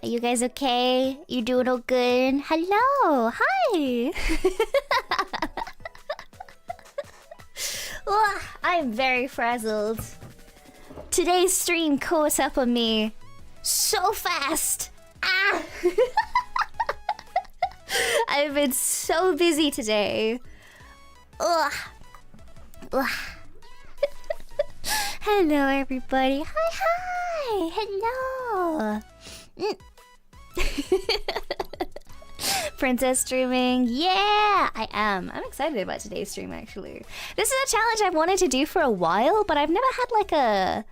Are you guys okay? You doing all good? Hello! Hi! Ugh, I'm very frazzled. Today's stream caught up on me so fast! Ah! I've been so busy today. Ugh. Ugh. Hello, everybody. Hi, hi! Hello! Princess streaming. Yeah, I am. I'm excited about today's stream, actually. This is a challenge I've wanted to do for a while, but I've never had like a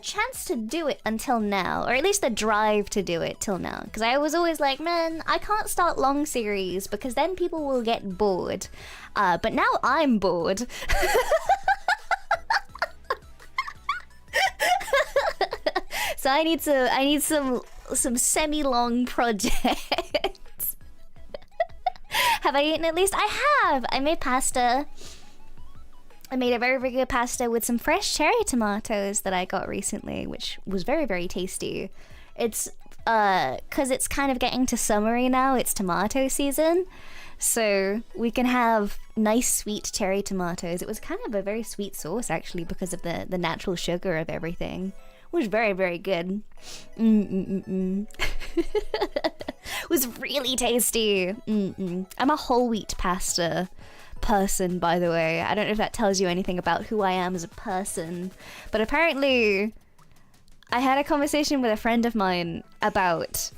chance to do it until now, or at least the drive to do it till now. Because I was always like, man, I can't start long series because then people will get bored. But now I'm bored. So I need some semi-long projects. Have I eaten at least? I have! I made pasta. I made a very, very good pasta with some fresh cherry tomatoes that I got recently, which was very, very tasty. It's, cause it's kind of getting to summery now, it's tomato season. So we can have nice sweet cherry tomatoes. It was kind of a very sweet sauce actually because of the natural sugar of everything. It was very, very good. It was really tasty. I'm a whole wheat pasta person, by the way. I don't know if that tells you anything about who I am as a person, but apparently I had a conversation with a friend of mine about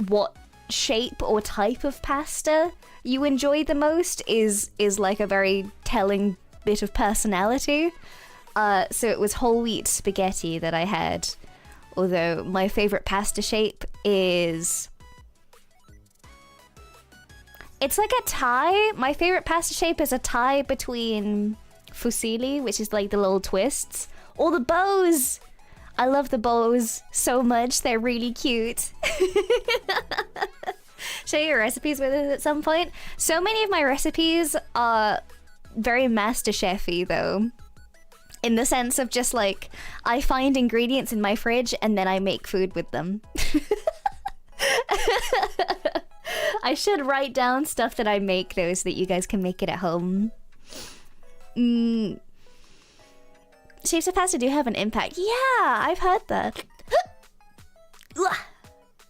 what shape or type of pasta you enjoy the most is like a very telling bit of personality. So it was whole wheat spaghetti that I had, although my favorite pasta shape is... It's like a tie. My favorite pasta shape is a tie between fusilli, which is like the little twists, or the bows. I love the bows so much. They're really cute. Show you recipes with it at some point. So many of my recipes are very MasterChef-y though. In the sense of just like, I find ingredients in my fridge and then I make food with them. I should write down stuff that I make though so that you guys can make it at home. Shapes of pasta do have an impact. Yeah, I've heard that.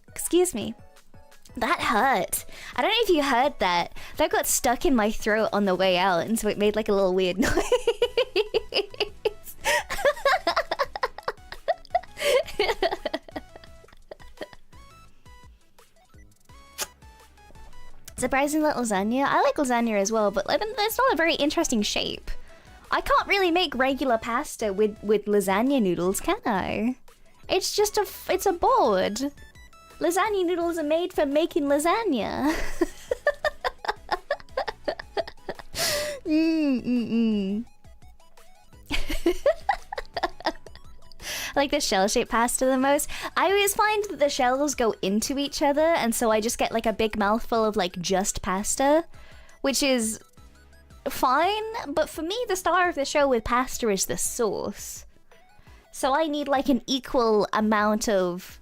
Excuse me. That hurt. I don't know if you heard that. That got stuck in my throat on the way out and so it made like a little weird noise. Surprisingly lasagna. I like lasagna as well, but it's not a very interesting shape. I can't really make regular pasta with lasagna noodles, can I? It's just it's a board. Lasagna noodles are made for making lasagna. I like the shell-shaped pasta the most. I always find that the shells go into each other, and so I just get like a big mouthful of like just pasta, which is fine, but for me the star of the show with pasta is the sauce. So I need like an equal amount of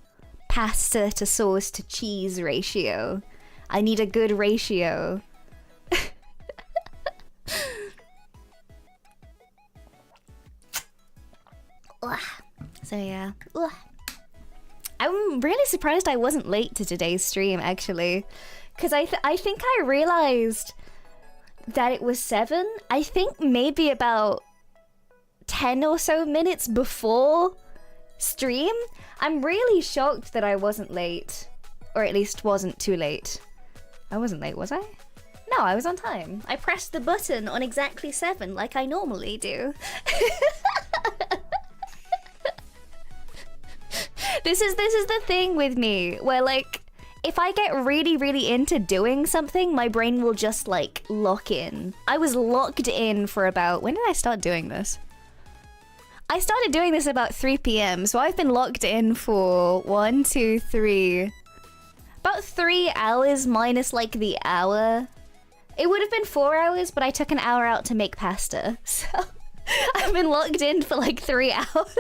pasta to sauce to cheese ratio. I need a good ratio. So yeah. I'm really surprised I wasn't late to today's stream actually, because I think I realized that it was 7. I think maybe about 10 or so minutes before stream. I'm really shocked that I wasn't late, or at least wasn't too late. I wasn't late, was I? No, I was on time. I pressed the button on exactly 7 like I normally do. This is the thing with me, where like, if I get really, really into doing something, my brain will just like lock in. I was locked in for about, when did I start doing this? I started doing this about 3 PM, so I've been locked in for 1, 2, 3, about 3 hours minus like the hour. It would have been 4 hours, but I took an hour out to make pasta, so I've been locked in for like 3 hours.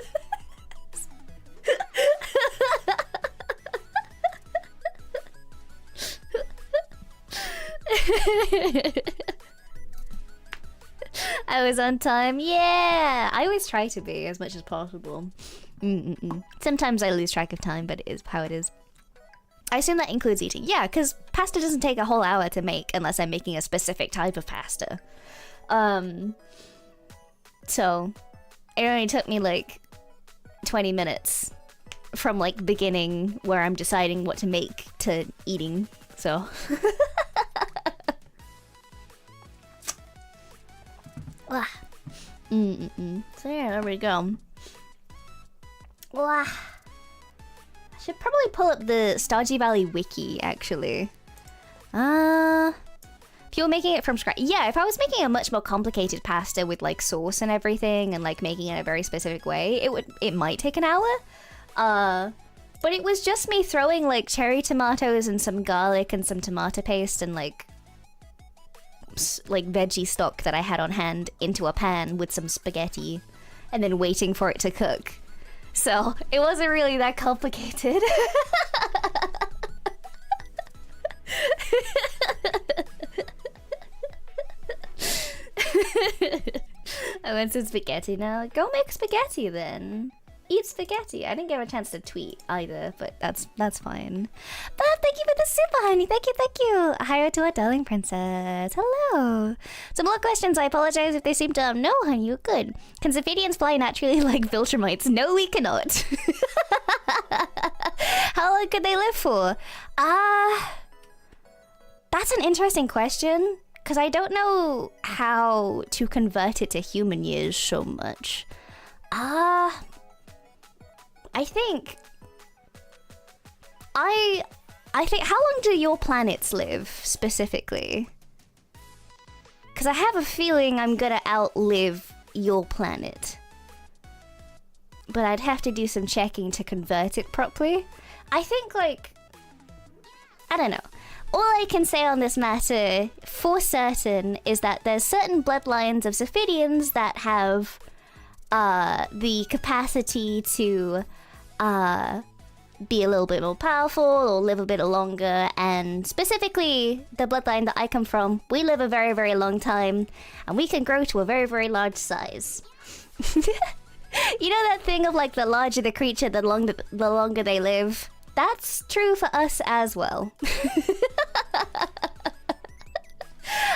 I was on time. Yeah, I always try to be as much as possible. Sometimes I lose track of time, but it is how it is. I assume that includes eating. Yeah, because pasta doesn't take a whole hour to make unless I'm making a specific type of pasta. So it only took me like 20 minutes from like beginning where I'm deciding what to make to eating. So so yeah, there we go. I should probably pull up the Stardew Valley wiki, actually. If you're making it from scratch, yeah, if I was making a much more complicated pasta with like sauce and everything and like making it a very specific way, it might take an hour. But it was just me throwing like cherry tomatoes and some garlic and some tomato paste and like veggie stock that I had on hand into a pan with some spaghetti and then waiting for it to cook. So it wasn't really that complicated. I want some spaghetti now. Go make spaghetti then. Eat spaghetti. I didn't get a chance to tweet either, but that's fine. But thank you for the super, honey. Thank you. Hi to our darling princess. Hello. Some more questions. I apologize if they seem dumb. No, honey, you're good. Can Zophidians fly naturally like Viltrumites? No, we cannot. How long could they live for? That's an interesting question, because I don't know how to convert it to human years so much. I think how long do your planets live specifically? Because I have a feeling I'm gonna outlive your planet. But I'd have to do some checking to convert it properly. I think like, I don't know. All I can say on this matter for certain is that there's certain bloodlines of Zophidians that have the capacity to be a little bit more powerful or live a bit longer, and specifically the bloodline that I come from, we live a very, very long time and we can grow to a very, very large size. You know that thing of like the larger the creature, the longer they live? That's true for us as well.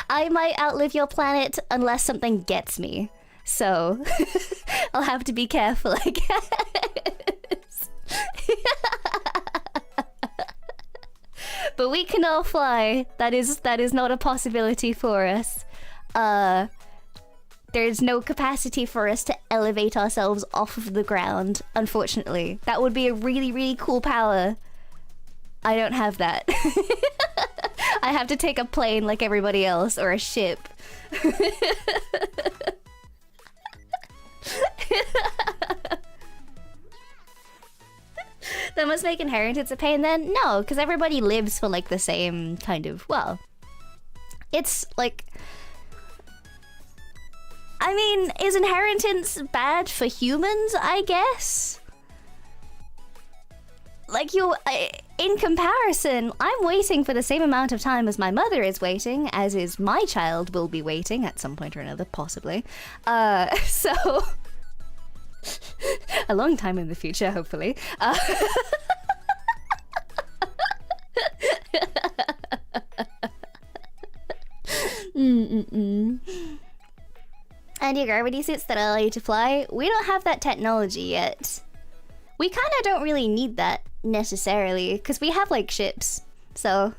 I might outlive your planet unless something gets me. So I'll have to be careful, I guess. But we can all fly. That is not a possibility for us. There's no capacity for us to elevate ourselves off of the ground, unfortunately. That would be a really, really cool power. I don't have that. I have to take a plane like everybody else, or a ship. That must make inheritance a pain then? No, because everybody lives for like the same kind of, well, it's like, I mean, is inheritance bad for humans, I guess? Like, in comparison, I'm waiting for the same amount of time as my mother is waiting, as is my child will be waiting at some point or another, possibly. So a long time in the future, hopefully. Anti-gravity suits that allow you to fly? We don't have that technology yet. We kind of don't really need that necessarily, because we have like ships, so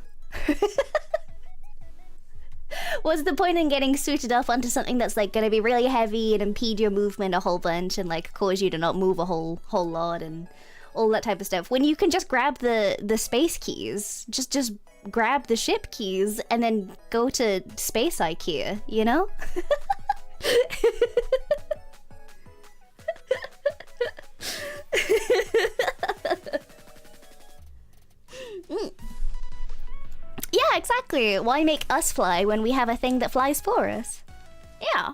what's the point in getting suited up onto something that's like gonna be really heavy and impede your movement a whole bunch and like cause you to not move a whole lot and all that type of stuff, when you can just grab the space keys, just grab the ship keys and then go to space IKEA, you know? Yeah, exactly. Why make us fly when we have a thing that flies for us? Yeah.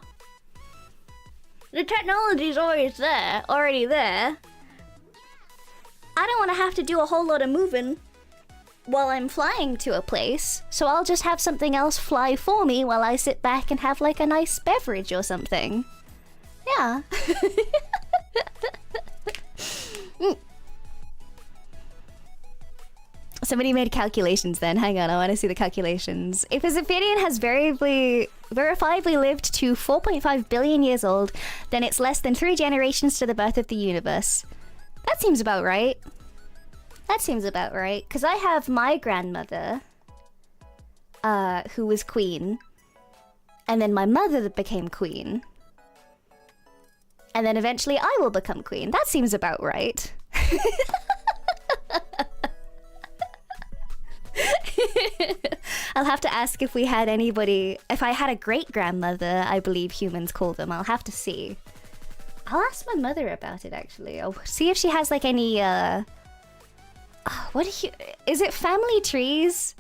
The technology's always there, already there. I don't want to have to do a whole lot of moving while I'm flying to a place, so I'll just have something else fly for me while I sit back and have like a nice beverage or something. Yeah. Somebody made calculations then. Hang on, I want to see the calculations. If a Zephyrian has verifiably lived to 4.5 billion years old, then it's less than 3 generations to the birth of the universe. That seems about right. That seems about right. Because I have my grandmother, who was queen. And then my mother that became queen. And then eventually I will become queen. That seems about right. I'll have to ask if we had anybody... If I had a great-grandmother, I believe humans call them. I'll have to see. I'll ask my mother about it, actually. I'll see if she has, like, any, what do you... Is it family trees?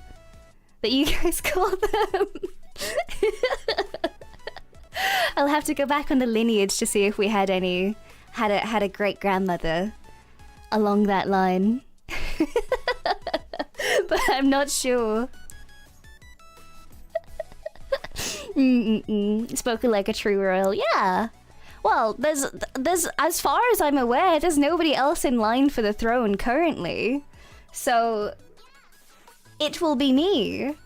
That you guys call them? I'll have to go back on the lineage to see if we had any... Had a great-grandmother along that line. But I'm not sure. Spoken like a true royal. Yeah. Well, there's, as far as I'm aware, there's nobody else in line for the throne currently. So, it will be me.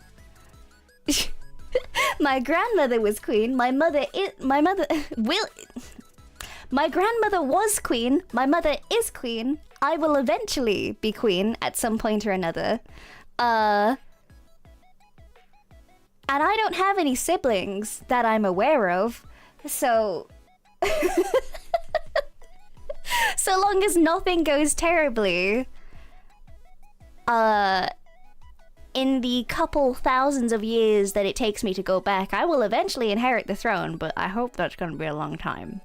My grandmother was queen. My grandmother was queen. My mother is queen. I will eventually be queen at some point or another. And I don't have any siblings that I'm aware of, so... So long as nothing goes terribly, in the couple thousands of years that it takes me to go back, I will eventually inherit the throne, but I hope that's gonna be a long time.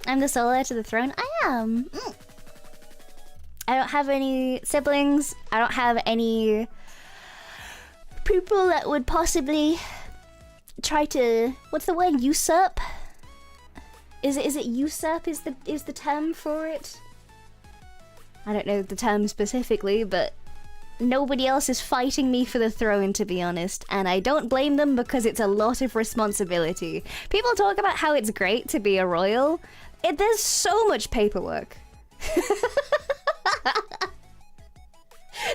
I'm the sole heir to the throne. I am. I don't have any siblings. I don't have any people that would possibly try to... What's the word? Usurp? Is it usurp is the term for it? I don't know the term specifically, but nobody else is fighting me for the throne, to be honest, and I don't blame them because it's a lot of responsibility. People talk about how it's great to be a royal. There's so much paperwork.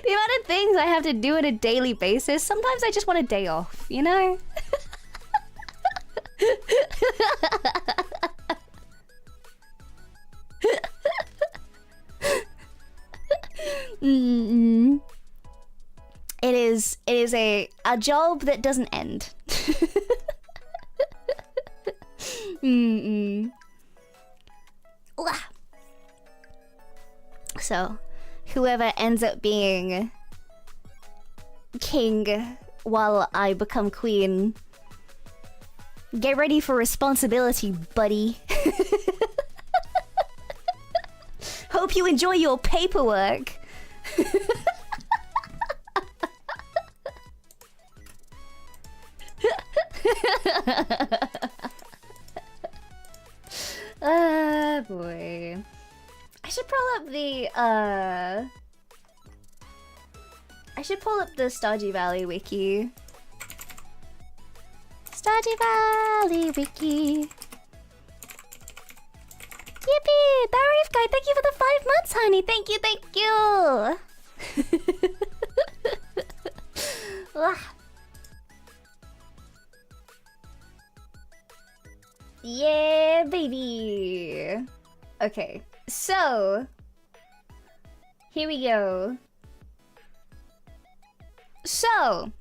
The amount of things I have to do on a daily basis, sometimes I just want a day off, you know? It is a job that doesn't end. So, whoever ends up being king while I become queen, get ready for responsibility, buddy. Hope you enjoy your paperwork. Boy. I should pull up the, I should pull up the Stardew Valley wiki. Stardew Valley wiki. Yippee! Barreef Guy, thank you for the 5 months, honey! Thank you, thank you! Yeah, baby! Okay, so... Here we go. So...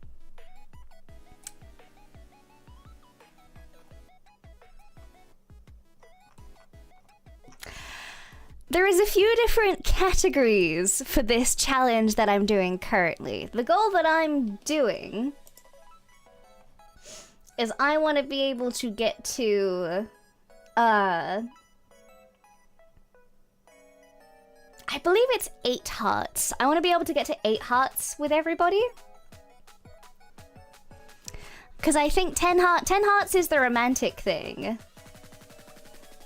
There is a few different categories for this challenge that I'm doing currently. The goal that I'm doing is I want to be able to get to, I believe it's 8 hearts. I want to be able to get to 8 hearts with everybody. Because I think 10 hearts is the romantic thing.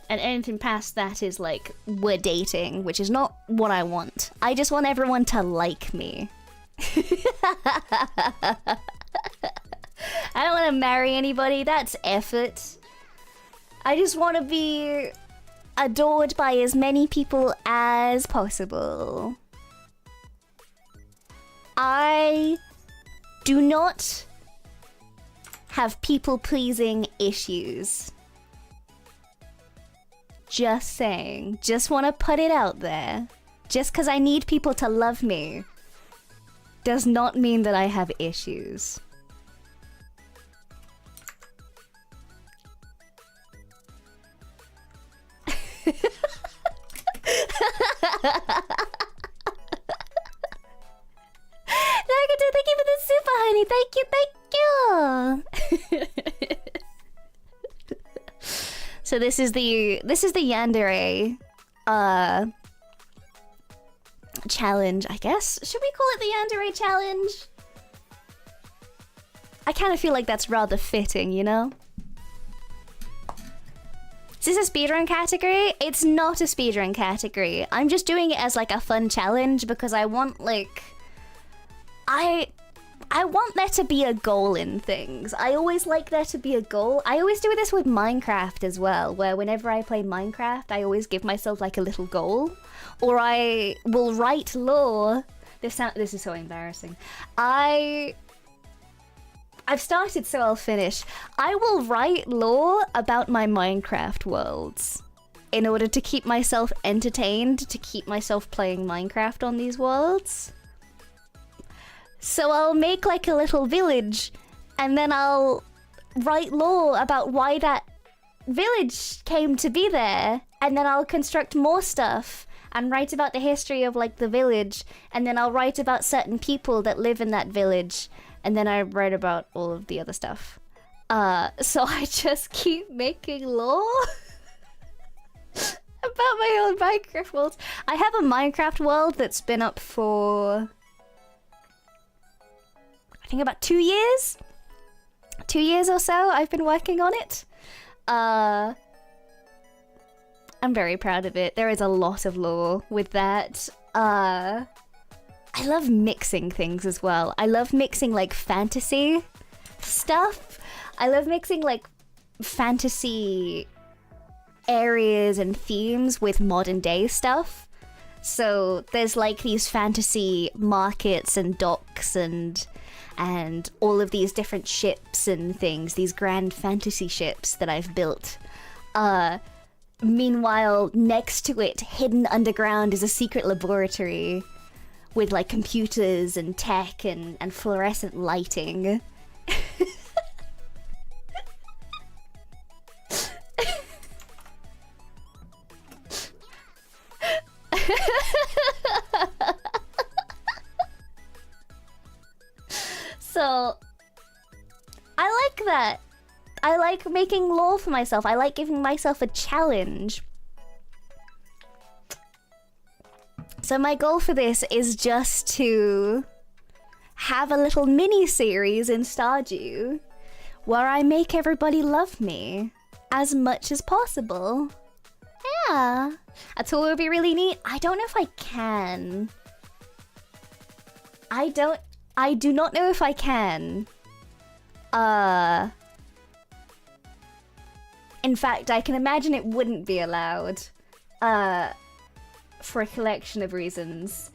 And anything past that is like, we're dating, which is not what I want. I just want everyone to like me. I don't want to marry anybody, that's effort. I just want to be adored by as many people as possible. I do not have people-pleasing issues. Just saying. Just want to put it out there. Just because I need people to love me does not mean that I have issues. Nagato, thank you for the super, honey. Thank you, thank you. So this is the yandere challenge, I guess. Should we call it the yandere challenge? I kind of feel like that's rather fitting, you know? Is this a speedrun category? It's not a speedrun category. I'm just doing it as like a fun challenge because I want like... I want there to be a goal in things. I always like there to be a goal. I always do this with Minecraft as well, where whenever I play Minecraft, I always give myself like a little goal. Or I will write lore. This is so embarrassing. I've started, so I'll finish. I will write lore about my Minecraft worlds in order to keep myself entertained, to keep myself playing Minecraft on these worlds. So I'll make like a little village and then I'll write lore about why that village came to be there, and then I'll construct more stuff and write about the history of like the village, and then I'll write about certain people that live in that village, and then I write about all of the other stuff. So I just keep making lore about my own Minecraft worlds. I have a Minecraft world that's been up for... I think about 2 years? 2 years or so I've been working on it. I'm very proud of it. There is a lot of lore with that. I love mixing things as well. I love mixing like fantasy stuff. I love mixing like fantasy areas and themes with modern day stuff. So there's like these fantasy markets and docks and all of these different ships and things, these grand fantasy ships that I've built. Meanwhile, next to it, hidden underground, is a secret laboratory with like computers and tech and fluorescent lighting. So, I like that. I like making lore for myself. I like giving myself a challenge. So my goal for this is just to have a little mini-series in Stardew where I make everybody love me as much as possible. Yeah. A tool would be really neat. I don't know if I can. I do not know if I can. In fact, I can imagine it wouldn't be allowed. For a collection of reasons.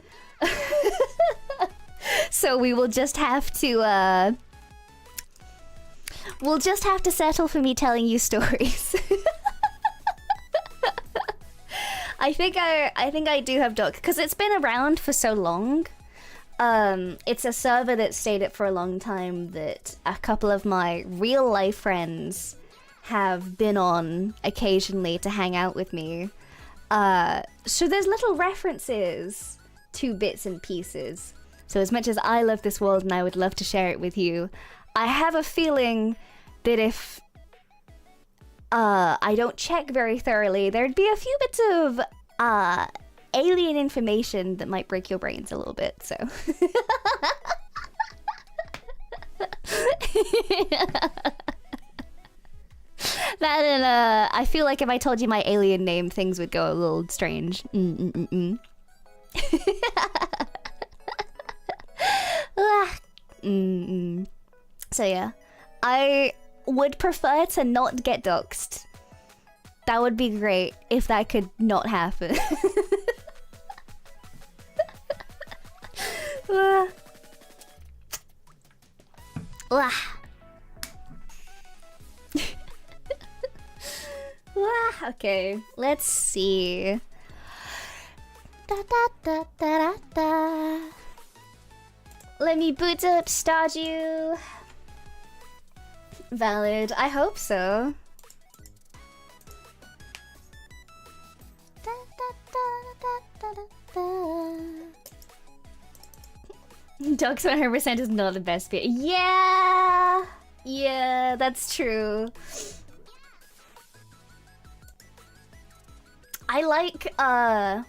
So we will just have to, we'll just have to settle for me telling you stories. I think I do have because it's been around for so long. It's a server that stayed up for a long time that a couple of my real life friends have been on occasionally to hang out with me. So there's little references to bits and pieces. So as much as I love this world and I would love to share it with you, I have a feeling that if I don't check very thoroughly, there'd be a few bits of alien information that might break your brains a little bit, so. I feel like if I told you my alien name, things would go a little strange. So yeah, I would prefer to not get doxed. That would be great if that could not happen. Okay, let's see. Let me boot up Stardew. Valid. I hope so. Dogs 100% is not the best bit. Yeah! Yeah, that's true. I like, I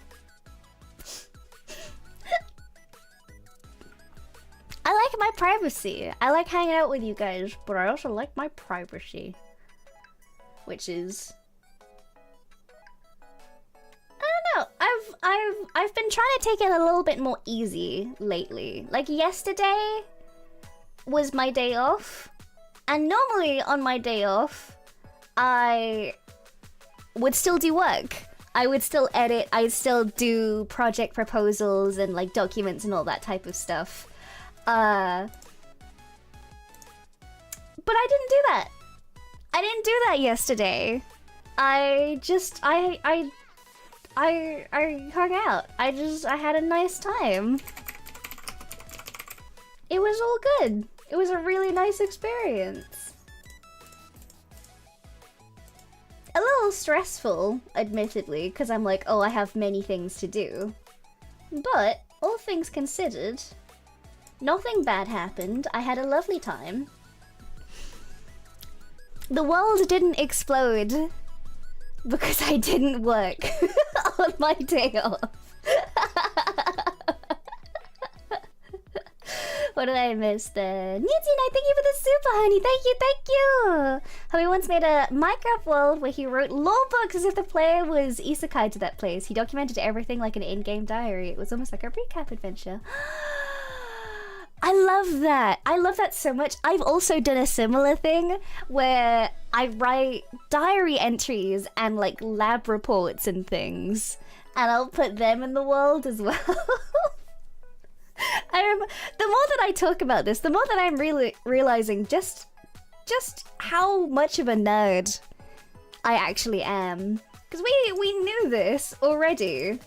like my privacy. I like hanging out with you guys, but I also like my privacy. Which is... I don't know. I've been trying to take it a little bit more easy lately. Like yesterday was my day off. And normally on my day off, I would still do work. I would still edit, I'd still do project proposals and like documents and all that type of stuff. But I didn't do that. I didn't do that yesterday. I hung out. I had a nice time. It was all good. It was a really nice experience. A little stressful, admittedly, because I'm like, oh, I have many things to do. But, all things considered, nothing bad happened. I had a lovely time. The world didn't explode because I didn't work on my day off. What did I miss there? Nitsi, thank you for the super, honey. Thank you, thank you. Hubby once made a Minecraft world where he wrote lore books as if the player was isekai to that place. He documented everything like an in-game diary. It was almost like a recap adventure. I love that. I love that so much. I've also done a similar thing where I write diary entries and like lab reports and things, and I'll put them in the world as well. The more that I talk about this, the more that I'm really realizing just how much of a nerd I actually am. Because we knew this already.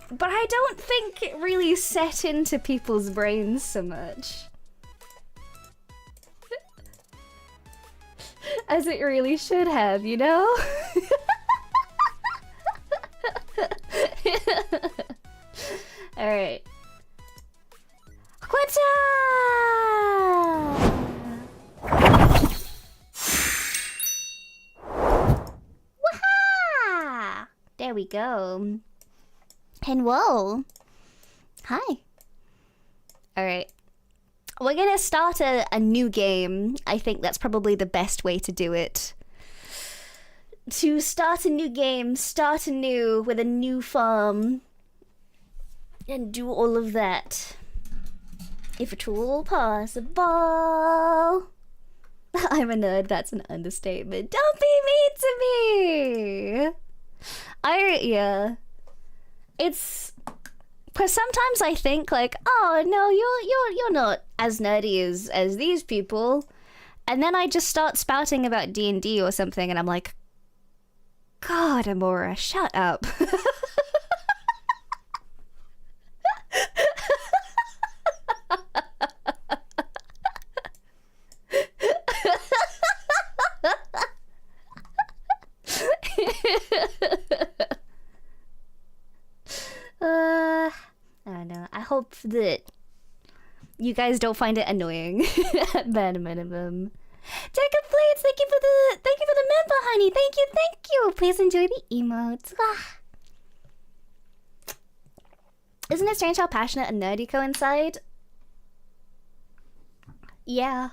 But I don't think it really set into people's brains so much. As it really should have, you know? Alright. Quanta! Waha! There we go. And whoa. Hi. Alright. We're gonna start a new game. I think that's probably the best way to do it. To start a new game, start anew with a new farm. And do all of that. If at all possible. I'm a nerd, that's an understatement. Don't be mean to me! Yeah. It's... Because sometimes I think like, oh no, you're not as nerdy as these people. And then I just start spouting about D&D or something and I'm like, God, Amora, shut up. I don't know. I hope that you guys don't find it annoying at bare minimum. Jacob Blades, thank you for the member, honey. Thank you. Please enjoy the emotes. Isn't it strange how passionate and nerdy coincide? Yeah.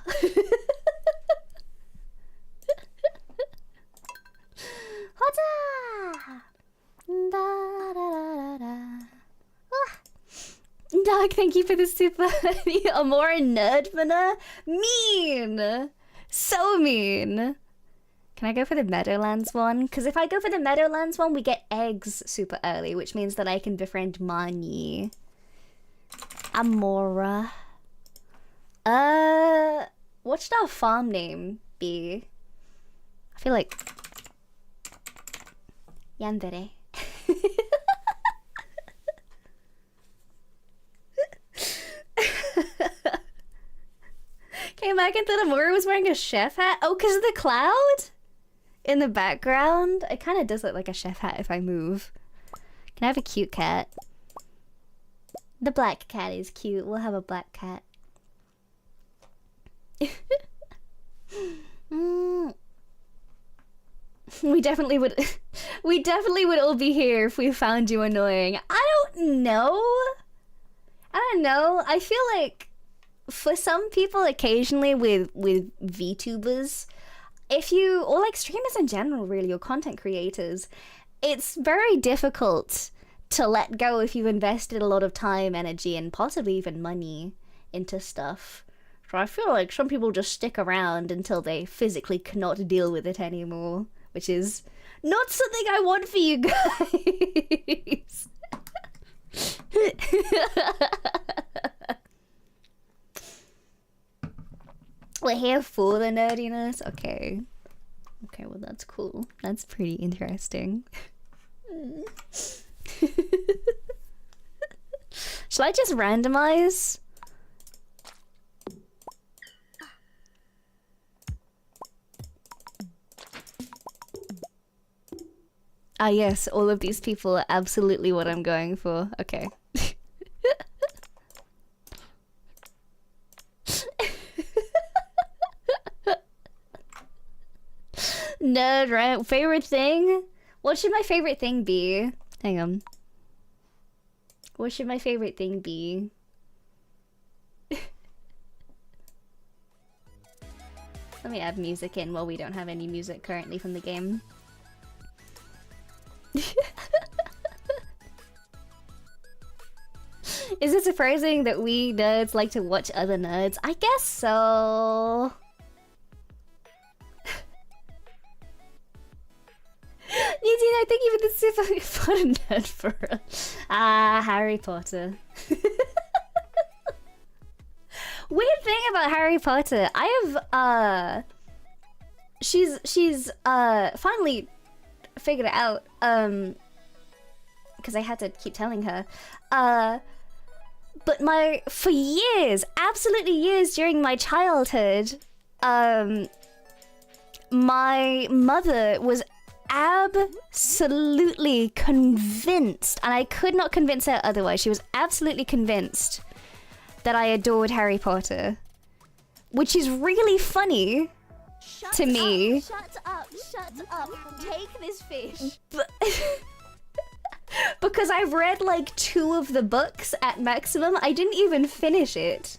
Huzzah! Da, da, da, da, da. Ah. Dog, thank you for the super. Amora nerdmana? Mean! So mean! Can I go for the Meadowlands one? Because if I go for the Meadowlands one, we get eggs super early, which means that I can befriend Mani. Amora. What should our farm name be? I feel like... Yandere. Came back and thought Amora was wearing a chef hat. Oh, because of the cloud? In the background? It kind of does look like a chef hat if I move. Can I have a cute cat? The black cat is cute. We'll have a black cat. We definitely would all be here if we found you annoying. I don't know. I feel like for some people occasionally with VTubers, if you, or like streamers in general really, or content creators, it's very difficult to let go if you've invested a lot of time, energy, and possibly even money into stuff. So I feel like some people just stick around until they physically cannot deal with it anymore, which is not something I want for you guys. We're here for the nerdiness. Okay. Okay, well that's cool. That's pretty interesting. Shall I just randomize? Ah yes, all of these people are absolutely what I'm going for. Okay. Nerd, right? Favorite thing? What should my favorite thing be? Hang on. What should my favorite thing be? Let me add music in while we don't have any music currently from the game. Is it surprising that we nerds like to watch other nerds? I guess so. Nidina, thank you for the super fun nerd for Harry Potter. Weird thing about Harry Potter, I have she's finally figured it out, because I had to keep telling her, but for years, absolutely years during my childhood, my mother was absolutely convinced, and I could not convince her otherwise, she was absolutely convinced that I adored Harry Potter, which is really funny to me. Shut up, take this fish. Because I've read like 2 of the books at maximum. I didn't even finish it.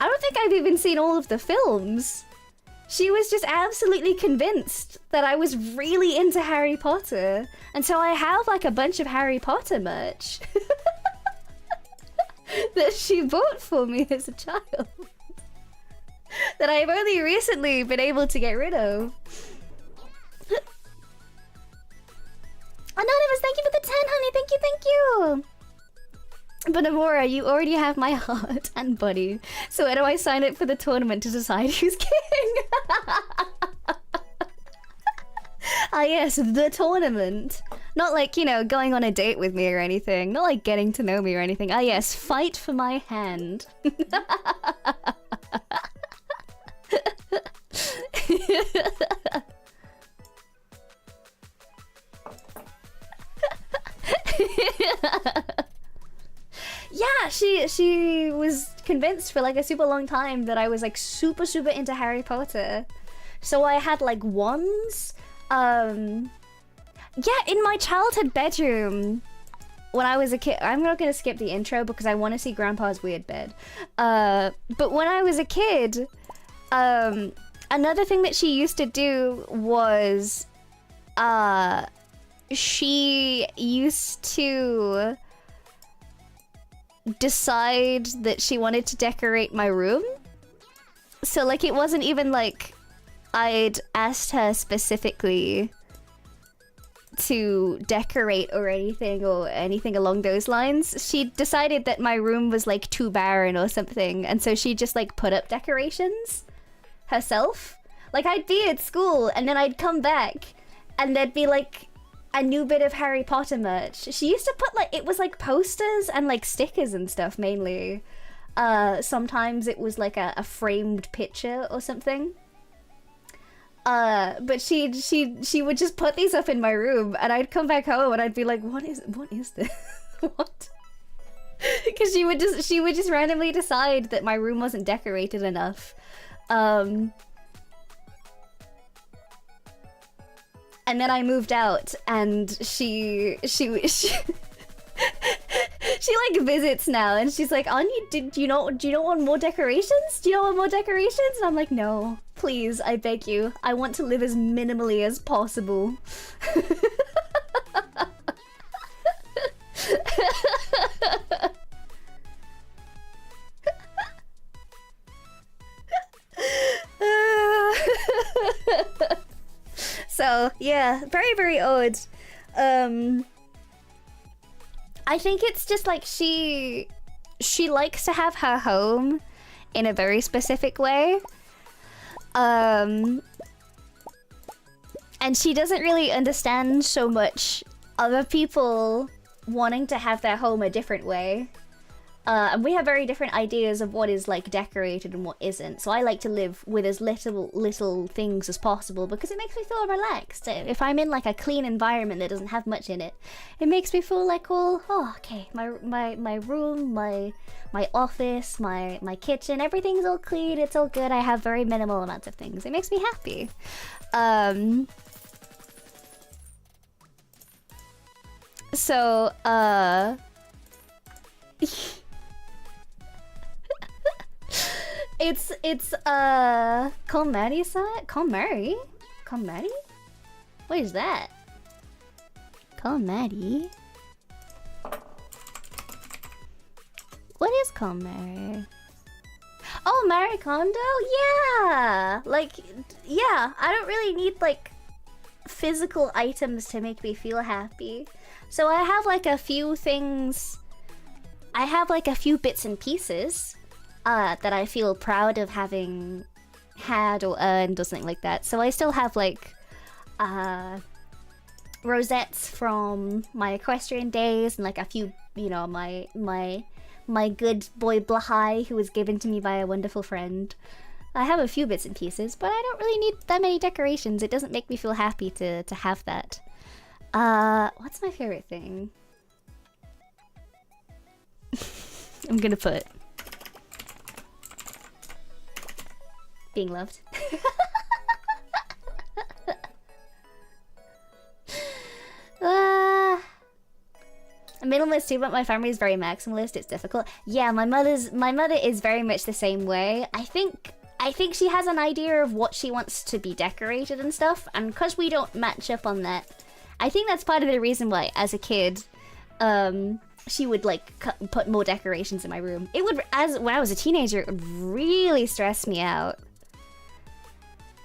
I don't think I've even seen all of the films. She was just absolutely convinced that I was really into Harry Potter. And so I have like a bunch of Harry Potter merch that she bought for me as a child. That I've only recently been able to get rid of. Anonymous, thank you for the 10, honey. Thank you, thank you. But Amora, you already have my heart and body. So where do I sign up for the tournament to decide who's king? Ah yes, the tournament. Not like, you know, going on a date with me or anything. Not like getting to know me or anything. Ah yes, fight for my hand. Yeah, she was convinced for like a super long time that I was like super into Harry Potter. So I had like wands. Yeah, in my childhood bedroom when I was a kid, I'm not gonna skip the intro because I want to see Grandpa's weird bed. But when I was a kid, another thing that she used to do was she used to decide that she wanted to decorate my room. So like it wasn't even like I'd asked her specifically to decorate or anything along those lines. She decided that my room was like too barren or something, and so she just like put up decorations herself. Like I'd be at school and then I'd come back and there'd be like a new bit of Harry Potter merch. She used to put like, it was like posters and like stickers and stuff mainly. Sometimes it was like a framed picture or something. But she would just put these up in my room, and I'd come back home and I'd be like, what is this? What? Because she would just randomly decide that my room wasn't decorated enough. And then I moved out, and she like visits now, and she's like, Anya, do you not want more decorations? Do you not want more decorations? And I'm like, no, please, I beg you. I want to live as minimally as possible. So yeah, very, very odd. I think it's just like she likes to have her home in a very specific way. And she doesn't really understand so much other people wanting to have their home a different way. And we have very different ideas of what is like decorated and what isn't. So I like to live with as little things as possible because it makes me feel relaxed. If I'm in like a clean environment that doesn't have much in it, it makes me feel like, well, oh, okay, my room, my office, my kitchen, everything's all clean, it's all good. I have very minimal amounts of things. It makes me happy. So it's KonMari side? KonMari? KonMari? What is that? KonMari? What is KonMari? Oh, Marie Kondo? Yeah! Like, yeah, I don't really need like physical items to make me feel happy. So I have like a few things, I have like a few bits and pieces that I feel proud of having had or earned or something like that. So I still have like rosettes from my equestrian days and like a few, you know, my good boy Blahai, who was given to me by a wonderful friend. I have a few bits and pieces, but I don't really need that many decorations. It doesn't make me feel happy to have that. What's my favorite thing? I'm gonna put being loved. A minimalist too, but my family is very maximalist. It's difficult. Yeah, my mother is very much the same way. I think she has an idea of what she wants to be decorated and stuff, and because we don't match up on that, I think that's part of the reason why, as a kid, she would like put more decorations in my room. It would, when I was a teenager, it would really stress me out.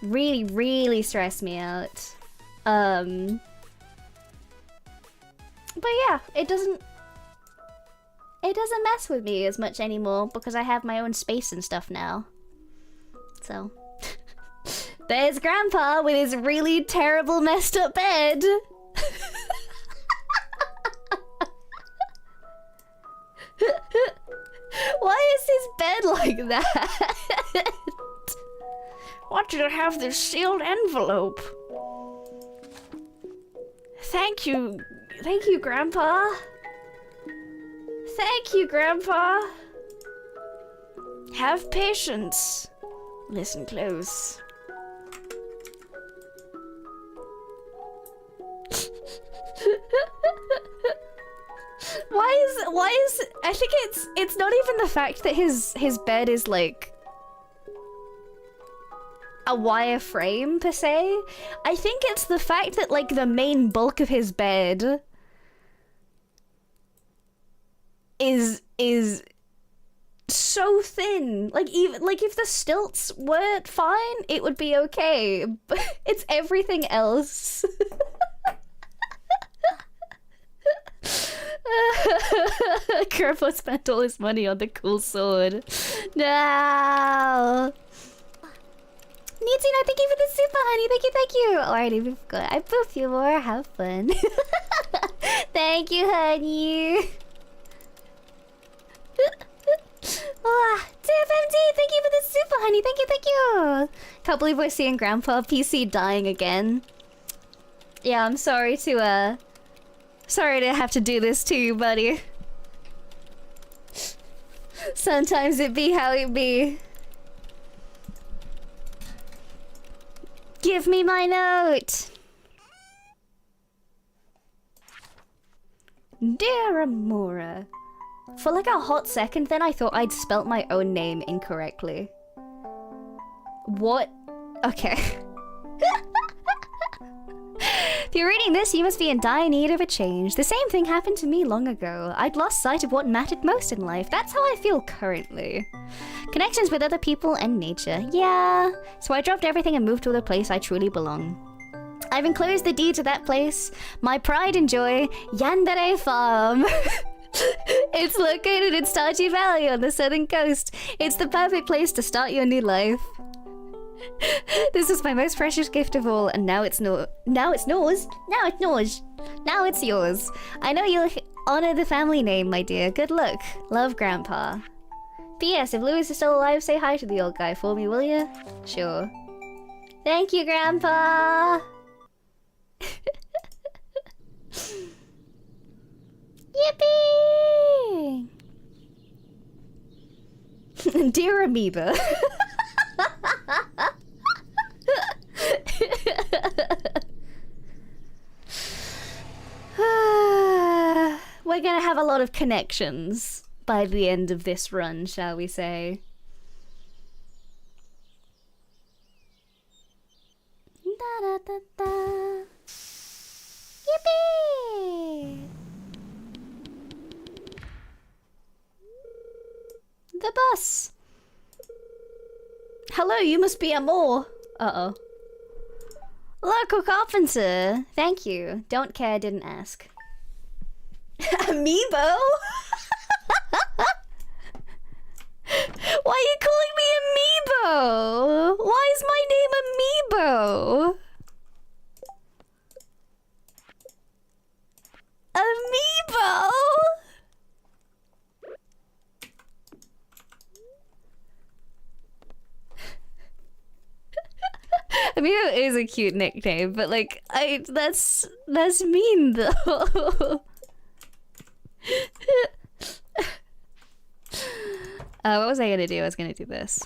Really, really stress me out. But yeah, it doesn't mess with me as much anymore because I have my own space and stuff now. So there's Grandpa with his really terrible messed up bed. Why is his bed like that? Why do you have this sealed envelope? Thank you, Grandpa. Thank you, Grandpa. Have patience. Listen close. Why is I think it's not even the fact that his bed is like a wireframe per se. I think it's the fact that like the main bulk of his bed is so thin. Like even like if the stilts weren't fine, it would be okay. But it's everything else. Grandpa spent all his money on the cool sword. No. Nitsina, thank you for the super, honey. Thank you. Alrighty, we've got. I poof you more. Have fun. Thank you, honey. TFMD, thank you for the super, honey. Thank you. Can't believe we're seeing Grandpa PC dying again. Yeah, I'm sorry to have to do this to you, buddy. Sometimes it be how it be. Give me my note. Dear Amora. For like a hot second then I thought I'd spelt my own name incorrectly. What? Okay. If you're reading this, you must be in dire need of a change. The same thing happened to me long ago. I'd lost sight of what mattered most in life. That's how I feel currently. Connections with other people and nature. Yeah. So I dropped everything and moved to the place I truly belong. I've enclosed the deed to that place. My pride and joy, Yandere Farm. It's located in Stardew Valley on the southern coast. It's the perfect place to start your new life. This is my most precious gift of all, and now it's yours. Now it's yours. I know you'll honor the family name, my dear. Good luck. Love, Grandpa. P.S. If Louis is still alive, say hi to the old guy for me, will ya? Sure. Thank you, Grandpa. Yippee! Dear Amoeba. We're gonna have a lot of connections by the end of this run, shall we say. Da, da, da, da. Yippee! The bus! Hello, you must be Amora. Uh-oh. Local carpenter! Thank you. Don't care, didn't ask. Amiibo? Why are you calling me Amiibo? Why is my name Amiibo? Amiibo? Amiibo is a cute nickname, but like, that's mean though. What was I gonna do? I was gonna do this.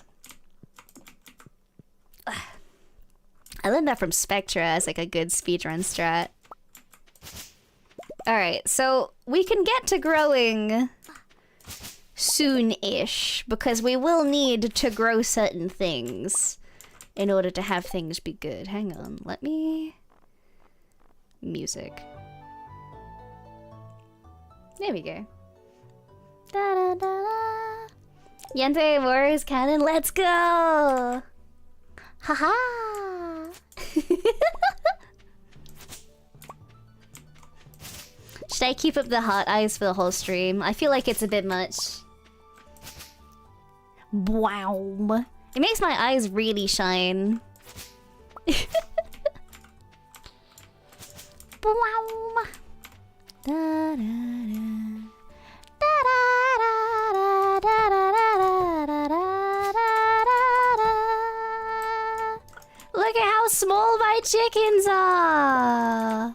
I learned that from Spectra as like a good speedrun strat. Alright, so we can get to growing soon-ish, because we will need to grow certain things in order to have things be good. Hang on, let me... Music. There we go. Da da da da. Yente Warriors Cannon, let's go! Haha! Should I keep up the hot eyes for the whole stream? I feel like it's a bit much. Wow. It makes my eyes really shine. Wow. Da, da, da. Look at how small my chickens are!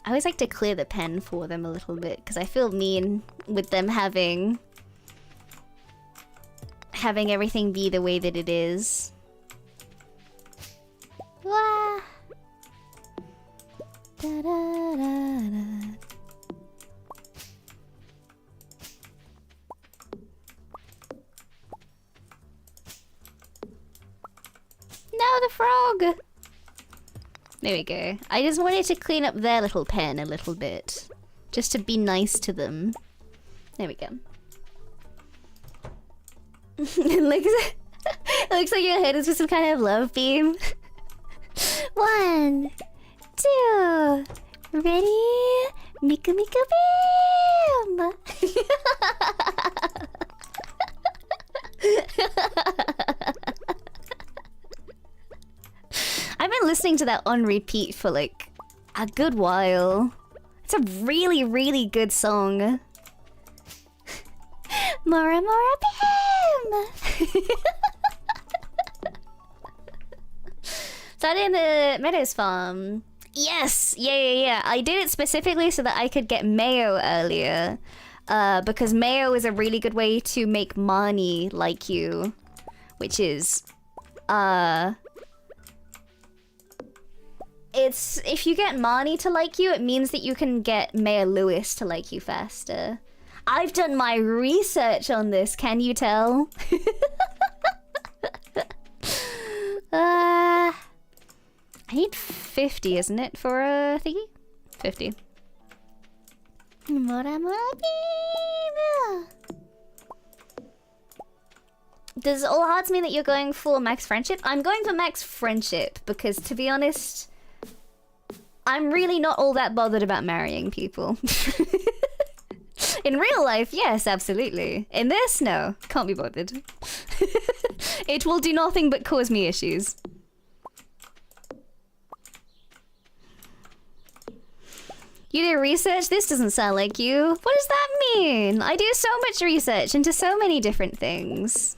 I always like to clear the pen for them a little bit, because I feel mean with them having everything be the way that it is. Wah. Da, da, da, da. dog! There we go. I just wanted to clean up their little pen a little bit. Just to be nice to them. There we go. it looks like your head is with some kind of love beam. 1, 2, ready? Mika Mika Beam! I've been listening to that on repeat for like a good while. It's a really, really good song. Mora Mora Beam! Started in the Meadows Farm. Yes! Yeah. I did it specifically so that I could get mayo earlier. Because mayo is a really good way to make Marnie like you. Which is... It's... If you get Marnie to like you, it means that you can get Mayor Lewis to like you faster. I've done my research on this, can you tell? I need 50, isn't it, for a thingy? 50. Does all hearts mean that you're going for max friendship? I'm going for max friendship because, to be honest, I'm really not all that bothered about marrying people. In real life, yes, absolutely. In this, no. Can't be bothered. It will do nothing but cause me issues. You do research? This doesn't sound like you. What does that mean? I do so much research into so many different things.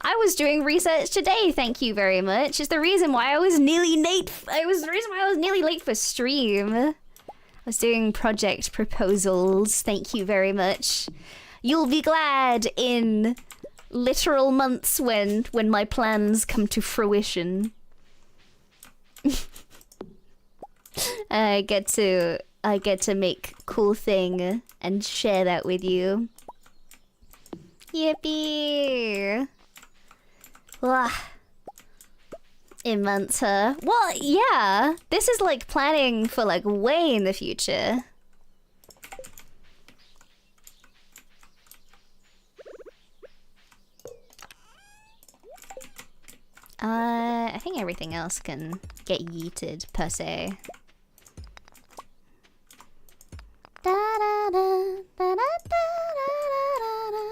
I was doing research today, thank you very much. It's the reason why I was nearly late. It was the reason why I was nearly late for stream. I was doing project proposals, thank you very much. You'll be glad in literal months when my plans come to fruition. I get to make cool thing and share that with you. Yippee! Wah. In months, huh? Well, yeah. This is like planning for like way in the future. I think everything else can get yeeted per se. Da, da, da, da, da, da, da.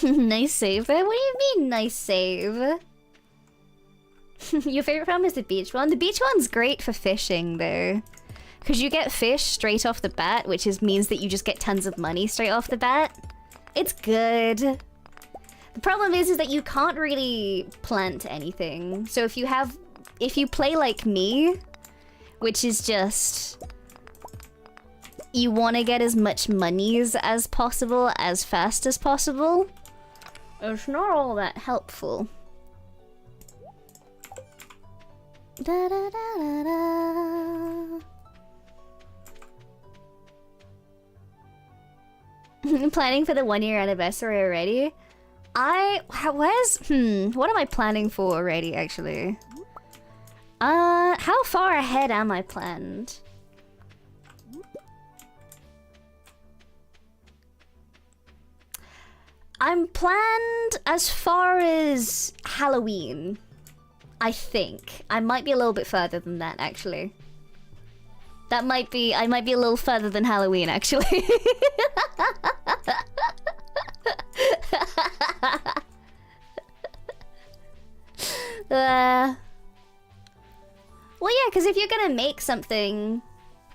Nice save there? What do you mean, nice save? Your favorite film is the beach one? The beach one's great for fishing, though. Because you get fish straight off the bat, which means that you just get tons of money straight off the bat. It's good. The problem is that you can't really plant anything. So if you play like me, which is just... You want to get as much monies as possible, as fast as possible. It's not all that helpful. Da, da, da, da, da. Planning for the 1-year anniversary already? What am I planning for already, actually? How far ahead am I planned? I'm planned as far as Halloween, I think. I might be a little bit further than that, actually. I might be a little further than Halloween, actually. Well, yeah, because if you're gonna make something...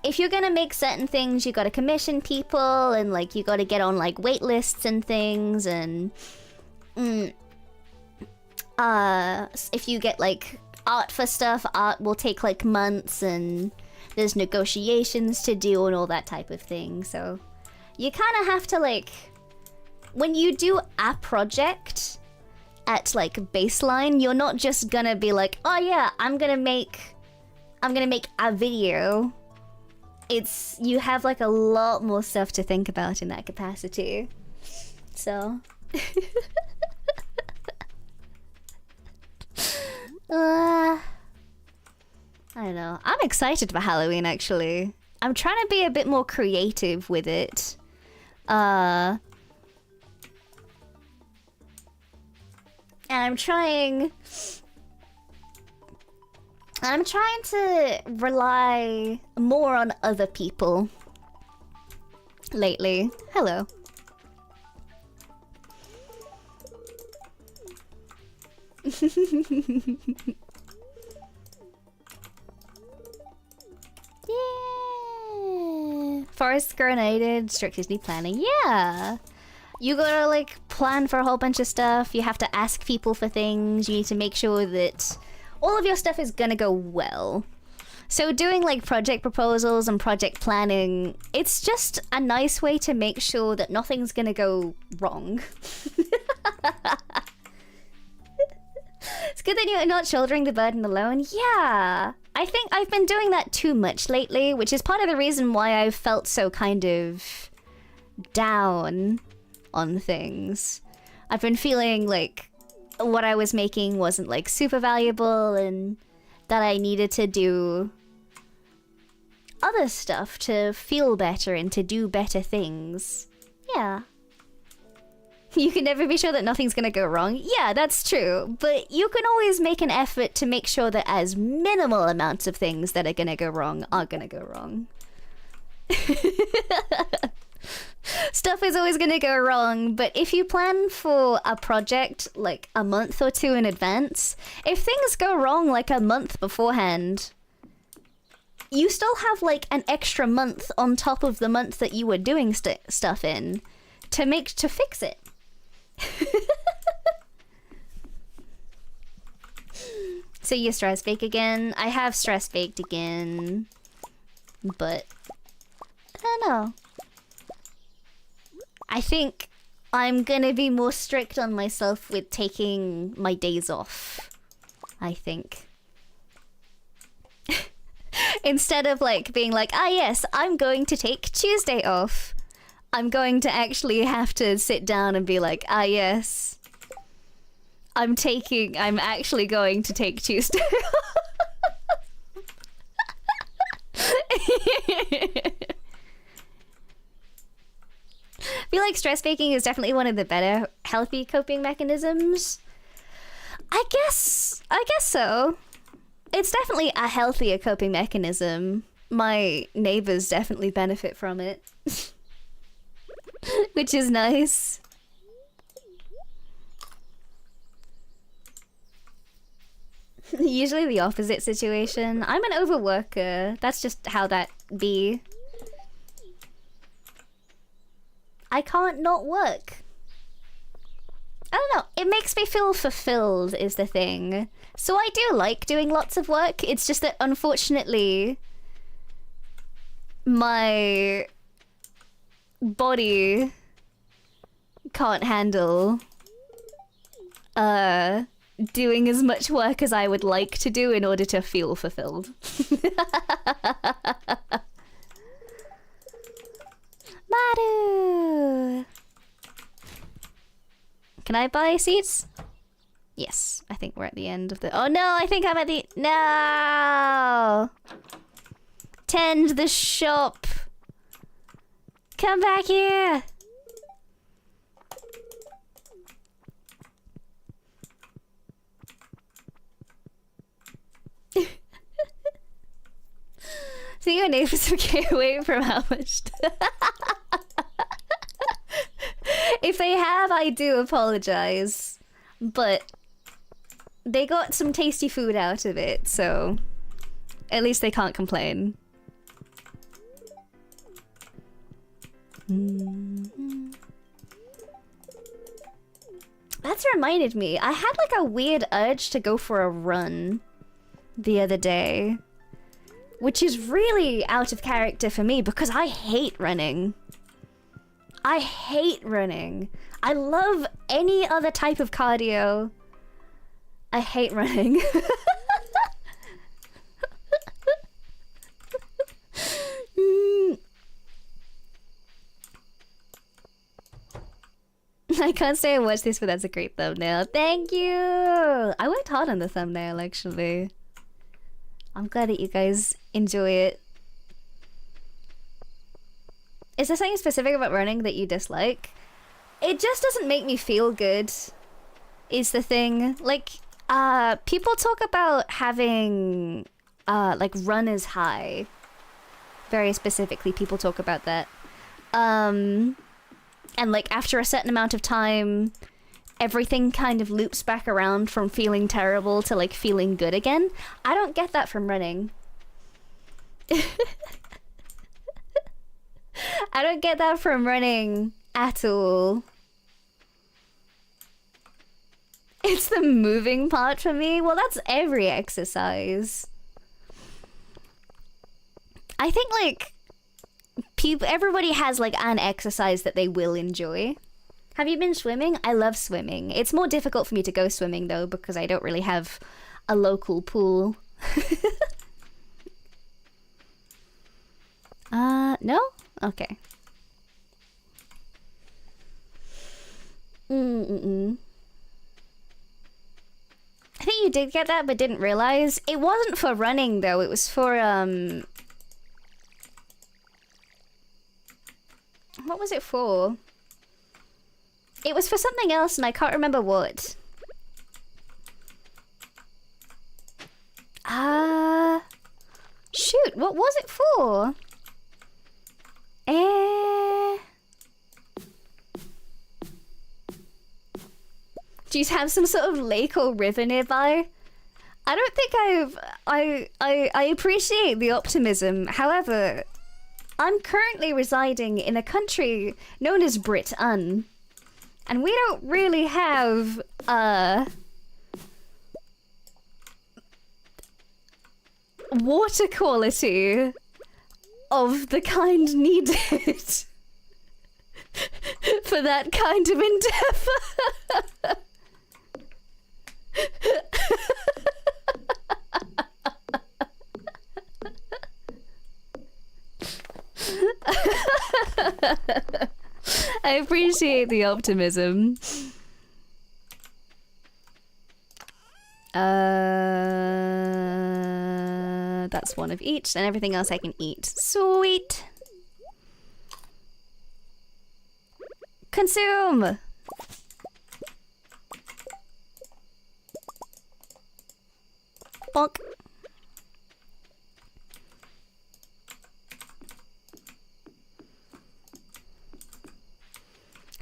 If you're gonna make certain things, you gotta commission people, and like you gotta get on like wait lists and things, and if you get like art for stuff, art will take like months, and there's negotiations to do and all that type of thing. So you kind of have to like, when you do a project at like baseline, you're not just gonna be like, oh yeah, I'm gonna make a video. You have like a lot more stuff to think about in that capacity. So I don't know. I'm excited for Halloween, actually. I'm trying to be a bit more creative with it. And I'm trying to rely more on other people lately. Hello. Yeah. Forest grenaded, strict Disney planning. Yeah. You gotta like plan for a whole bunch of stuff. You have to ask people for things. You need to make sure that all of your stuff is gonna go well. So doing like project proposals and project planning, it's just a nice way to make sure that nothing's gonna go wrong. It's good that you're not shouldering the burden alone. Yeah, I think I've been doing that too much lately, which is part of the reason why I've felt so kind of down on things. I've been feeling like what I was making wasn't like super valuable and that I needed to do other stuff to feel better and to do better things. Yeah. You can never be sure that nothing's gonna go wrong. Yeah, that's true. But you can always make an effort to make sure that as minimal amounts of things that are gonna go wrong are gonna go wrong. Stuff is always gonna go wrong, but if you plan for a project like a month or two in advance, if things go wrong like a month beforehand, you still have like an extra month on top of the month that you were doing stuff in to fix it. So you stress bake again? I have stress baked again, but I don't know. I think I'm gonna be more strict on myself with taking my days off. I think. Instead of like being like, ah yes, I'm going to take Tuesday off. I'm going to actually have to sit down and be like, ah yes, I'm actually going to take Tuesday. I feel like stress baking is definitely one of the better healthy coping mechanisms. I guess so. It's definitely a healthier coping mechanism. My neighbors definitely benefit from it. Which is nice. Usually the opposite situation. I'm an overworker. That's just how that be. I can't not work. I don't know. It makes me feel fulfilled is the thing. So I do like doing lots of work. It's just that unfortunately my body can't handle doing as much work as I would like to do in order to feel fulfilled. Maru! Can I buy seats? Yes, I think we're at the end of the... Oh no, I think I'm at the... No! Tend the shop! Come back here! So your neighbors okay away from how much... If they have, I do apologize. But they got some tasty food out of it, so at least they can't complain. That's reminded me. I had like a weird urge to go for a run the other day, which is really out of character for me because I hate running. I hate running. I love any other type of cardio. I hate running. I can't say I watched this, but that's a great thumbnail. Thank you! I worked hard on the thumbnail, actually. I'm glad that you guys enjoy it. Is there something specific about running that you dislike? It just doesn't make me feel good, is the thing. Like, people talk about having, like, runner's high. Very specifically, people talk about that. And, like, after a certain amount of time, everything kind of loops back around from feeling terrible to, like, feeling good again. I don't get that from running. I don't get that from running at all. It's the moving part for me. Well, that's every exercise. I think, like, everybody has, like, an exercise that they will enjoy. Have you been swimming? I love swimming. It's more difficult for me to go swimming, though, because I don't really have a local pool. No? Okay. I think you did get that, but didn't realize. It wasn't for running, though. It was for, what was it for? It was for something else, and I can't remember what. Shoot, what was it for? Do you have some sort of lake or river nearby? I don't think I appreciate the optimism. However, I'm currently residing in a country known as Britain, and we don't really have water quality of the kind needed for that kind of endeavor. I appreciate the optimism. That's one of each, and everything else I can eat. Sweet. Consume. Bonk.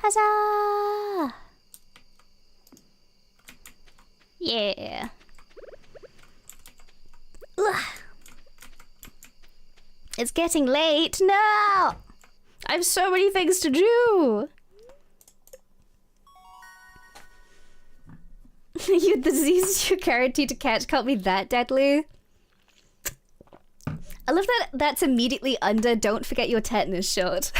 Huzzah! Yeah. Ugh. It's getting late. No! I have so many things to do. The disease your guarantee to catch can't be that deadly. I love that that's immediately under don't forget your tetanus shot.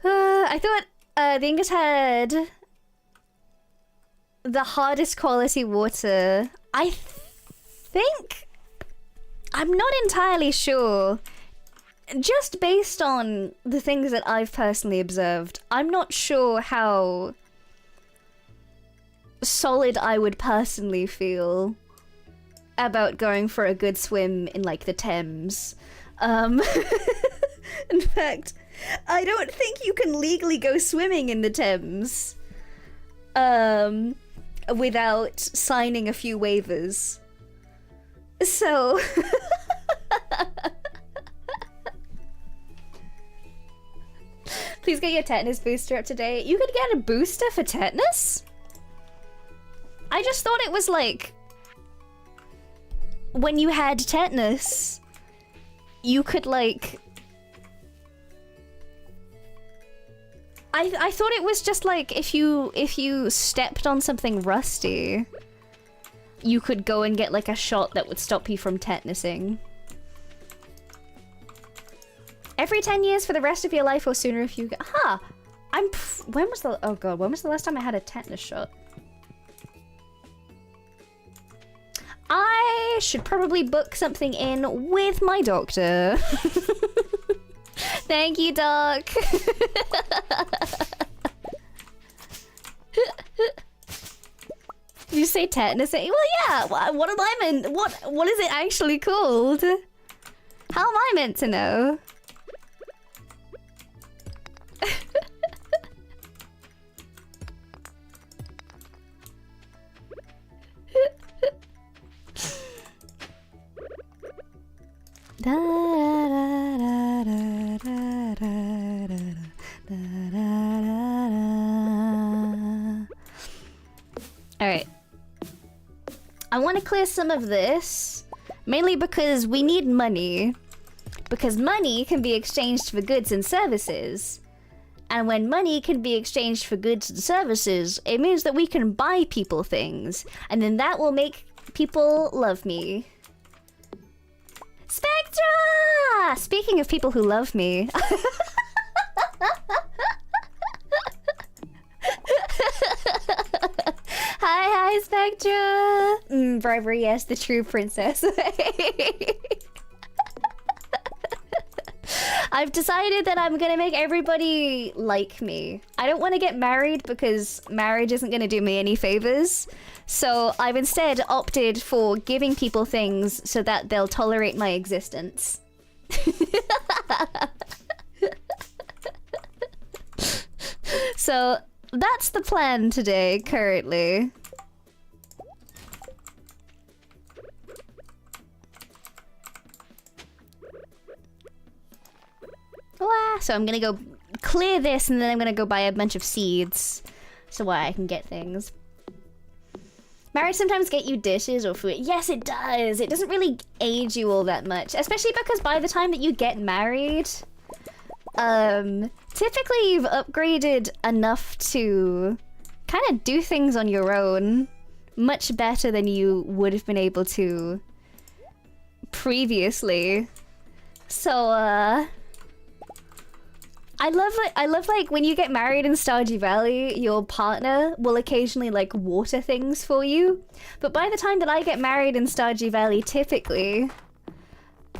I thought the English had the hardest quality water. I think... I'm not entirely sure. Just based on the things that I've personally observed, I'm not sure how solid I would personally feel about going for a good swim in, like, the Thames. In fact, I don't think you can legally go swimming in the Thames without signing a few waivers. So... Please get your tetanus booster up to date. You could get a booster for tetanus? I just thought it was like... when you had tetanus, you could like... I thought it was just like if you stepped on something rusty, you could go and get like a shot that would stop you from tetanusing. Every 10 years for the rest of your life or sooner if you get... Huh! When was the... Oh god, when was the last time I had a tetanus shot? I I should probably book something in with my doctor. Thank you, Doc. Did you say tetanus? Well, yeah. What am I meant? What is it actually called? How am I meant to know? Alright. I want to clear some of this, mainly because we need money. Because money can be exchanged for goods and services. And when money can be exchanged for goods and services, it means that we can buy people things. And then that will make people love me. Spectra! Speaking of people who love me. Hi, Spectra! Bribery, yes, the true princess. I've decided that I'm gonna make everybody like me. I don't want to get married because marriage isn't gonna do me any favors. So I've instead opted for giving people things so that they'll tolerate my existence. So that's the plan today, currently. So I'm gonna go clear this and then I'm gonna go buy a bunch of seeds so I can get things. Marriage sometimes get you dishes or food. Yes, it does. It doesn't really age you all that much, especially because by the time that you get married, typically you've upgraded enough to kind of do things on your own much better than you would have been able to previously. So, I love like when you get married in Stardew Valley, your partner will occasionally like water things for you. But by the time that I get married in Stardew Valley, typically,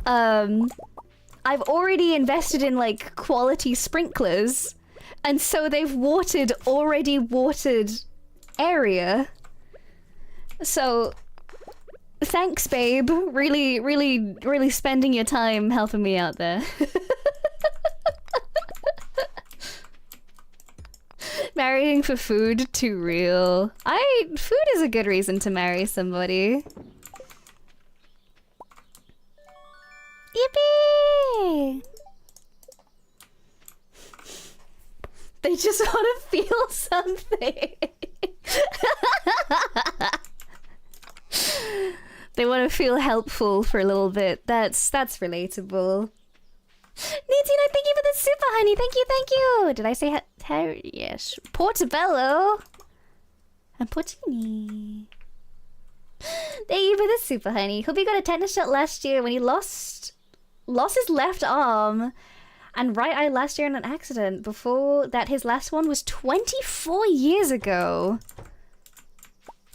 I've already invested in like quality sprinklers, and so they've watered already watered area. So thanks, babe. Really spending your time helping me out there. Marrying for food, too real. Food is a good reason to marry somebody. Yippee! They just want to feel something. They want to feel helpful for a little bit. That's relatable. Nitina, thank you for the super, honey. Thank you. Did I say yes. Portobello. And Portini. Thank you for the super, honey. Hope you got a tetanus shot last year when he lost his left arm and right eye last year in an accident. Before that, his last one was 24 years ago.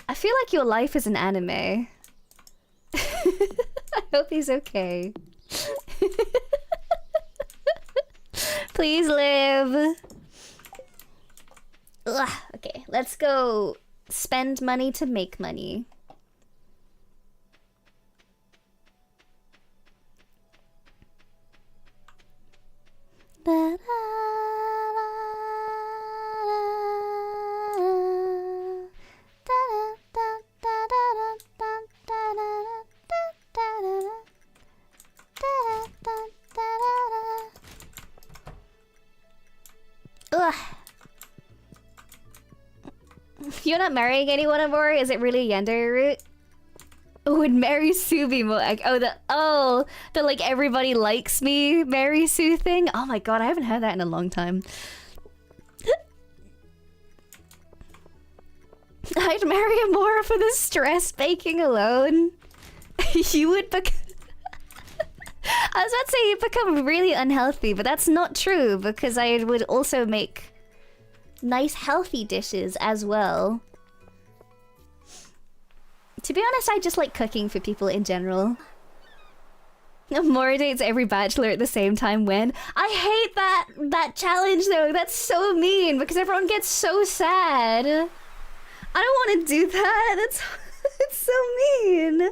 I feel like your life is an anime. I hope he's okay. Please live. Ugh, okay, let's go spend money to make money. Ugh. You're not marrying anyone, Amora? Is it really Yandere route? Would Mary Sue be more like, the like everybody likes me Mary Sue thing? Oh my god, I haven't heard that in a long time. I'd marry Amora for the stress baking alone. You would become... I was about to say you'd become really unhealthy, but that's not true because I would also make nice healthy dishes as well. To be honest, I just like cooking for people in general. Amora dates every bachelor at the same time when... I hate that challenge though. That's so mean because everyone gets so sad. I don't want to do that. That's it's so mean.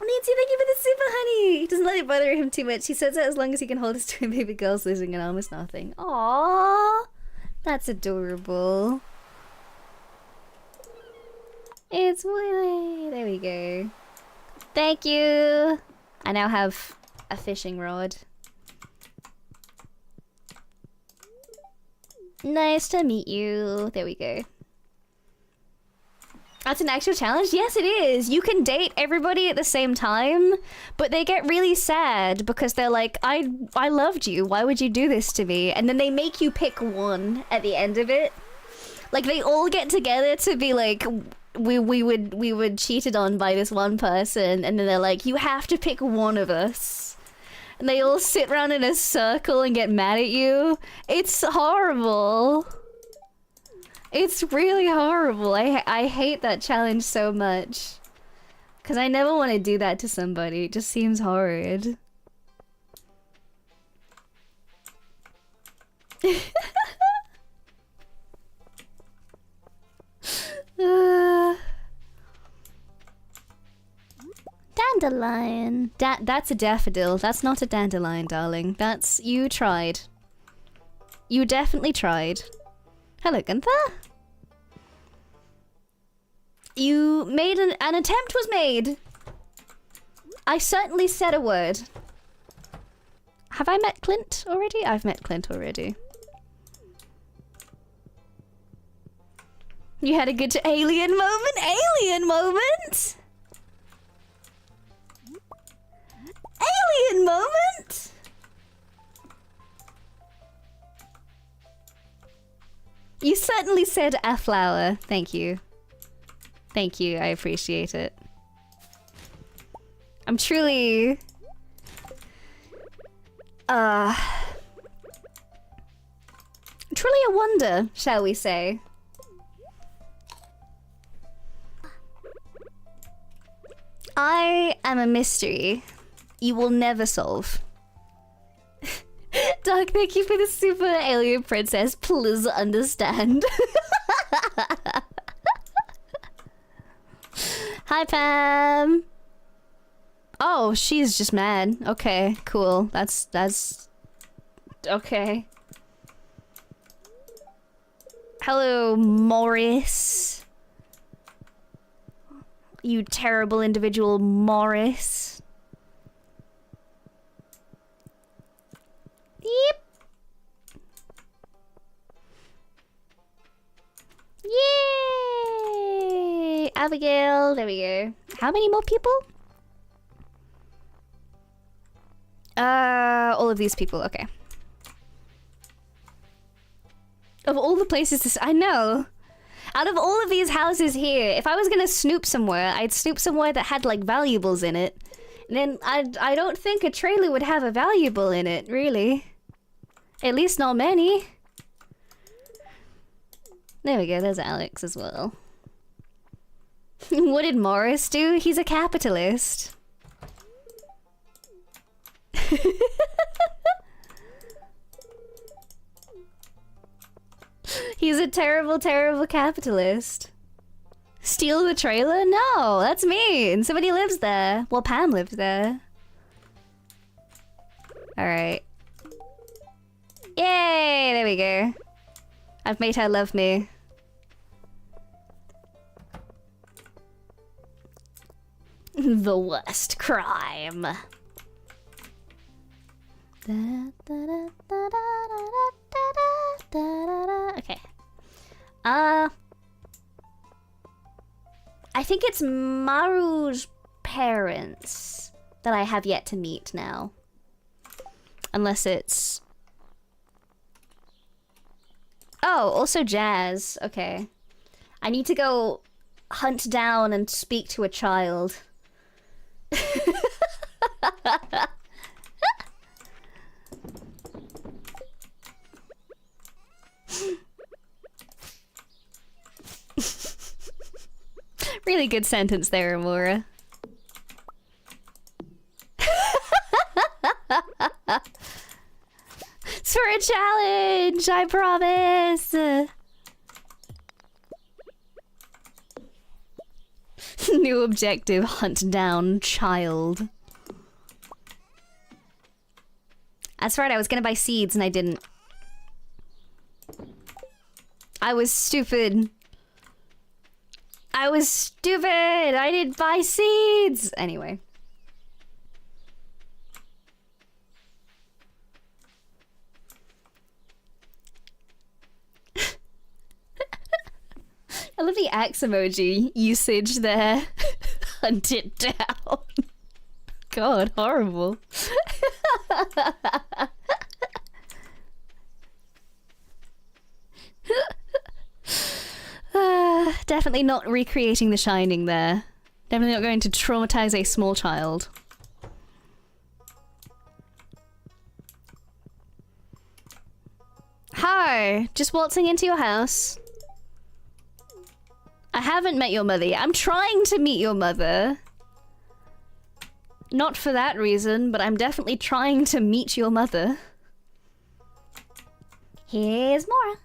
Nancy, thank you for the super honey. He doesn't let it bother him too much. He says that as long as he can hold his twin baby girls losing an arm is nothing. Aww. That's adorable. It's Willy. There we go. Thank you. I now have a fishing rod. Nice to meet you. There we go. That's an actual challenge? Yes, it is. You can date everybody at the same time, but they get really sad because they're like, I loved you. Why would you do this to me? And then they make you pick one at the end of it. Like, they all get together to be like, we were cheated on by this one person, and then they're like, you have to pick one of us. And they all sit around in a circle and get mad at you. It's horrible. It's really horrible. I hate that challenge so much. Because I never want to do that to somebody. It just seems horrid. Dandelion. That's a daffodil. That's not a dandelion, darling. That's... You tried. You definitely tried. Hello, Gunther. You made an attempt was made. I certainly said a word. Have I met Clint already? I've met Clint already. You had a good alien moment? Alien moment? Alien moment? You certainly said a flower. Thank you. Thank you. I appreciate it. I'm truly... truly a wonder, shall we say. I am a mystery you will never solve. Doc, thank you for the super alien princess. Please understand. Hi, Pam. Oh, she's just mad. Okay, cool. That's... Okay. Hello, Morris. You terrible individual, Morris. Yep. Yay! Abigail, there we go. How many more people? All of these people, okay. Of all the places to... I know. Out of all of these houses here, if I was gonna snoop somewhere, I'd snoop somewhere that had, like, valuables in it. And then I don't think a trailer would have a valuable in it, really. At least not many. There we go, there's Alex as well. What did Morris do? He's a capitalist. He's a terrible, terrible capitalist. Steal the trailer? No, that's mean. Somebody lives there. Well, Pam lives there. Alright. Yay! There we go. I've made her love me. The worst crime. Okay. I think it's Maru's parents that I have yet to meet now. Unless it's... Oh, also Jazz. Okay. I need to go hunt down and speak to a child. Really good sentence there, Amora. It's for a challenge, I promise. New objective, hunt down child. That's right, I was gonna buy seeds and I didn't. I was stupid. I was stupid! I didn't buy seeds! Anyway. I love the axe emoji usage there. Hunt it down. God, horrible. Definitely not recreating The Shining there. Definitely not going to traumatize a small child. Hi, just waltzing into your house. I haven't met your mother yet. I'm trying to meet your mother. Not for that reason, but I'm definitely trying to meet your mother. Here's Mora.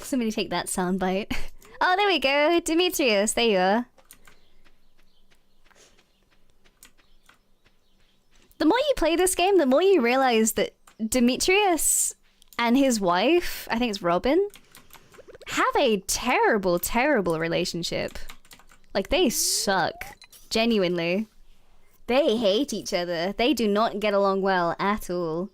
Somebody take that soundbite. Oh, there we go. Demetrius, there you are. The more you play this game, the more you realize that Demetrius and his wife, I think it's Robin, have a terrible, terrible relationship. Like, they suck. Genuinely. They hate each other. They do not get along well at all.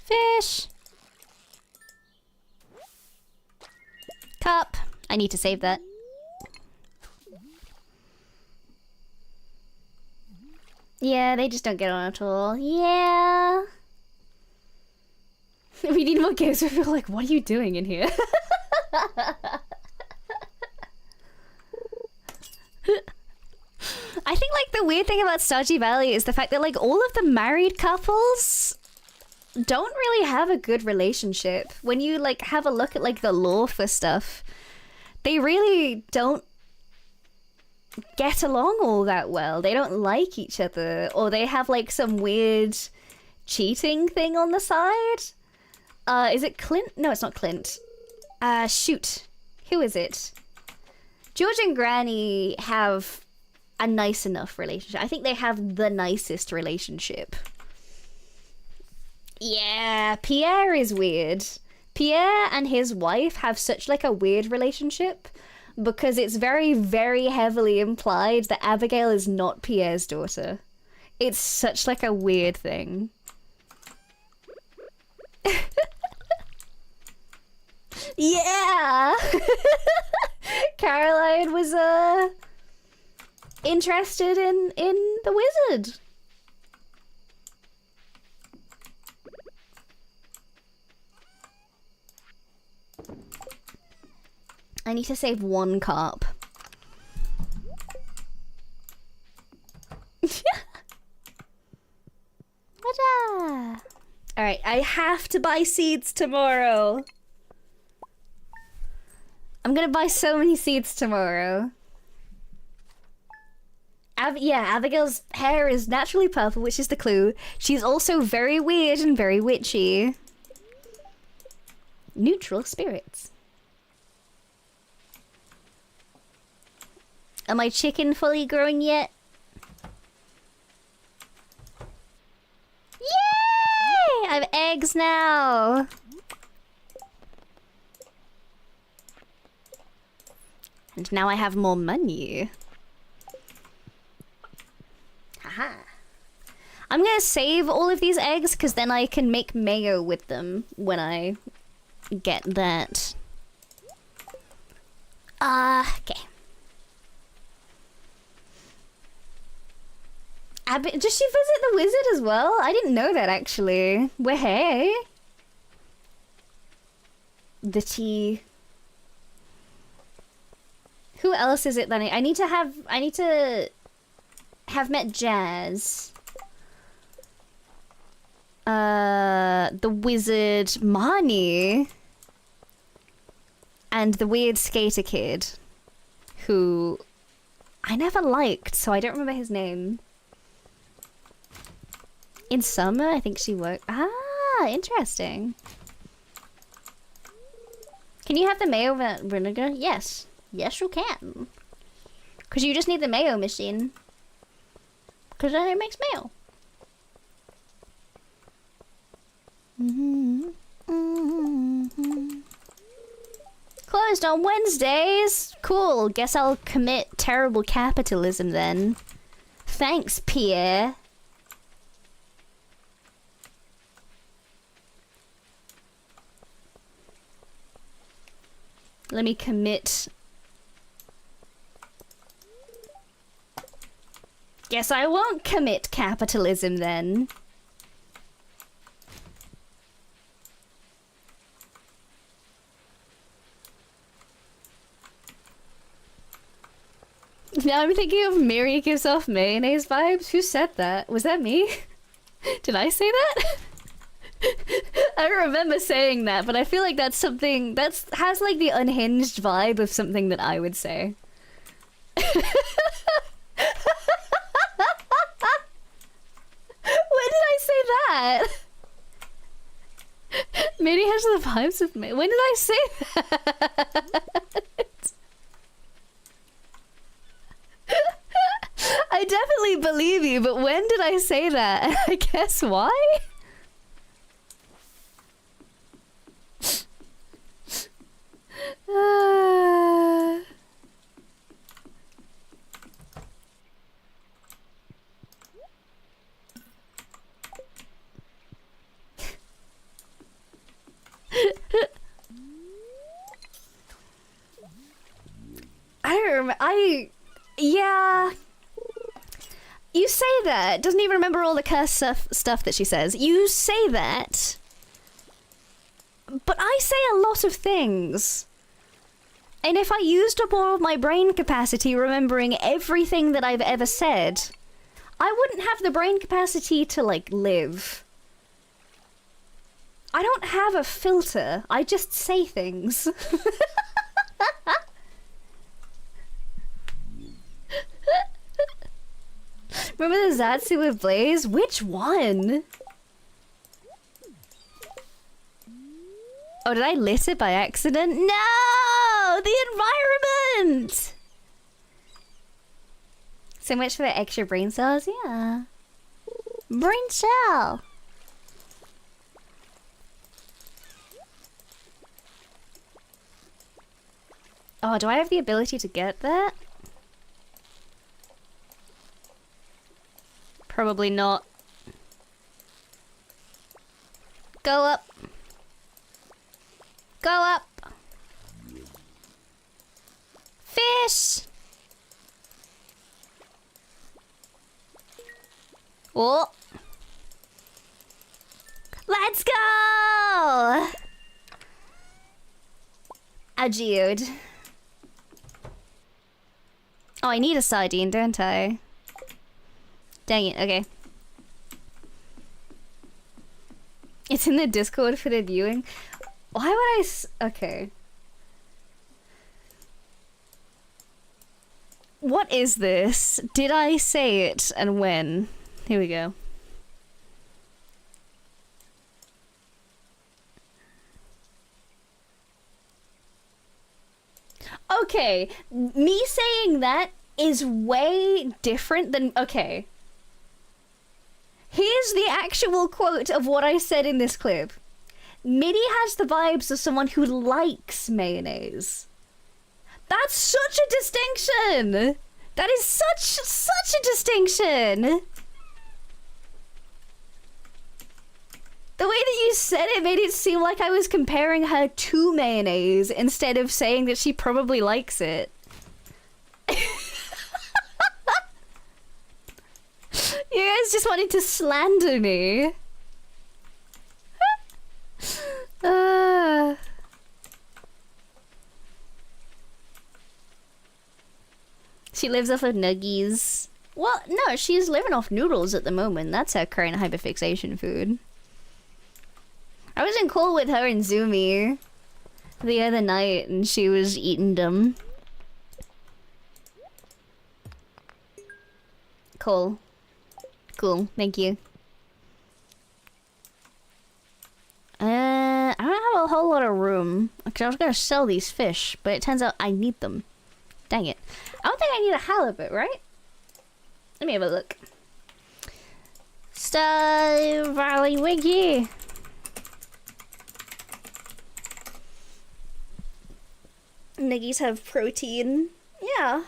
Fish! Cup! I need to save that. Yeah, they just don't get on at all. Yeah. We need more games where we're like, what are you doing in here? I think like the weird thing about Stardew Valley is the fact that like all of the married couples don't really have a good relationship. When you like have a look at like the lore for stuff, they really don't get along all that well. They don't like each other, or they have like some weird cheating thing on the side. Is it Clint? No, it's not Clint. Shoot. Who is it? George and Granny have a nice enough relationship. I think they have the nicest relationship. Yeah, Pierre is weird. Pierre and his wife have such like a weird relationship because it's very, very heavily implied that Abigail is not Pierre's daughter. It's such like a weird thing. Yeah! Caroline was interested in the wizard. I need to save one carp. Alright, I have to buy seeds tomorrow. I'm gonna buy so many seeds tomorrow. Yeah, Abigail's hair is naturally purple, which is the clue. She's also very weird and very witchy. Neutral spirits. Are my chicken fully growing yet? Yay! I have eggs now! And now I have more money. Haha. I'm gonna save all of these eggs because then I can make mayo with them when I get that. Okay. Does she visit the wizard as well? I didn't know that actually. Well, hey. The tea. Who else is it then? I need to have met Jazz. the wizard Marnie, and the weird skater kid, who I never liked, so I don't remember his name. In summer, I think she worked. Ah, interesting. Can you have the mayo vinegar? Yes. Yes, you can. Because you just need the mayo machine. Because then it makes mayo. Closed on Wednesdays. Cool. Guess I'll commit terrible capitalism then. Thanks, Pierre. Let me commit. Guess I won't commit capitalism then. Now I'm thinking of MIRRI gives off mayonnaise vibes. Who said that? Was that me? Did I say that? I don't remember saying that, but I feel like that's something that has like the unhinged vibe of something that I would say. When did I say that? Maybe has the vibes of me. When did I say that? I definitely believe you, but when did I say that? I guess why? I don't remember. Yeah. You say that. Doesn't even remember all the curse stuff that she says. You say that. But I say a lot of things. And if I used up all of my brain capacity remembering everything that I've ever said, I wouldn't have the brain capacity to, like, live. I don't have a filter. I just say things. Remember the Zatsu with Blaze? Which one? Oh, did I lit it by accident? No! The environment! So much for the extra brain cells? Yeah. Brain cell! Oh, do I have the ability to get that? Probably not. Go up. Go up. Fish. Oh. Let's go. I geode. Oh, I need a sardine, don't I? Dang it, okay. It's in the Discord for the viewing. Why would okay. What is this? Did I say it and when? Here we go. Okay, me saying that is way different than... Okay. Here's the actual quote of what I said in this clip. MIRRI has the vibes of someone who likes mayonnaise. That's such a distinction! That is such a distinction! The way that you said it made it seem like I was comparing her to mayonnaise instead of saying that she probably likes it. You guys just wanted to slander me. She lives off of nuggies. Well, no, she's living off noodles at the moment. That's her current hyperfixation food. was in call with her and ZUMI the other night, and she was eating them. Cool. Cool, thank you. I don't have a whole lot of room, because I was gonna sell these fish, but it turns out I need them. Dang it. I don't think I need a halibut, right? Let me have a look. Stardew Valley Wiki. Nuggies have protein. Yeah.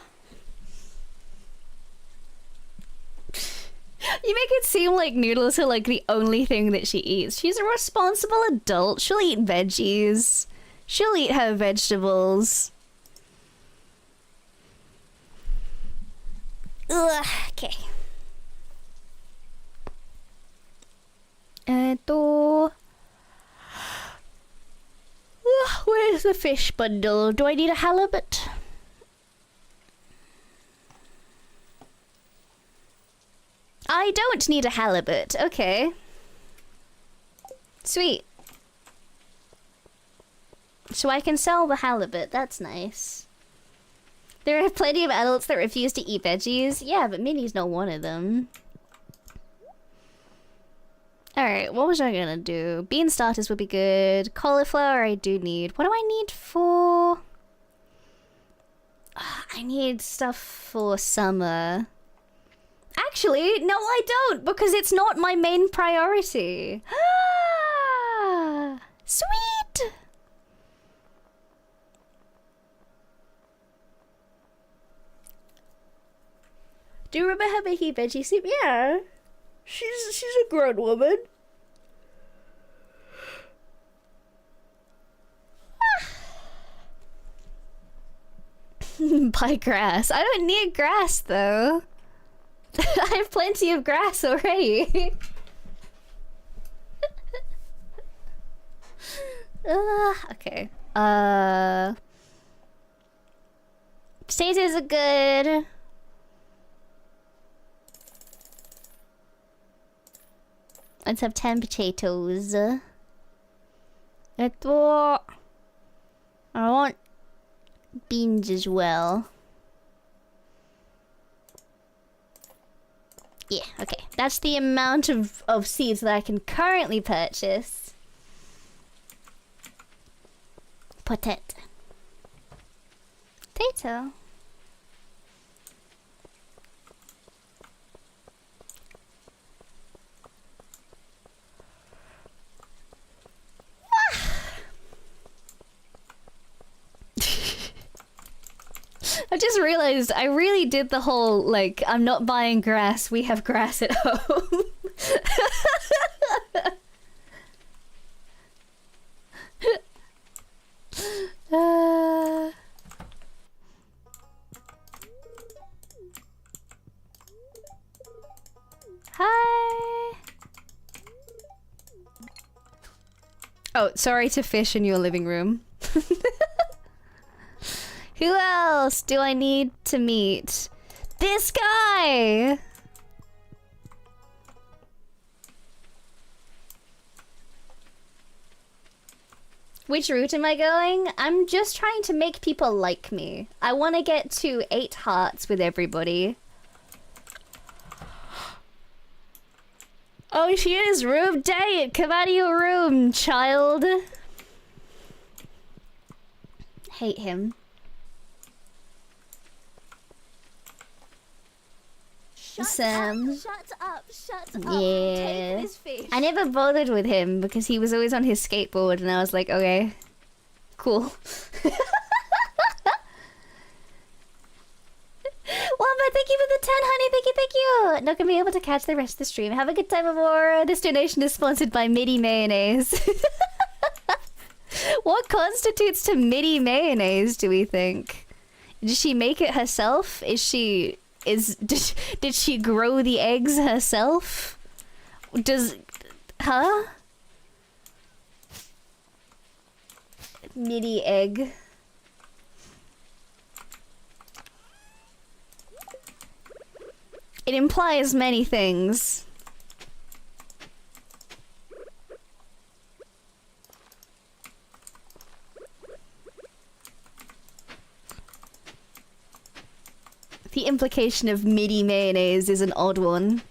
You make it seem like noodles are like the only thing that she eats. She's a responsible adult. She'll eat veggies. She'll eat her vegetables. Ugh, okay. Where's the fish bundle? Do I need a halibut? I don't need a halibut. Okay. Sweet. So I can sell the halibut. That's nice. There are plenty of adults that refuse to eat veggies. Yeah, but Minnie's not one of them. Alright, what was I gonna do? Bean starters would be good. Cauliflower I do need. What do I need for... I need stuff for summer. Actually, no I don't, because it's not my main priority. Sweet! Do you remember her making veggie soup? Yeah. She's a grown woman. Buy grass. I don't need grass though. I have plenty of grass already. Okay. Potatoes are good. Let's have 10 potatoes. I want beans as well. Yeah, okay. That's the amount of seeds that I can currently purchase. Potato. Potato. I just realized I really did the whole, like, I'm not buying grass, we have grass at home. Hi. Oh, sorry to fish in your living room. Who else do I need to meet? This guy! Which route am I going? I'm just trying to make people like me. I want to get to 8 hearts with everybody. Oh, she is room. Dang it, come out of your room, child. Hate him. Sam. Shut up, Yeah. Take this fish. I never bothered with him because he was always on his skateboard and I was like, okay, cool. Wamba, thank you for the 10, honey. Thank you, thank you. Not gonna be able to catch the rest of the stream. Have a good time, Amora. This donation is sponsored by MIRRI mayonnaise. What constitutes to MIRRI mayonnaise, do we think? Did she make it herself? Did she grow the eggs herself? Huh? MIRRI egg. It implies many things. The implication of MIDI mayonnaise is an odd one.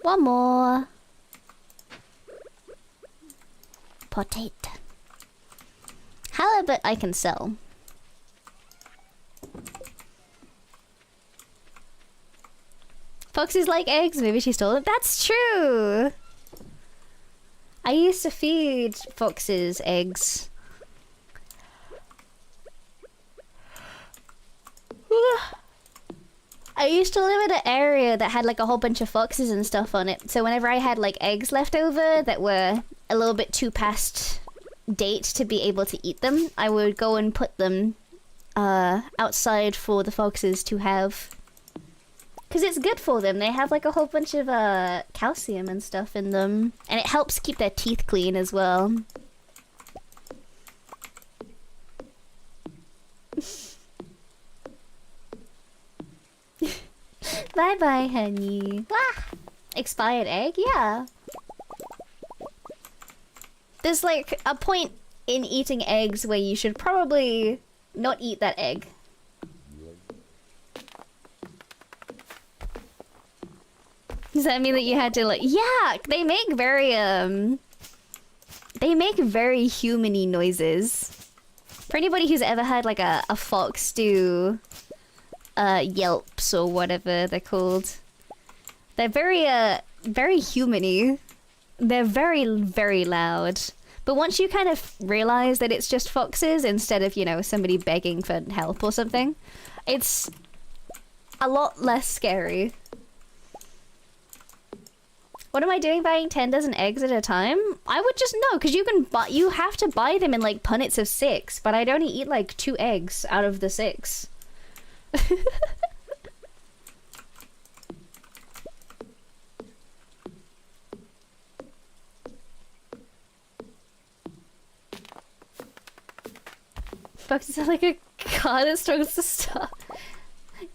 One more. Potato. Halibut I can sell. Foxes like eggs, maybe she stole it. That's true! I used to feed foxes eggs. I used to live in an area that had like a whole bunch of foxes and stuff on it. So whenever I had like eggs left over that were a little bit too past date to be able to eat them, I would go and put them outside for the foxes to have. Because it's good for them. They have like a whole bunch of calcium and stuff in them. And it helps keep their teeth clean as well. Bye bye, honey. Wah! Expired egg? Yeah. There's like a point in eating eggs where you should probably not eat that egg. Does that mean that you had to like... Yeah! They make very human-y noises. For anybody who's ever had like a fox do yelps or whatever they're called. They're very human-y. They're very, very loud. But once you kind of realize that it's just foxes instead of, you know, somebody begging for help or something, it's a lot less scary. What am I doing buying 10 dozen eggs at a time? I would just know, because you have to buy them in like punnets of 6, but I'd only eat like 2 eggs out of the 6. Foxes are like a car that struggles to stop.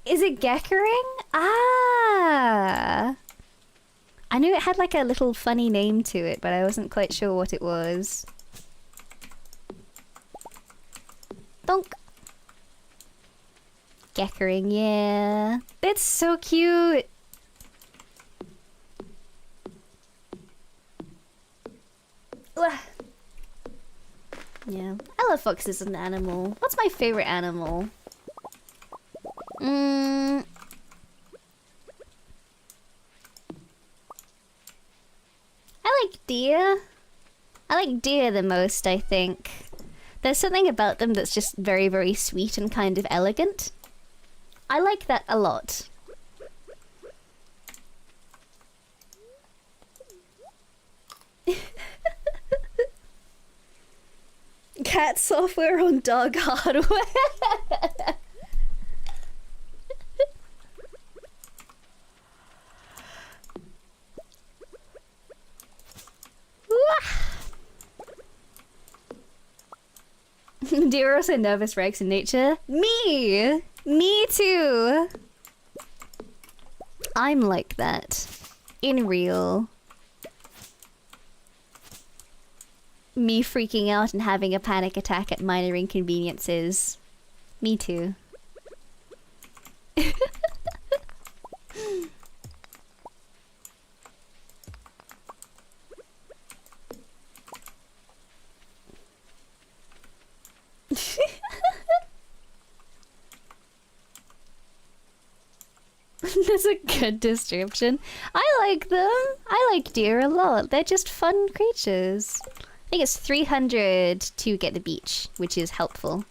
Is it geckering? Ah! I knew it had like a little funny name to it, but I wasn't quite sure what it was. Donk! Geckering, yeah. That's so cute! Ugh. Yeah, I love foxes as an animal. What's my favorite animal? I like deer. I like deer the most, I think. There's something about them that's just very, very sweet and kind of elegant. I like that a lot. Cat software on dog hardware. Deer are also nervous wrecks in nature. Me! Me too! I'm like that. In real. Me freaking out and having a panic attack at minor inconveniences. Me too. That's a good description. I like them. I like deer a lot. They're just fun creatures. I think it's 300 to get the beach, which is helpful.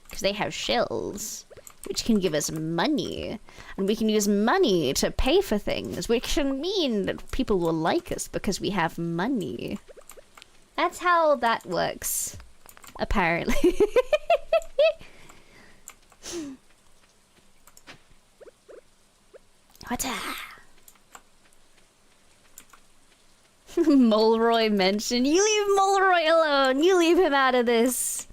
Because they have shells, which can give us money. And we can use money to pay for things, which can mean that people will like us because we have money. That's how that works, apparently. What's Mulroy mentioned. You leave Mulroy alone. You leave him out of this.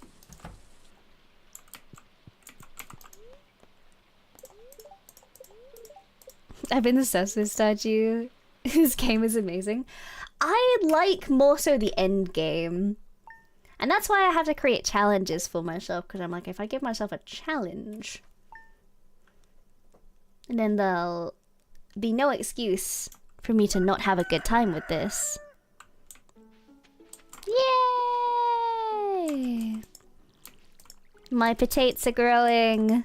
I've been obsessed with Stardew. This game is amazing. I like more so the end game. And that's why I have to create challenges for myself, because I'm like, if I give myself a challenge, then there'll be no excuse for me to not have a good time with this. Yay! My potatoes are growing.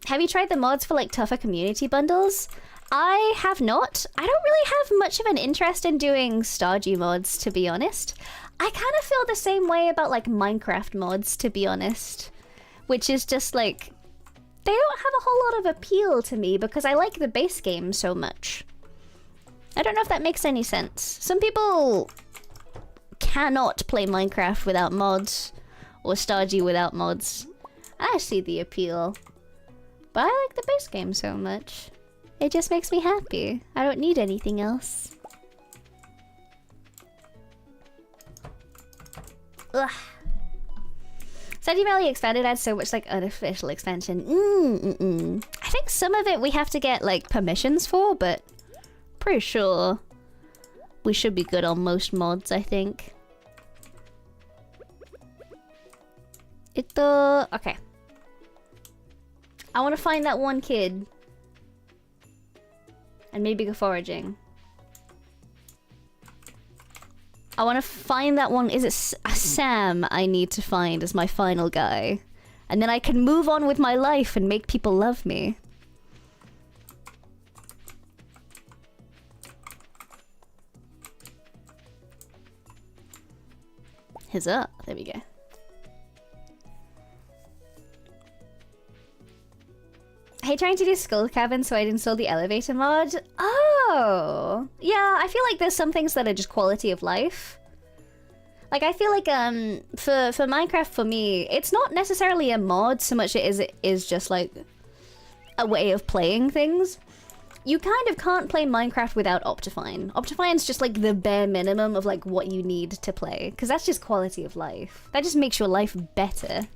Have you tried the mods for like tougher community bundles? I have not. I don't really have much of an interest in doing Stardew mods, to be honest. I kind of feel the same way about like Minecraft mods, to be honest. Which is just like, they don't have a whole lot of appeal to me because I like the base game so much. I don't know if that makes any sense. Some people cannot play Minecraft without mods, or Stardew without mods. I see the appeal. But I like the base game so much. It just makes me happy. I don't need anything else. Ugh. Stardew Valley Expanded had so much like unofficial expansion. I think some of it we have to get like permissions for, but pretty sure we should be good on most mods, I think. Okay. I want to find that one kid. And maybe go foraging. I want to find that one. Is it Sam I need to find as my final guy? And then I can move on with my life and make people love me. Huzzah. There we go. I hate trying to do Skull Cabin, so I'd install the elevator mod. Oh! Yeah, I feel like there's some things that are just quality of life. Like, I feel like, for Minecraft, for me, it's not necessarily a mod so much as it is just, like, a way of playing things. You kind of can't play Minecraft without Optifine. Optifine's just, like, the bare minimum of, like, what you need to play. Because that's just quality of life. That just makes your life better.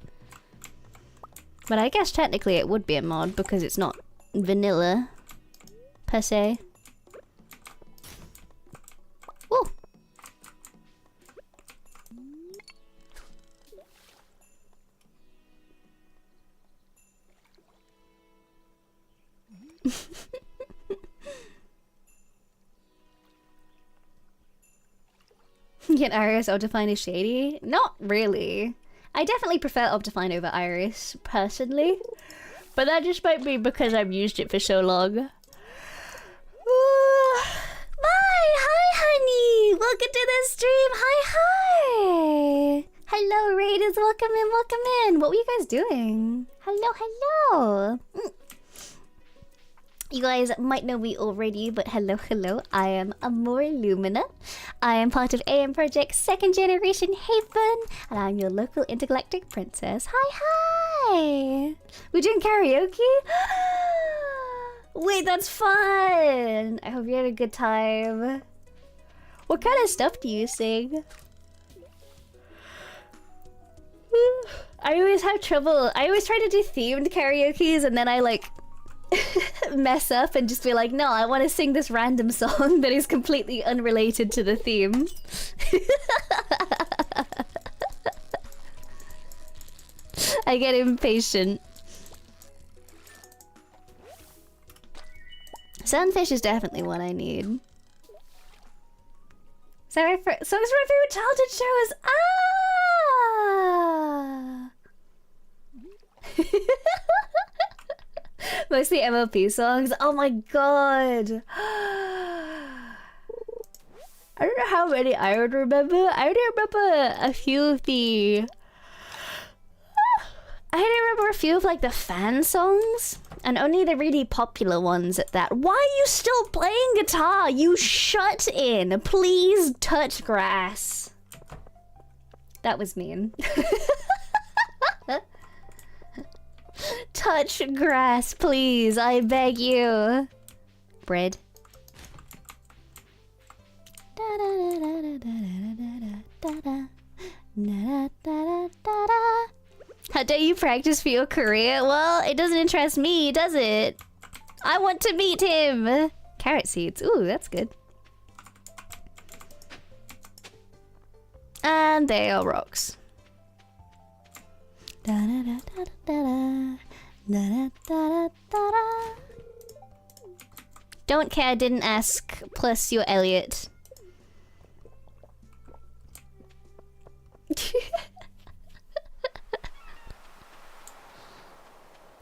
But I guess technically it would be a mod because it's not vanilla, per se. Woo! Get Iris Optifine is shady? Not really. I definitely prefer Optifine over Iris, personally. But that just might be because I've used it for so long. Bye! Hi, honey! Welcome to the stream! Hi! Hello, Raiders! Welcome in, welcome in! What were you guys doing? Hello, hello! You guys might know me already, but hello. I am Amora Lumina. I am part of AM Project's 2nd generation Haven, and I'm your local intergalactic princess. Hi! We're doing karaoke? Wait, that's fun! I hope you had a good time. What kind of stuff do you sing? I always have trouble. I always try to do themed karaoke's and then I like mess up and just be like, no, I want to sing this random song that is completely unrelated to the theme. I get impatient. Sunfish is definitely what I need. Songs from my favorite childhood shows. Mostly MLP songs. Oh my god. I don't know how many I would remember. I only remember a few of the... I only remember a few of like the fan songs. And only the really popular ones at that. Why are you still playing guitar? You shut in. Please touch grass. That was mean. Touch grass, please. I beg you. Bread. How dare you practice for your career? Well, it doesn't interest me, does it? I want to meet him! Carrot seeds. Ooh, that's good. And they are rocks. Da da da da da da da da da. Don't care, didn't ask. Plus, you're Elliot.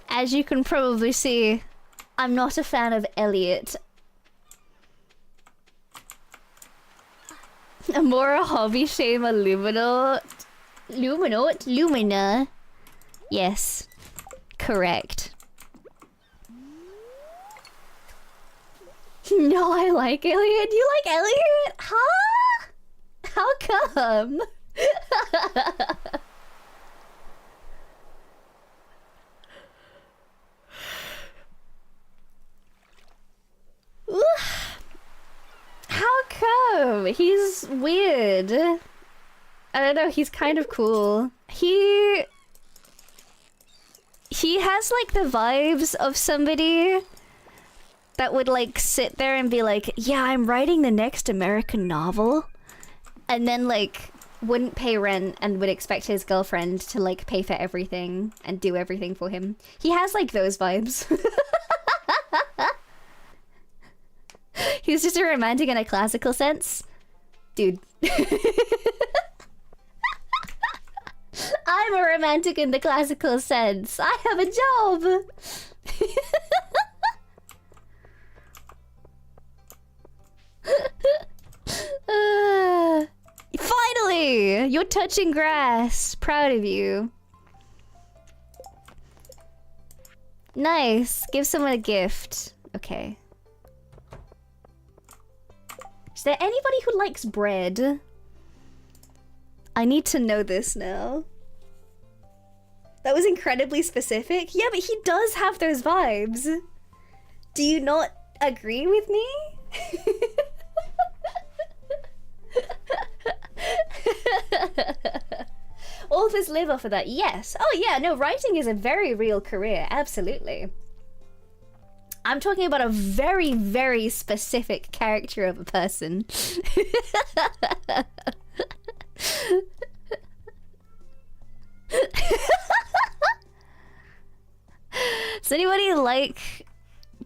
As you can probably see, I'm not a fan of Elliot. Amora hobby shame a Lumina. Lumina. Yes. Correct. No, I like Elliot. You like Elliot? Huh? How come? How come? He's weird. I don't know, he's kind of cool. He has like the vibes of somebody that would like sit there and be like, yeah, I'm writing the next American novel. And then like wouldn't pay rent and would expect his girlfriend to like pay for everything and do everything for him. He has like those vibes. He's just a romantic in a classical sense. Dude. I'm a romantic in the classical sense. I have a job. Finally! You're touching grass. Proud of you. Nice. Give someone a gift. Okay. Is there anybody who likes bread? I need to know this now. That was incredibly specific. Yeah, but he does have those vibes. Do you not agree with me? Authors live off of that. Yes. Oh yeah, no, writing is a very real career. Absolutely. I'm talking about a very, very specific character of a person. Does anybody like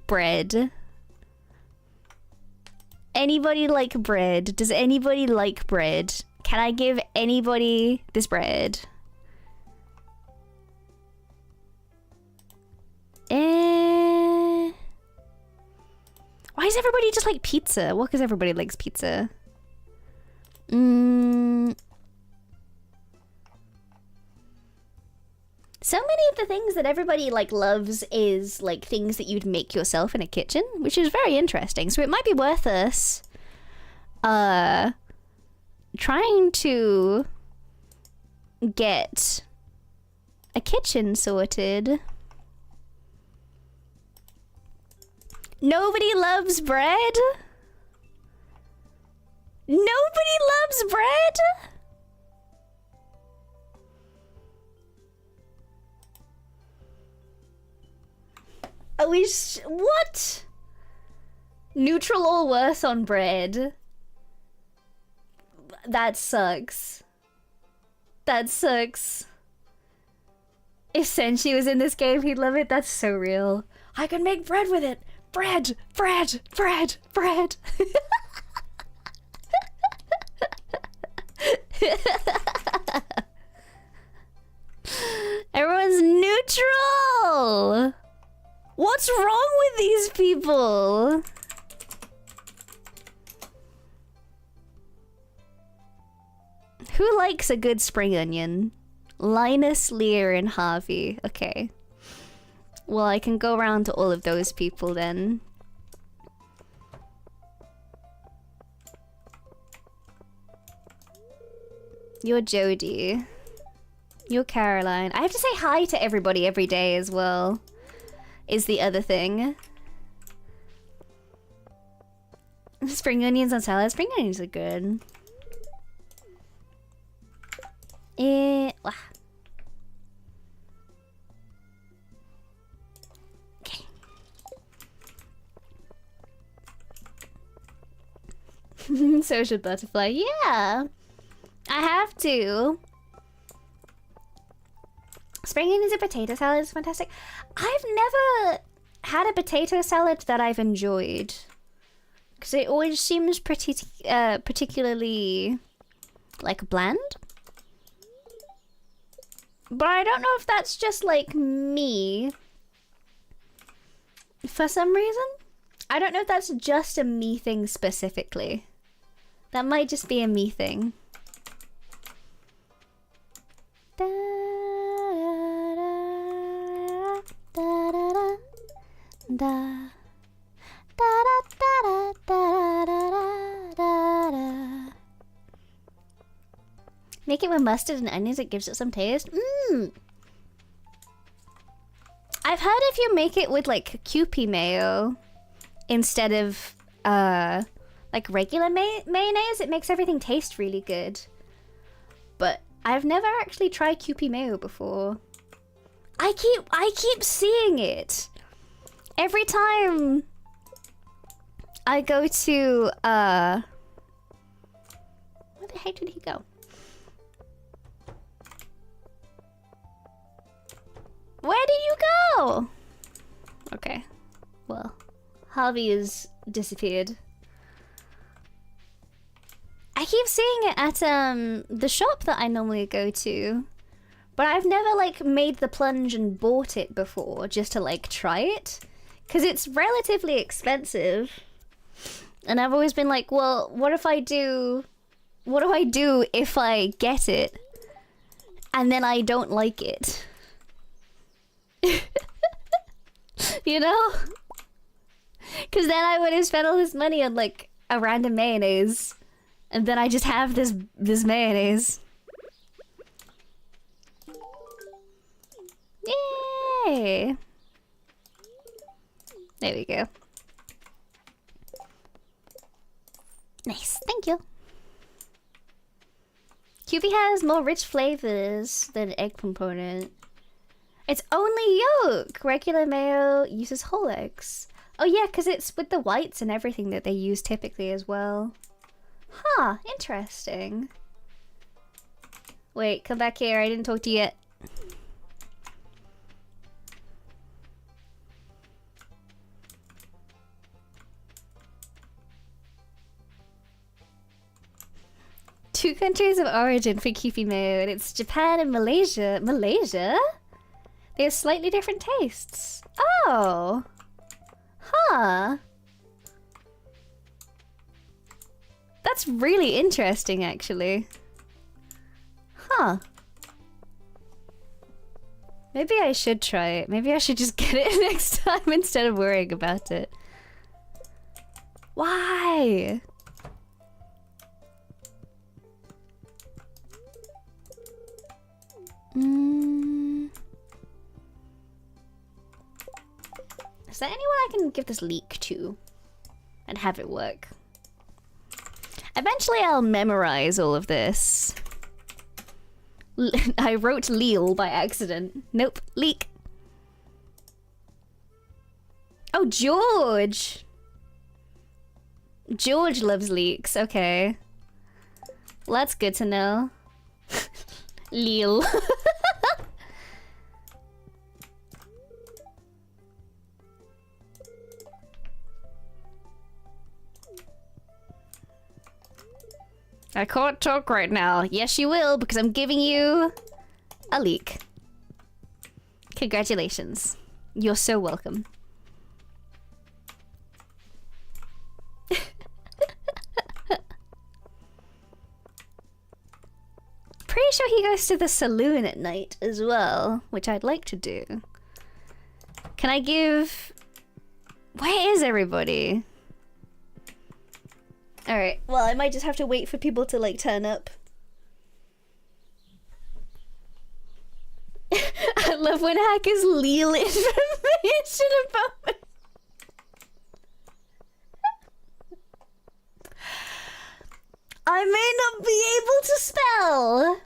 bread? Anybody like bread? Does anybody like bread? Can I give anybody this bread? Why is everybody just like pizza? Well, because everybody likes pizza. So many of the things that everybody like loves is like things that you'd make yourself in a kitchen, which is very interesting. So it might be worth us trying to get a kitchen sorted. Nobody loves bread? Nobody loves bread? What? Neutral or worse on bread? That sucks. That sucks. If Senshi was in this game, he'd love it. That's so real. I can make bread with it. Bread, bread, bread, bread. Everyone's neutral. What's wrong with these people? Who likes a good spring onion? Linus, Lear, and Harvey. Okay. Well, I can go around to all of those people then. You're Jody. You're Caroline. I have to say hi to everybody every day as well. Is the other thing. Spring onions on salad. Spring onions are good. Social butterfly. Yeah. I have to. Springing into potato salad is fantastic. I've never had a potato salad that I've enjoyed. Because it always seems pretty, particularly, like, bland. But I don't know if that's just, like, me. For some reason. I don't know if that's just a me thing specifically. That might just be a me thing. Da, da, da, da, da, da, da, da, da, da, da. Make it with mustard and onions, it gives it some taste. Mmm. I've heard if you make it with like Kewpie mayo instead of like regular mayonnaise, it makes everything taste really good. But I've never actually tried Kewpie mayo before. I keep seeing it. Every time I go to where the heck did he go? Where did you go? Okay. Well, Harvey has disappeared. I keep seeing it at the shop that I normally go to. But I've never like made the plunge and bought it before just to like try it. Cause it's relatively expensive. And I've always been like, well, what do I do if I get it and then I don't like it? You know? Cause then I would have spent all this money on like a random mayonnaise. And then I just have this mayonnaise. Yay! There we go. Nice, thank you. Kewpie has more rich flavors than egg component. It's only yolk! Regular mayo uses whole eggs. Oh yeah, because it's with the whites and everything that they use typically as well. Huh, interesting. Wait, come back here, I didn't talk to you yet. Two countries of origin for Kewpie mayo, and it's Japan and Malaysia. Malaysia? They have slightly different tastes. Oh! Huh. That's really interesting, actually. Huh. Maybe I should try it. Maybe I should just get it next time instead of worrying about it. Why? Is there anyone I can give this leak to and have it work? Eventually I'll memorize all of this. I wrote Leal by accident. Nope, leak. Oh, George! George loves leaks, okay. Well, that's good to know. Leal. I can't talk right now. Yes, you will, because I'm giving you a leak. Congratulations. You're so welcome. Pretty sure he goes to the saloon at night as well, which I'd like to do. Can I give... Where is everybody? Alright, well, I might just have to wait for people to, like, turn up. I love when hackers leal information about me. I may not be able to spell.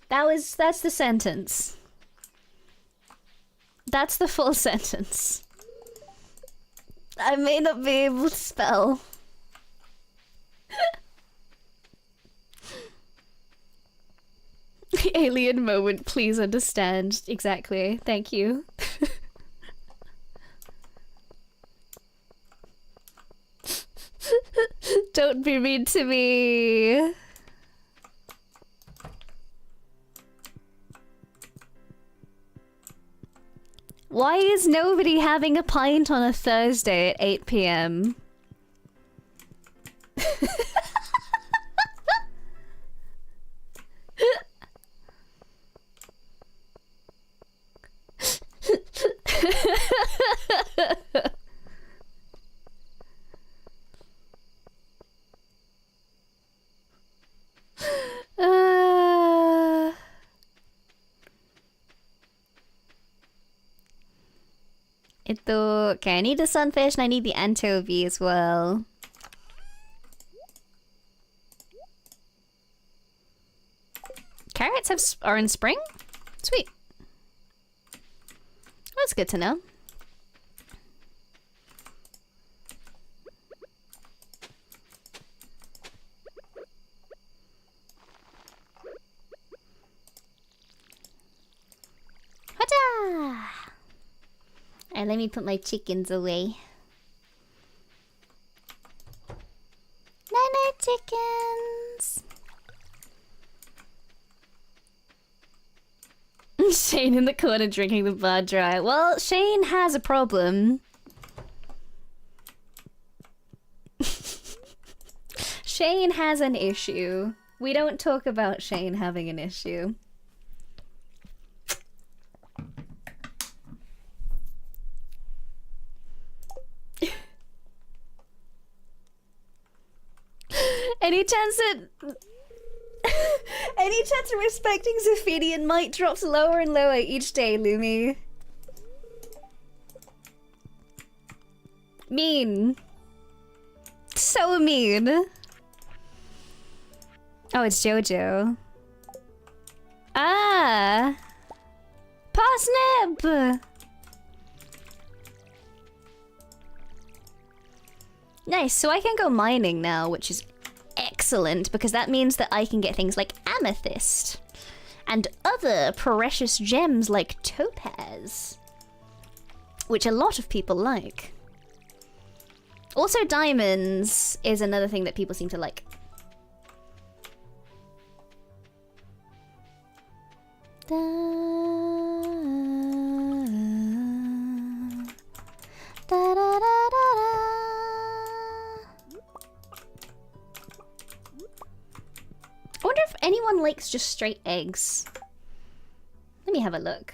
That's the sentence. That's the full sentence. I may not be able to spell. Alien moment, please understand. Exactly. Thank you. Don't be mean to me. Why is nobody having a pint on a Thursday at 8 PM? Okay, I need the sunfish and I need the anchovy as well. Carrots are in spring? Sweet. That's good to know. Hada! Alright, let me put my chickens away. Night-night, chickens! Shane in the corner drinking the bar dry. Well, Shane has a problem. Shane has an issue. We don't talk about Shane having an issue. Any chance that... Any chance of respecting Zephidian might drops lower and lower each day, Lumi. Mean. So mean. Oh, it's Jojo. Ah! Parsnip! Nice, so I can go mining now, which is excellent, because that means that I can get things like amethyst and other precious gems like topaz, which a lot of people like. Also, diamonds is another thing that people seem to like. Da, da, da, da, da. I wonder if anyone likes just straight eggs. Let me have a look.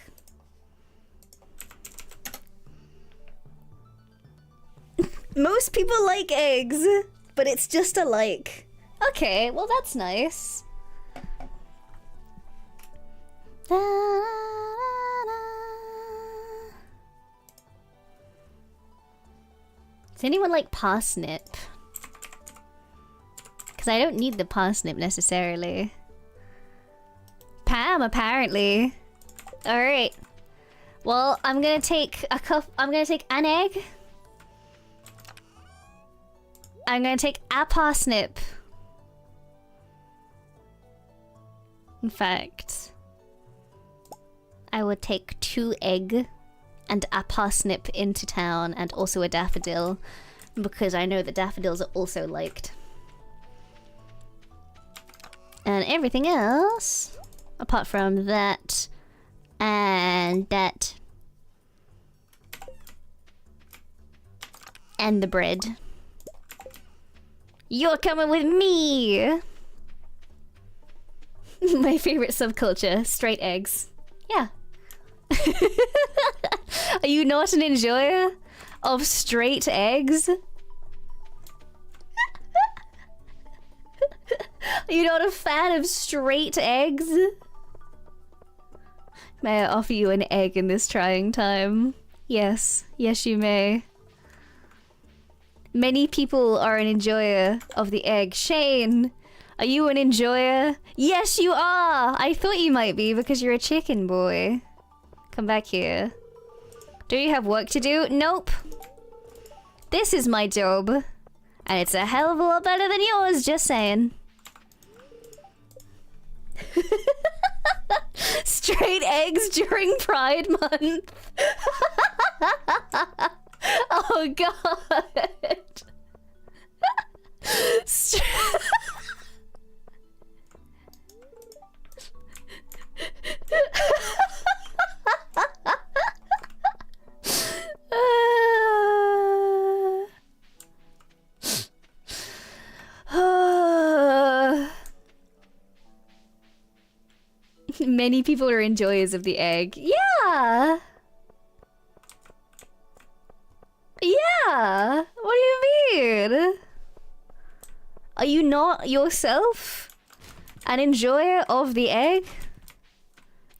Most people like eggs, but it's just a like. Okay, well that's nice. Da, da, da. Does anyone like parsnip? Because I don't need the parsnip necessarily. Pam, apparently. Alright. Well, I'm gonna take a cup. I'm gonna take an egg. I'm gonna take a parsnip. In fact, I would take 2 egg and a parsnip into town, and also a daffodil, because I know that daffodils are also liked. And everything else, apart from that and that and the bread. You're coming with me! My favorite subculture, straight eggs. Yeah. Are you not an enjoyer of straight eggs? Are you not a fan of straight eggs? May I offer you an egg in this trying time? Yes. Yes, you may. Many people are an enjoyer of the egg. Shane, are you an enjoyer? Yes, you are! I thought you might be because you're a chicken boy. Come back here. Do you have work to do? Nope. This is my job. And it's a hell of a lot better than yours, just saying. Straight eggs during Pride Month. Oh god. Many people are enjoyers of the egg. Yeah! Yeah! What do you mean? Are you not yourself an enjoyer of the egg?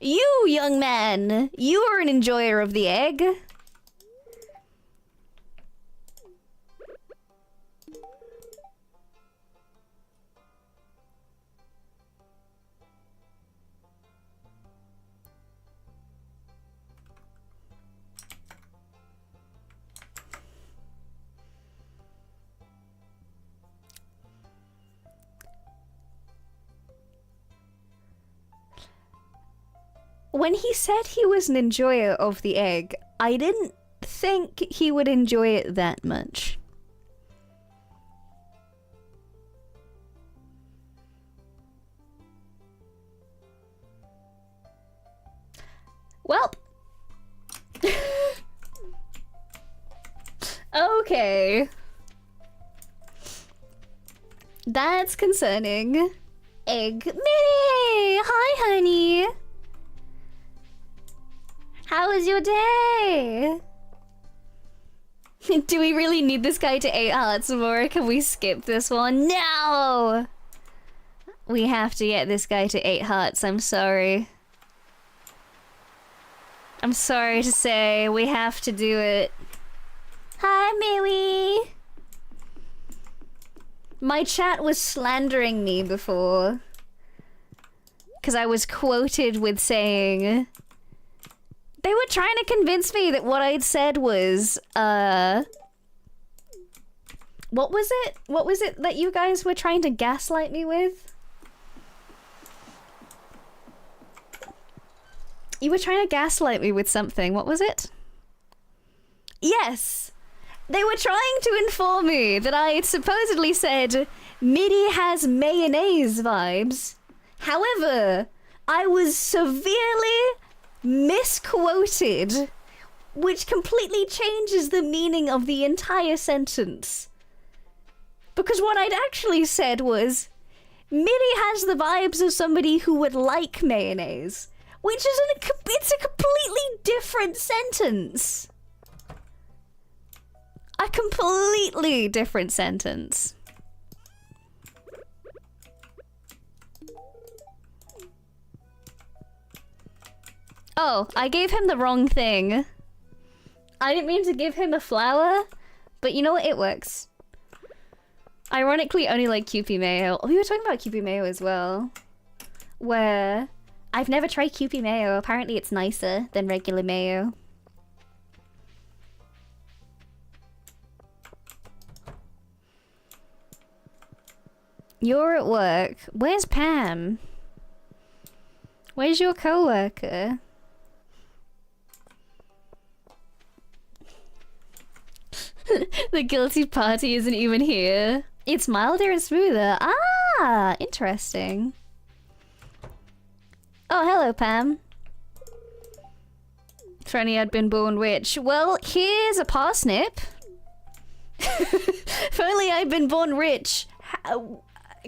You, young man! You are an enjoyer of the egg! When he said he was an enjoyer of the egg, I didn't think he would enjoy it that much. Welp. Okay. That's concerning. Egg Minnie! Hi, honey! How was your day? Do we really need this guy to 8 hearts more? Can we skip this one? No! We have to get this guy to 8 hearts, I'm sorry. I'm sorry to say, we have to do it. Hi, Millie! My chat was slandering me before. Because I was quoted with saying... They were trying to convince me that what I'd said was, what was it? What was it that you guys were trying to gaslight me with? You were trying to gaslight me with something. What was it? Yes! They were trying to inform me that I had supposedly said, MIRRI has mayonnaise vibes. However, I was severely misquoted, which completely changes the meaning of the entire sentence. Because what I'd actually said was, MIRRI has the vibes of somebody who would like mayonnaise, which is it's a completely different sentence. A completely different sentence. Oh, I gave him the wrong thing. I didn't mean to give him a flower, but you know what? It works. Ironically, only like Kewpie mayo. Oh, we were talking about Kewpie mayo as well. Where I've never tried Kewpie mayo. Apparently it's nicer than regular mayo. You're at work. Where's Pam? Where's your coworker? The guilty party isn't even here. It's milder and smoother. Ah, interesting. Oh, hello, Pam. Franny had been born rich. Well, here's a parsnip. If only I'd been born rich.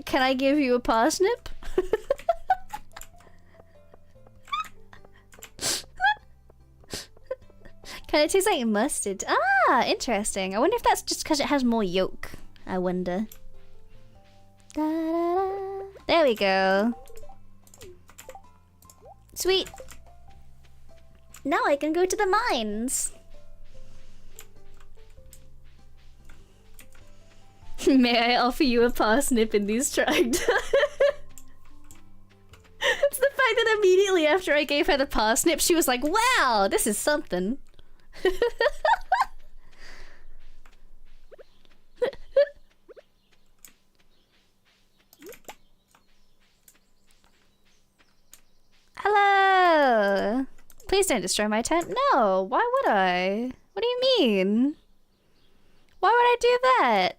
Can I give you a parsnip? Kind of tastes like mustard. Ah, interesting. I wonder if that's just because it has more yolk. I wonder. Da, da, da. There we go. Sweet. Now I can go to the mines. May I offer you a parsnip in these trying times? It's the fact that immediately after I gave her the parsnip, she was like, wow, this is something. No! Please don't destroy my tent. No! Why would I? What do you mean? Why would I do that?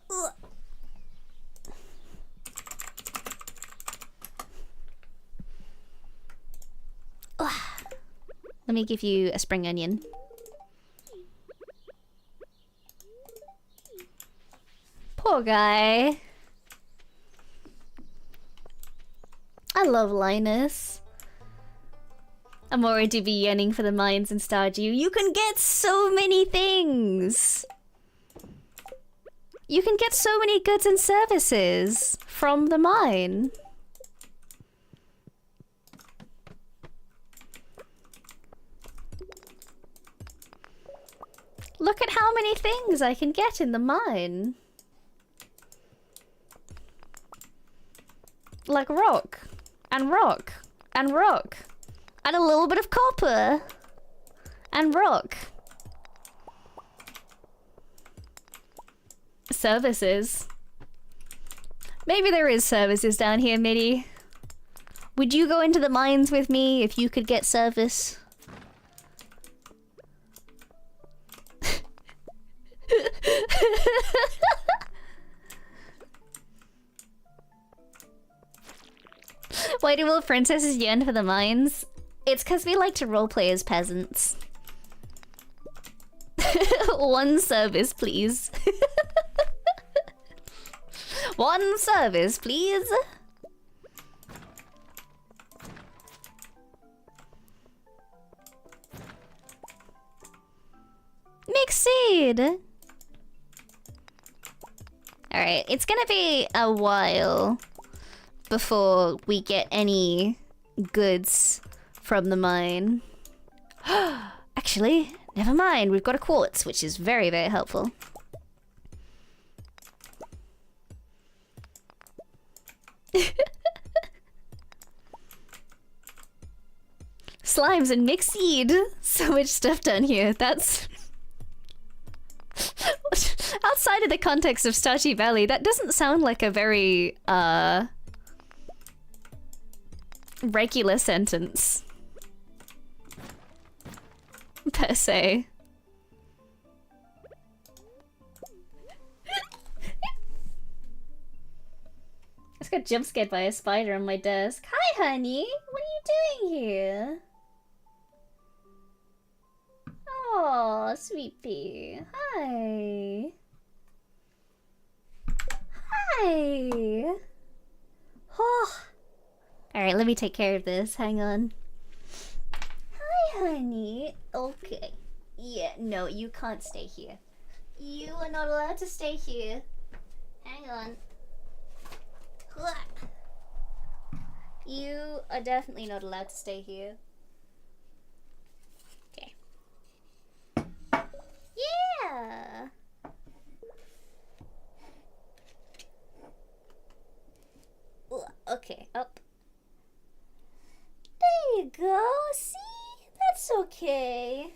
Ugh. Ugh. Let me give you a spring onion. Poor guy. I love Linus. Amora do be yearning for the mines in Stardew. You can get so many things! You can get so many goods and services from the mine. Look at how many things I can get in the mine. Like rock, and rock, and rock, and a little bit of copper, and rock. Services. Maybe there is services down here, MIRRI. Would you go into the mines with me if you could get service? Why do all princesses yearn for the mines? It's because we like to roleplay as peasants. One service, please. One service, please. Mixed seed. Alright, it's gonna be a while before we get any goods from the mine. Actually, never mind. We've got a quartz, which is very, very helpful. Slimes and mixed seed. So much stuff done here. That's... Outside of the context of Stardew Valley, that doesn't sound like a very, regular sentence. Per se. I just got jump scared by a spider on my desk. Hi, honey! What are you doing here? Oh, sweet pea. Hi. Hi. Oh. Alright, let me take care of this. Hang on. Hi, honey. Okay. Yeah, no, you can't stay here. You are not allowed to stay here. Hang on. You are definitely not allowed to stay here. Okay. Yeah! Okay, up. There you go, see? That's okay.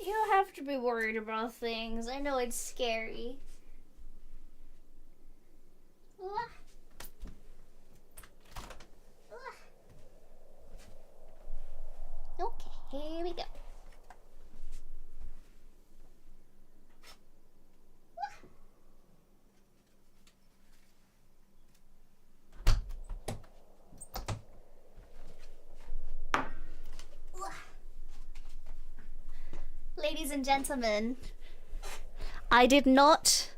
You don't have to be worried about things. I know it's scary. Okay, here we go. Ladies and gentlemen, I did not...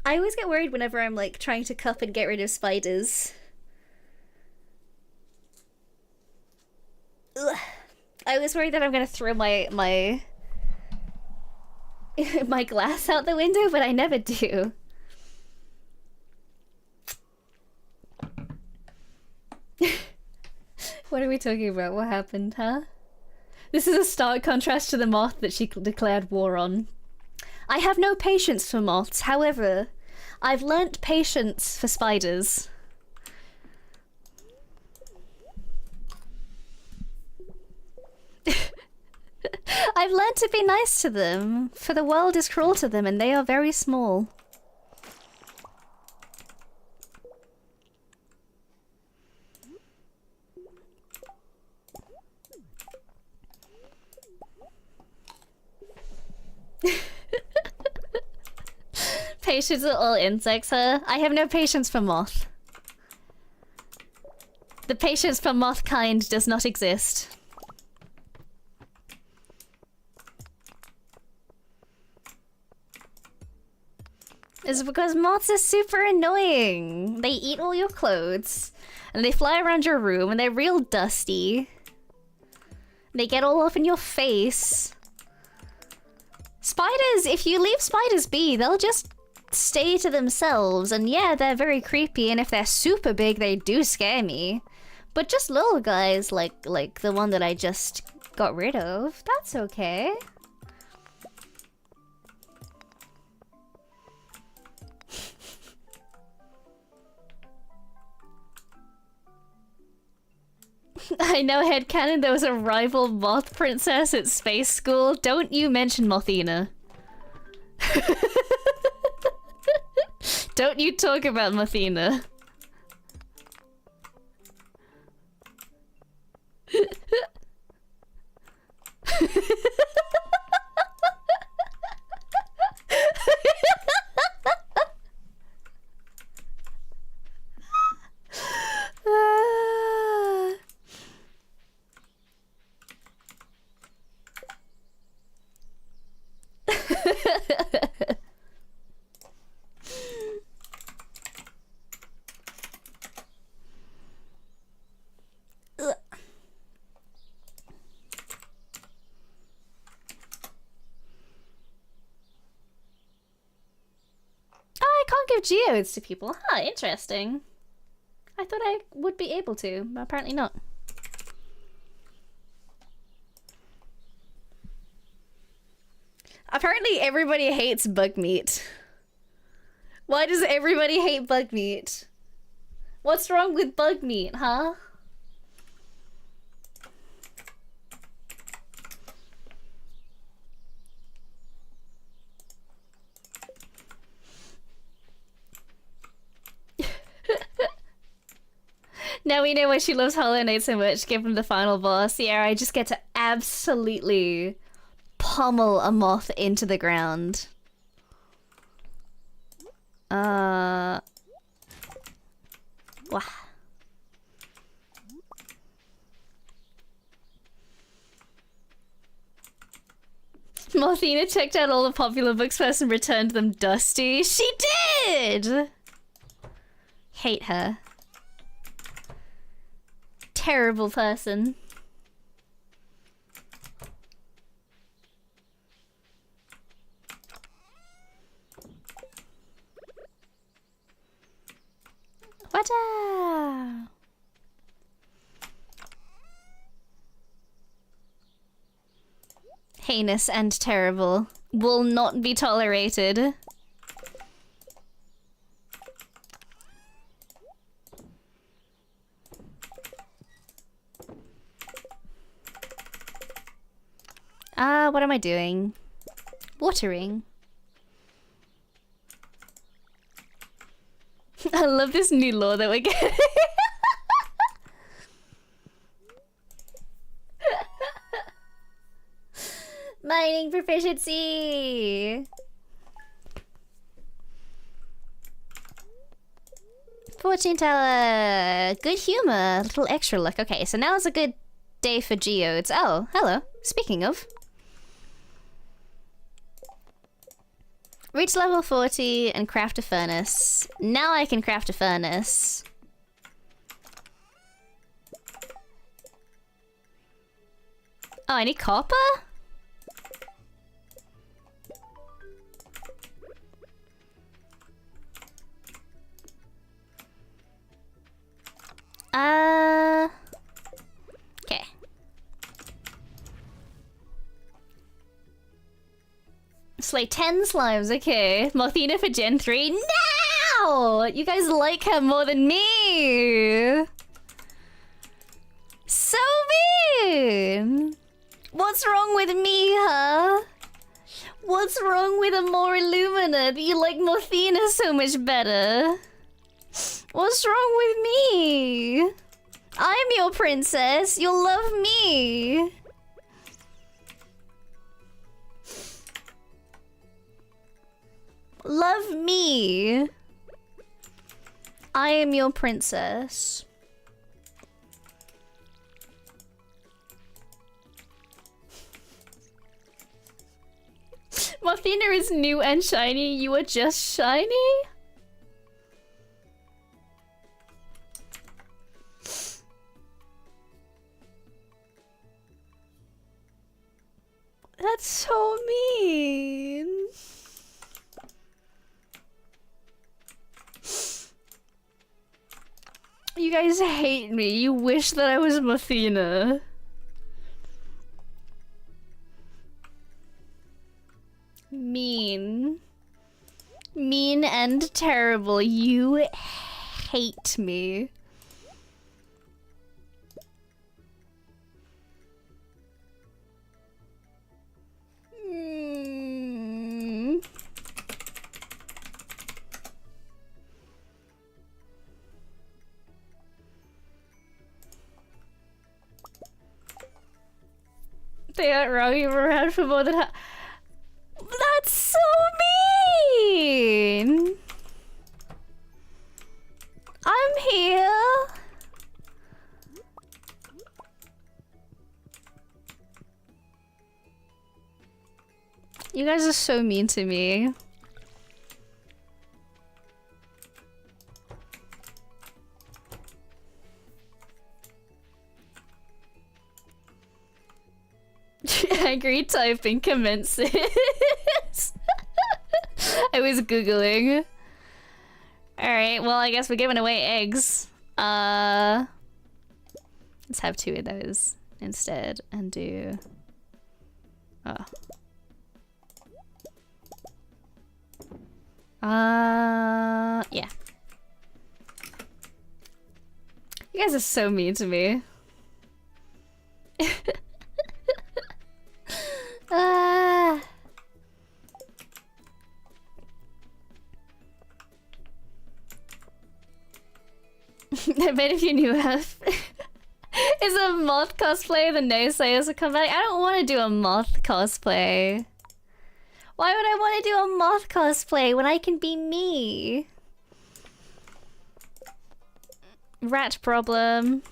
I always get worried whenever I'm like trying to cup and get rid of spiders. Ugh. I was worried that I'm gonna throw my my glass out the window, but I never do. What are we talking about? What happened, huh? This is a stark contrast to the moth that she declared war on. I have no patience for moths, however, I've learnt patience for spiders. I've learnt to be nice to them, for the world is cruel to them and they are very small. Patience with all insects, huh? I have no patience for moth. The patience for moth kind does not exist. It's because moths are super annoying. They eat all your clothes, and they fly around your room, and they're real dusty. They get all up in your face. Spiders, if you leave spiders be, they'll just stay to themselves, and yeah, they're very creepy, and if they're super big, they do scare me. But just little guys, like the one that I just got rid of, that's okay. I know, headcanon, there was a rival moth princess at space school. Don't you mention Mothina. Don't you talk about Mothina. I can't give geodes to people. Huh, interesting. I thought I would be able to, but apparently not. Apparently everybody hates bug meat. Why does everybody hate bug meat? What's wrong with bug meat, huh? Now we know why she loves Hollow Knight so much, given the final boss. Yeah, I just get to absolutely pummel a moth into the ground. Wah. Mothina checked out all the popular books first and returned them dusty. She did! Hate her. Terrible person. Wata! Heinous and terrible. Will not be tolerated. What am I doing? Watering. I love this new law that we're getting. Mining proficiency. Fortune teller. Good humor. Little extra luck. Okay, so now is a good day for geodes. Oh, hello. Speaking of. Reach level 40 and craft a furnace. Now I can craft a furnace. Oh, I need copper? Okay. Slay 10 slimes, okay. Mothina for Gen 3. Now! You guys like her more than me! So mean! What's wrong with me, huh? What's wrong with Amora Lumina that you like Mothina so much better? What's wrong with me? I'm your princess. You'll love me. Love me. I am your princess. Muffina is new and shiny. You are just shiny? That's so mean. You guys hate me. You wish that I was Muffina. Mean. Mean and terrible. You hate me. They aren't wrong. You were around for more than That's so mean! I'm here! You guys are so mean to me. Angry typing commences. I was googling. Alright, well I guess we're giving away eggs. Let's have 2 of those instead and do... Oh. Yeah. You guys are so mean to me. I bet if you knew F is a moth cosplay, the naysayers will come back. I don't want to do a moth cosplay. Why would I want to do a moth cosplay when I can be me? Rat problem.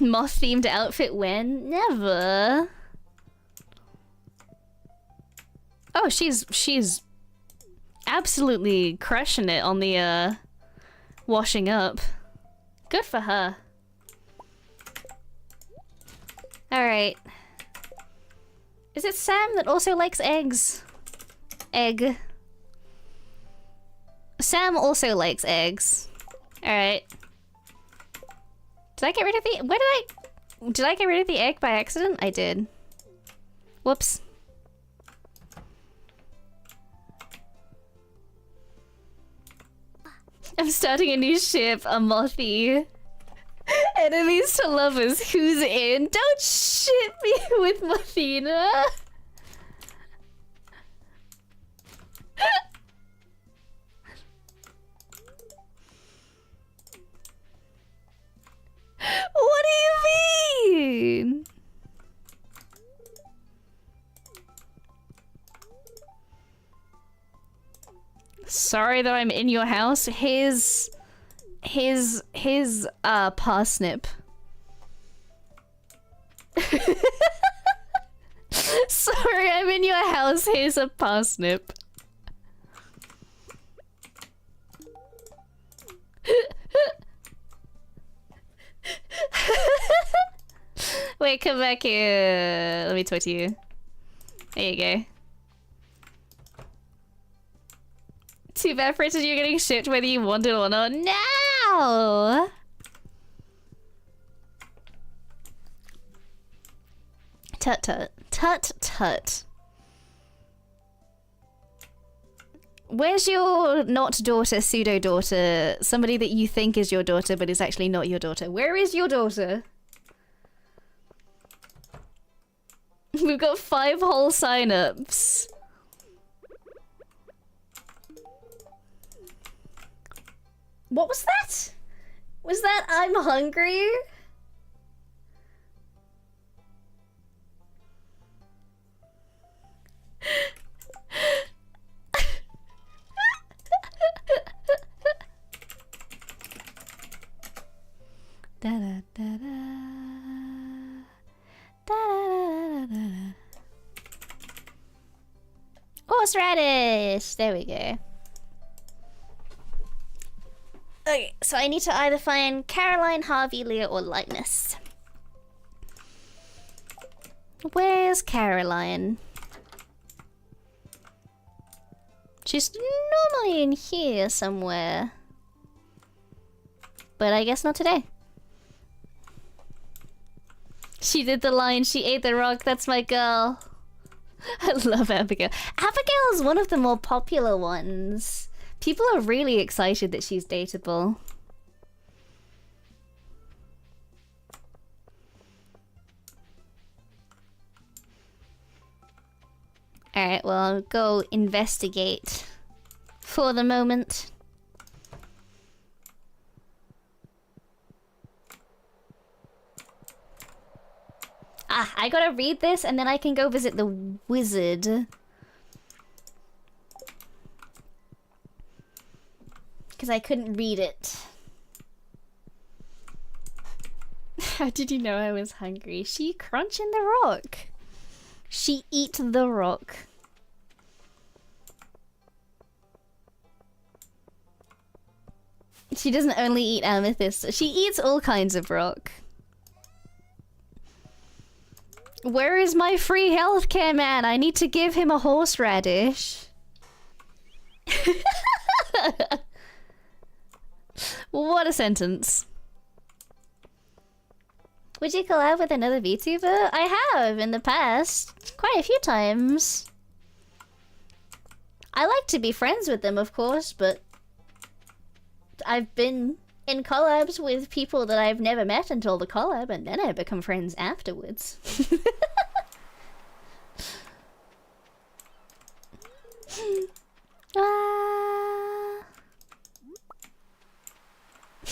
Moth themed outfit when? Never. Oh, she's absolutely crushing it on the washing up. Good for her. Alright. Is it Sam that also likes eggs? Egg. Sam also likes eggs. Alright. Did I get rid of the... Did I get rid of the egg by accident? I did. Whoops. I'm starting a new ship, a mothy. Enemies to lovers, who's in? Don't ship me with Muffina. What do you mean? Sorry that I'm in your house. His parsnip. Sorry, I'm in your house. Here's a parsnip. Wait, come back here. Let me talk to you. There you go. Too bad, Princess, you're getting shipped whether you want it or not. No! Tut tut. Tut tut. Where's your not daughter, pseudo daughter? Somebody that you think is your daughter but is actually not your daughter. Where is your daughter? We've got 5 whole signups. What was that? Was that I'm hungry? Da da da da. Da da da da da. Horseradish! There we go. Okay, so I need to either find Caroline, Harvey, Leah, or Lightness. Where's Caroline? She's normally in here somewhere. But I guess not today. She did the line, she ate the rock, that's my girl. I love Abigail. Abigail is one of the more popular ones. People are really excited that she's dateable. Alright, well, I'll go investigate for the moment. Ah, I gotta read this and then I can go visit the wizard. Because I couldn't read it. How did you know I was hungry? She crunching the rock. She eat the rock. She doesn't only eat amethyst. She eats all kinds of rock. Where is my free healthcare man? I need to give him a horseradish. What a sentence. Would you collab with another VTuber? I have in the past. Quite a few times. I like to be friends with them, of course, but I've been in collabs with people that I've never met until the collab, and then I become friends afterwards.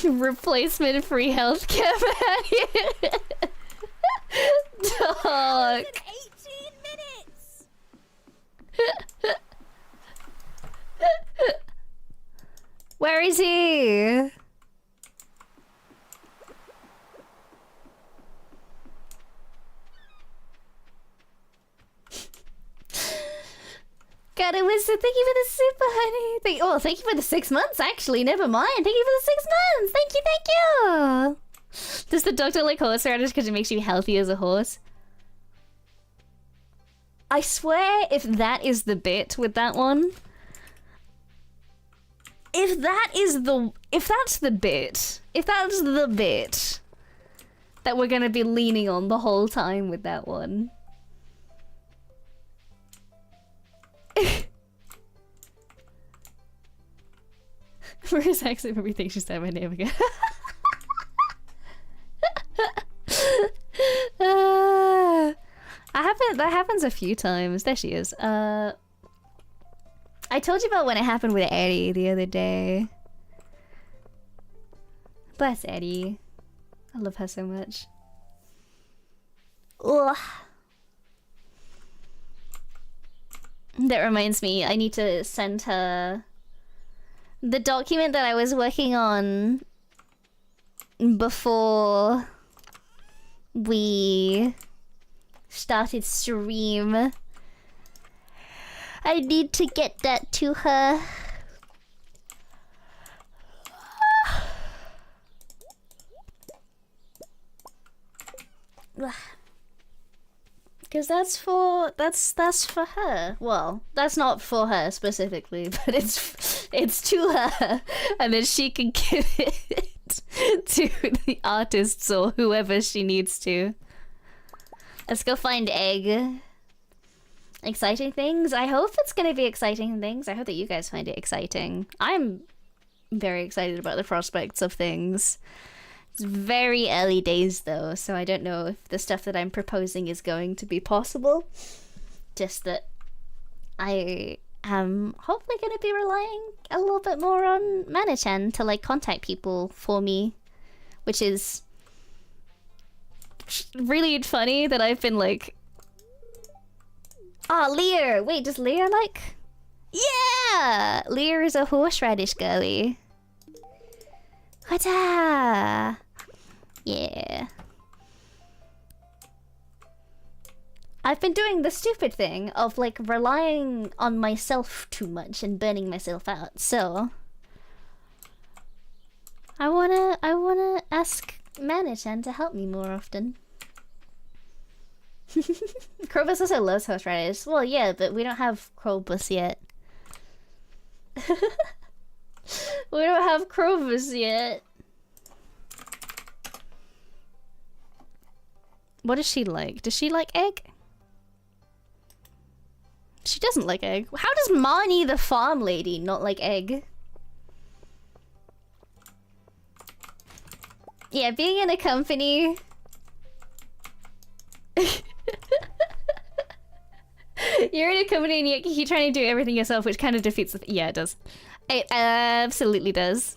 Replacement free healthcare man. Dog. 18 minutes. Where is he? God, it was. Thank you for the super, honey. Thank you for the 6 months. Actually, never mind. Thank you for the 6 months. Thank you, thank you. Does the doctor like horseradish because it makes you healthy as a horse? I swear, if that is the bit with that one, if that's the bit that we're gonna be leaning on the whole time with that one. Where's actually everything she said my name again? That happens a few times. There she is. I told you about when it happened with Eddie the other day. Bless Eddie. I love her so much. Ugh. That reminds me, I need to send her the document that I was working on before we started stream. I need to get that to her. Because that's for her. Well, that's not for her specifically, but it's to her, and then she can give it to the artists or whoever she needs to. Let's go find egg. Exciting things? I hope it's gonna be exciting things. I hope that you guys find it exciting. I'm very excited about the prospects of things. It's very early days though, so I don't know if the stuff that I'm proposing is going to be possible. Just that I am hopefully going to be relying a little bit more on Mana-chan to like contact people for me, which is really funny that I've been like Oh, Lear! Wait, does Lear like... Yeah! Lear is a horseradish girly. Hata! Yeah. I've been doing the stupid thing of like relying on myself too much and burning myself out, so I wanna ask Manichan to help me more often. Krobus also loves horseradish. Well, yeah, but we don't have Krobus yet. We don't have Krobus yet. What does she like? Does she like egg? She doesn't like egg. How does Marnie the farm lady not like egg? Yeah, being in a company... You're in a company and you're trying to do everything yourself, which kind of defeats the... Yeah, it does. It absolutely does.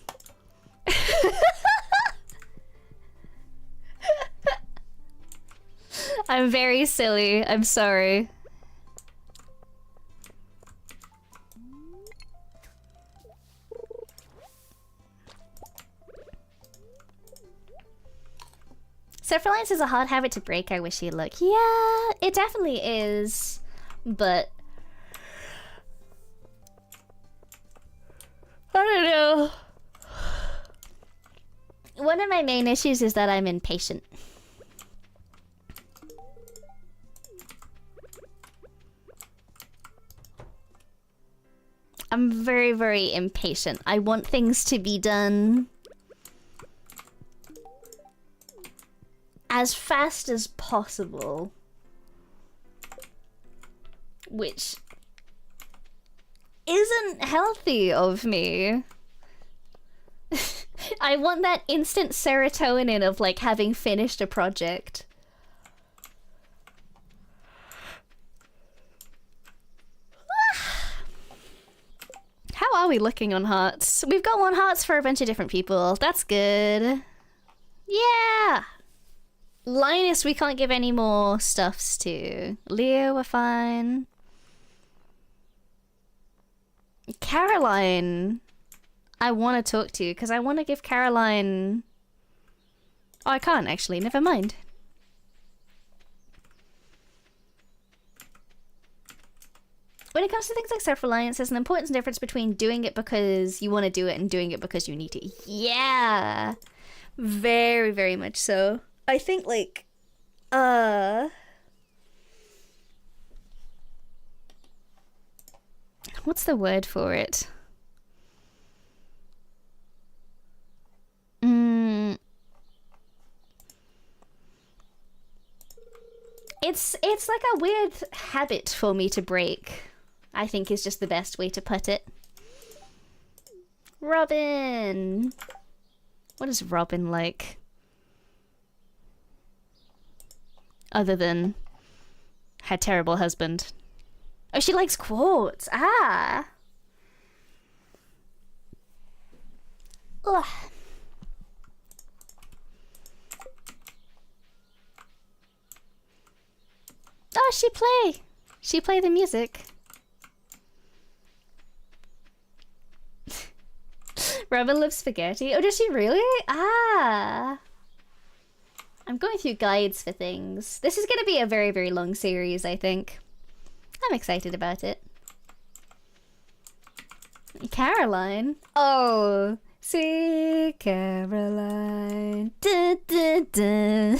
I'm very silly. I'm sorry. Self-reliance is a hard habit to break, I wish you luck. Yeah, it definitely is. But... I don't know. One of my main issues is that I'm impatient. I'm very, very impatient. I want things to be done as fast as possible. Which isn't healthy of me. I want that instant serotonin of like having finished a project. How are we looking on hearts? We've got 1 hearts for a bunch of different people. That's good. Yeah! Linus, we can't give any more stuffs to. Leo, we're fine. Caroline, I want to talk to because I want to give Caroline... Oh, I can't actually. Never mind. When it comes to things like self-reliance, there's an important difference between doing it because you want to do it and doing it because you need to. Yeah! Very, very much so. I think, like, what's the word for it? It's like a weird habit for me to break, I think is just the best way to put it. Robin! What is Robin like? Other than her terrible husband. Oh, she likes quartz. Ah! Ugh. Oh, she play the music. Robin loves spaghetti. Oh, does she really? Ah! I'm going through guides for things. This is gonna be a very, very long series, I think. I'm excited about it. Caroline? Oh, sweet Caroline. Dun, dun, dun.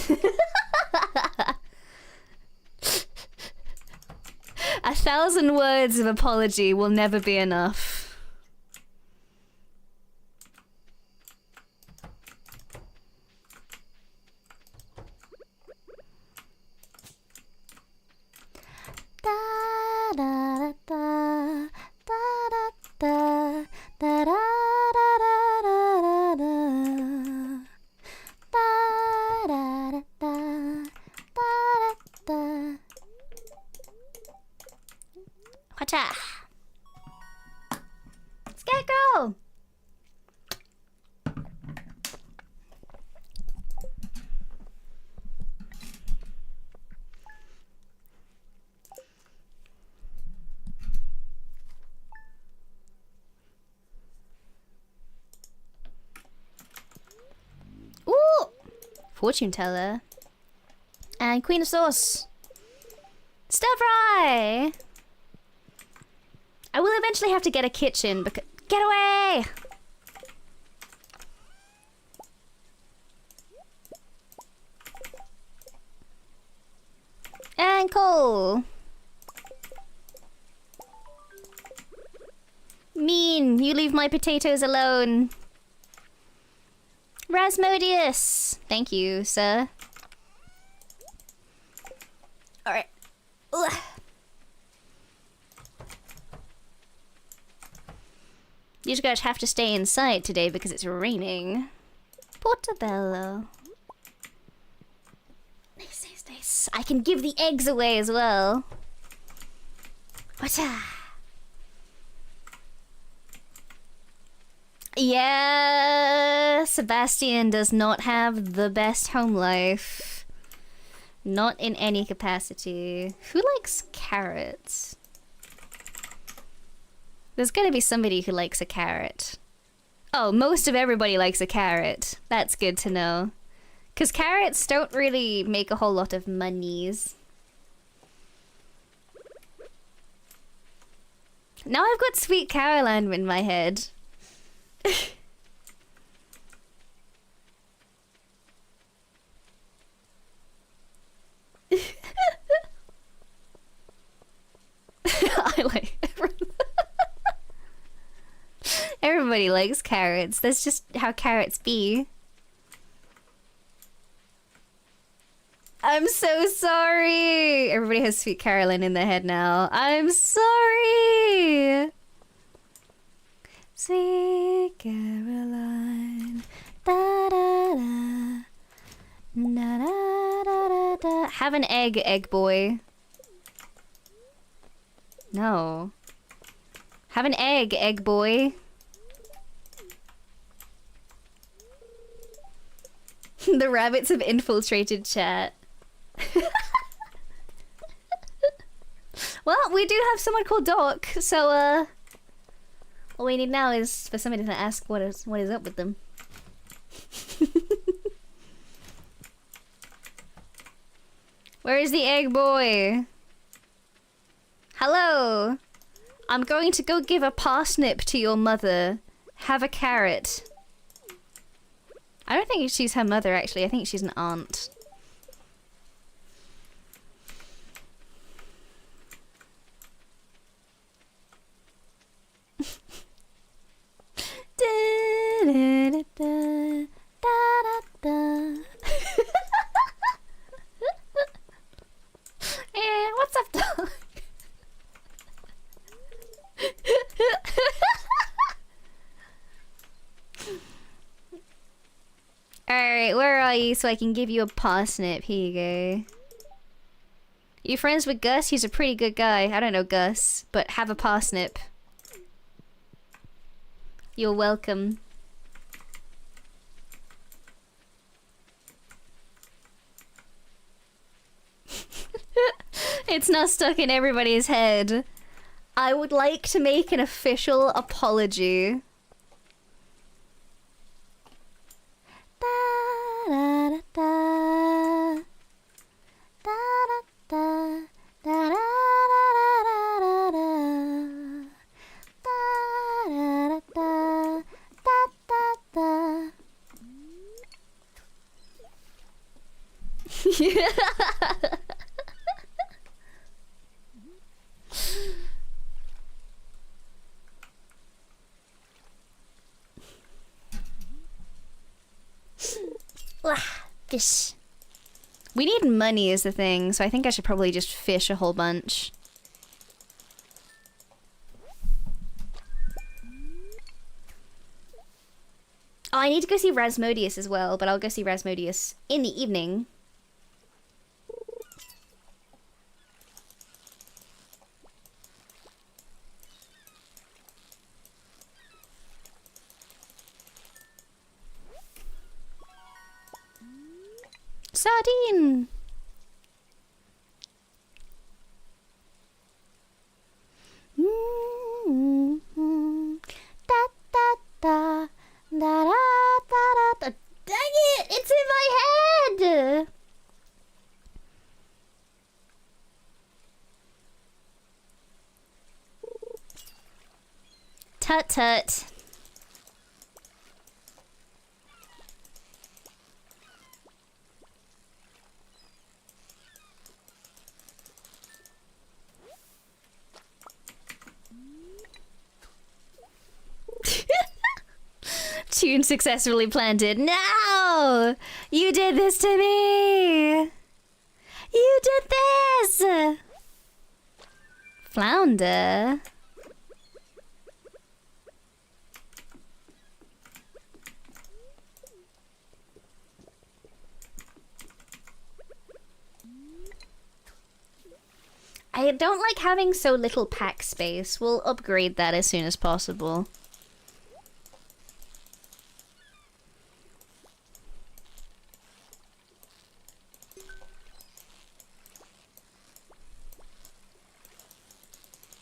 1,000 words of apology will never be enough. Da da da da da da da da da da da da da da. Hacha. Scarecrow. Fortune teller. And queen of sauce. Stir fry! I will eventually have to get a kitchen because... Get away! And coal. Mean, you leave my potatoes alone. Rasmodius! Thank you, sir. Alright. You guys have to stay inside today because it's raining. Portobello. Nice, nice, nice. I can give the eggs away as well. Whatcha? Yeah, Sebastian does not have the best home life. Not in any capacity. Who likes carrots? There's gotta be somebody who likes a carrot. Oh, most of everybody likes a carrot. That's good to know. 'Cause carrots don't really make a whole lot of monies. Now I've got Sweet Caroline in my head. I like everybody likes carrots. That's just how carrots be. I'm so sorry. Everybody has Sweet Caroline in their head now. I'm sorry. Sweet Caroline. Da da da. Da da da da da. Have an egg, egg boy. No. Have an egg, egg boy. The rabbits have infiltrated chat. Well, we do have someone called Doc, so all we need now is for somebody to ask what is up with them. Where is the egg boy? Hello. I'm going to go give a parsnip to your mother. Have a carrot. I don't think she's her mother, actually. I think she's an aunt. Da, da, da, da, da, da. Eh, what's up, dog? Alright, where are you so I can give you a parsnip? Here you go. You friends with Gus? He's a pretty good guy. I don't know Gus, but have a parsnip. You're welcome. It's not stuck in everybody's head. I would like to make an official apology. Da, da, da, da. Da, da, da. Da, da, da, da, da, da. Da, da, da, da, da. Yeah. Fish. We need money is the thing, so I think I should probably just fish a whole bunch. Oh, I need to go see Rasmodius as well, but I'll go see Rasmodius in the evening. Sardine! Da da da da da da da. Dang it! It's in my head! Tut tut. Tune successfully planted. No! You did this to me! You did this! Flounder? I don't like having so little pack space. We'll upgrade that as soon as possible.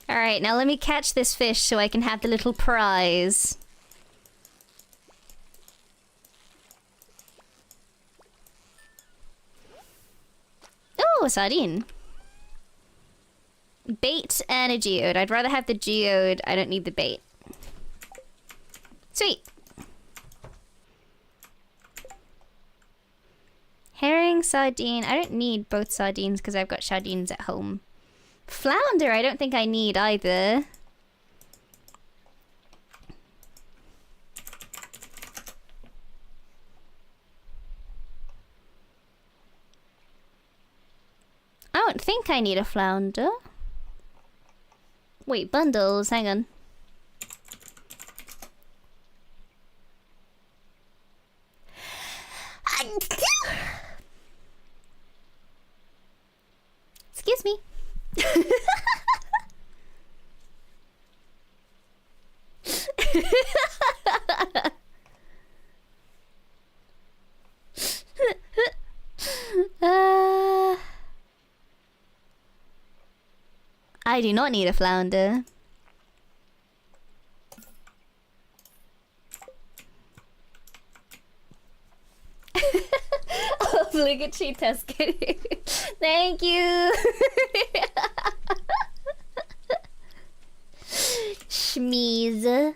Alright, now let me catch this fish so I can have the little prize. Oh, a sardine. Bait and a geode. I'd rather have the geode. I don't need the bait. Sweet. Herring, sardine. I don't need both sardines because I've got sardines at home. Flounder, I don't think I need either. I don't think I need a flounder. Wait, bundles, hang on. Excuse me. I do not need a flounder. Obligatory Tuscany. Thank you. Schmeeze.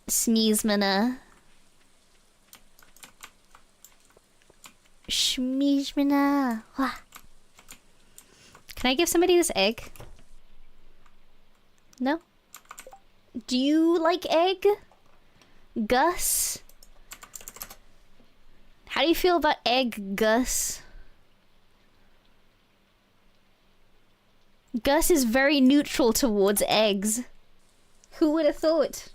Smeezmana. Schmeezmana. Can I give somebody this egg? No? Do you like egg? Gus? How do you feel about egg, Gus? Gus is very neutral towards eggs. Who would have thought?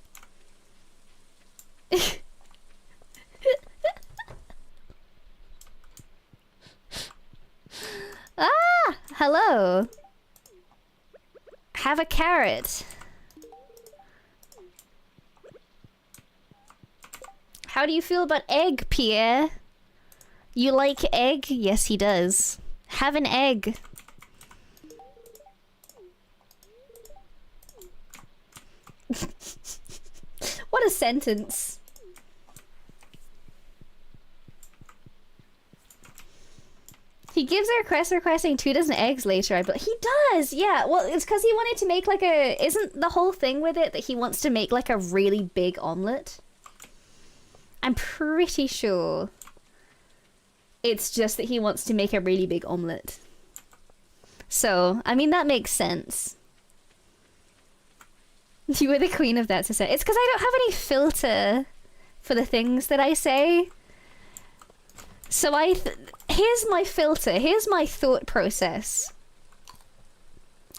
Ah! Hello! Have a carrot. How do you feel about egg, Pierre? You like egg? Yes, he does. Have an egg. What a sentence. He gives a request requesting 2 dozen eggs later, but he does, yeah. Well, it's because he wanted to make like a... Isn't the whole thing with it that he wants to make like a really big omelette? I'm pretty sure it's just that he wants to make a really big omelette. So, I mean, that makes sense. You were the queen of that society. It's because I don't have any filter for the things that I say. So here's my filter. Here's my thought process.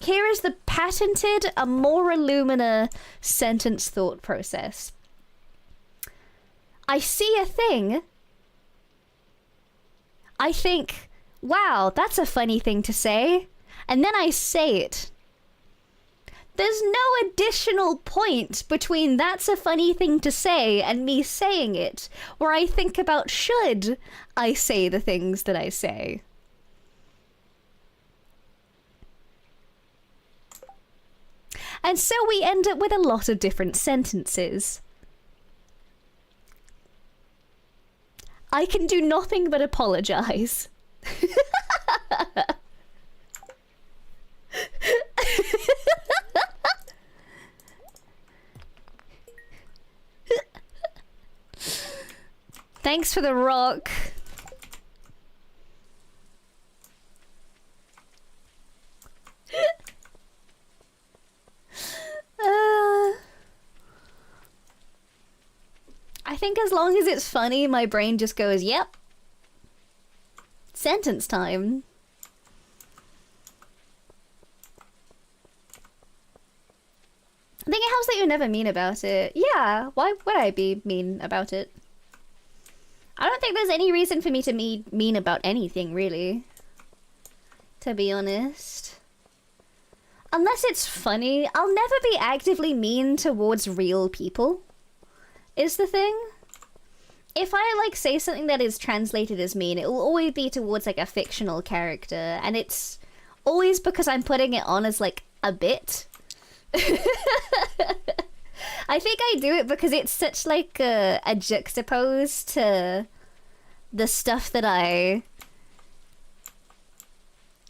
Here is the patented Amora Lumina sentence thought process. I see a thing. I think, wow, that's a funny thing to say. And then I say it. There's no additional point between that's a funny thing to say and me saying it, where I think about should I say the things that I say. And so we end up with a lot of different sentences. I can do nothing but apologize. Thanks for the rock. I think as long as it's funny, my brain just goes, yep. Sentence time. I think it helps that you're never mean about it. Yeah, why would I be mean about it? I don't think there's any reason for me to be mean about anything, really. To be honest. Unless it's funny, I'll never be actively mean towards real people. Is the thing. If I, like, say something that is translated as mean, it will always be towards, like, a fictional character. And it's always because I'm putting it on as, like, a bit. I think I do it because it's such like a juxtapose to the stuff that I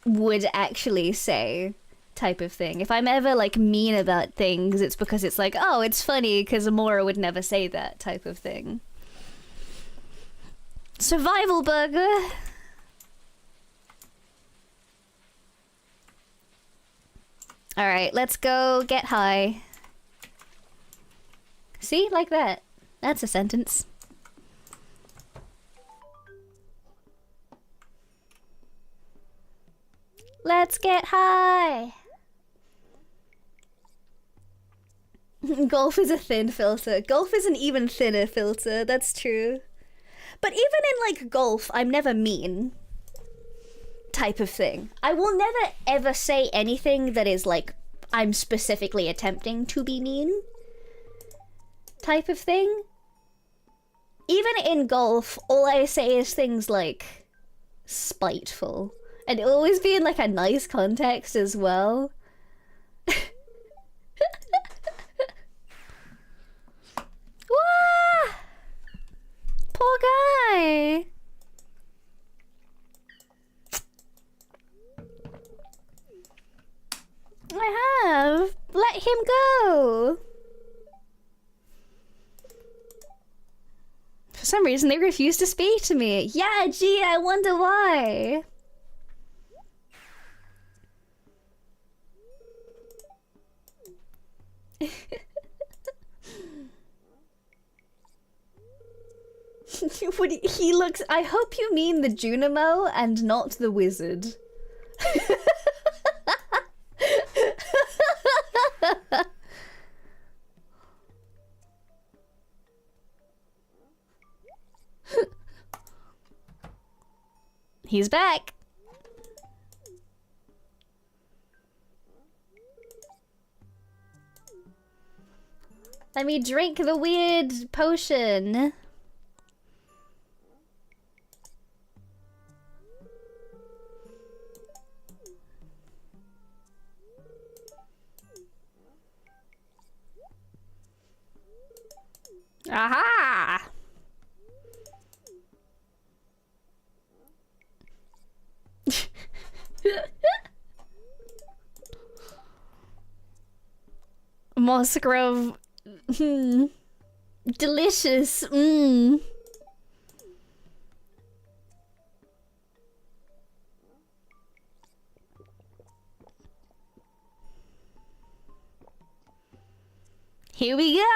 would actually say type of thing. If I'm ever like mean about things, it's because it's like, oh, it's funny because Amora would never say that type of thing. Survival burger. Alright, let's go get high. See? Like that. That's a sentence. Let's get high! Golf is a thin filter. Golf is an even thinner filter, that's true. But even in, like, golf, I'm never mean. Type of thing. I will never ever say anything that is like I'm specifically attempting to be mean type of thing. Even in golf, all I say is things like spiteful, and it'll always be in like a nice context as well. Wah! Poor guy. I have. Let him go. For some reason, they refuse to speak to me. Yeah, gee, I wonder why. He looks... I hope you mean the Junimo and not the wizard. He's back. Let me drink the weird potion. Aha! Mossgrove. Delicious. Here we go.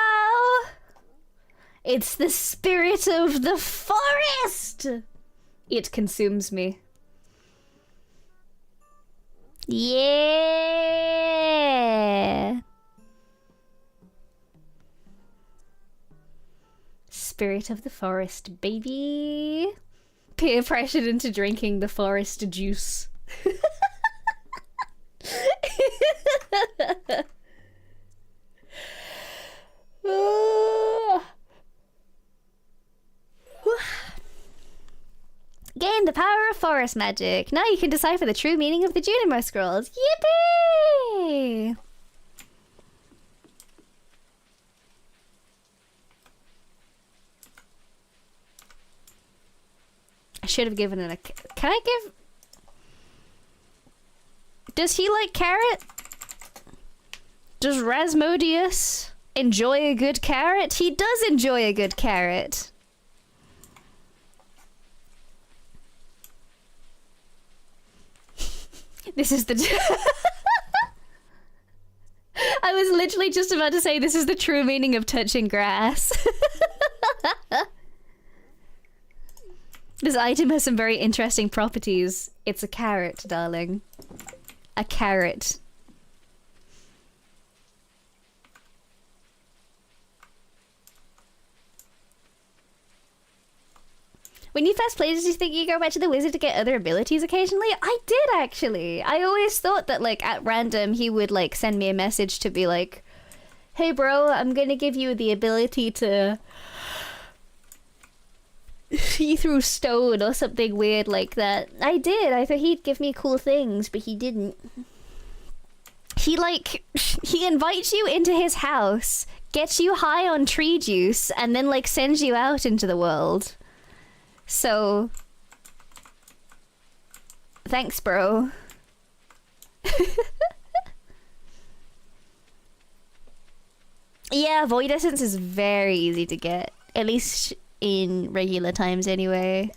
It's the spirit of the forest. It consumes me. Yeah. Spirit of the forest, baby. Peer pressured into drinking the forest juice. Gain the power of forest magic. Now you can decipher the true meaning of the Junimo scrolls. Yippee! I should have given it a... Can I give... Does he like carrot? Does Rasmodius enjoy a good carrot? He does enjoy a good carrot. This is the... I was literally just about to say this is the true meaning of touching grass. This item has some very interesting properties. It's a carrot, darling. A carrot. When you first played, did you think you go back to the wizard to get other abilities occasionally? I did, actually. I always thought that, like, at random, he would, like, send me a message to be like, hey, bro, I'm gonna give you the ability to see through stone or something weird like that. I did. I thought he'd give me cool things, but he didn't. He, like, he invites you into his house, gets you high on tree juice, and then, like, sends you out into the world. So, thanks, bro. Yeah, Void Essence is very easy to get. At least in regular times anyway.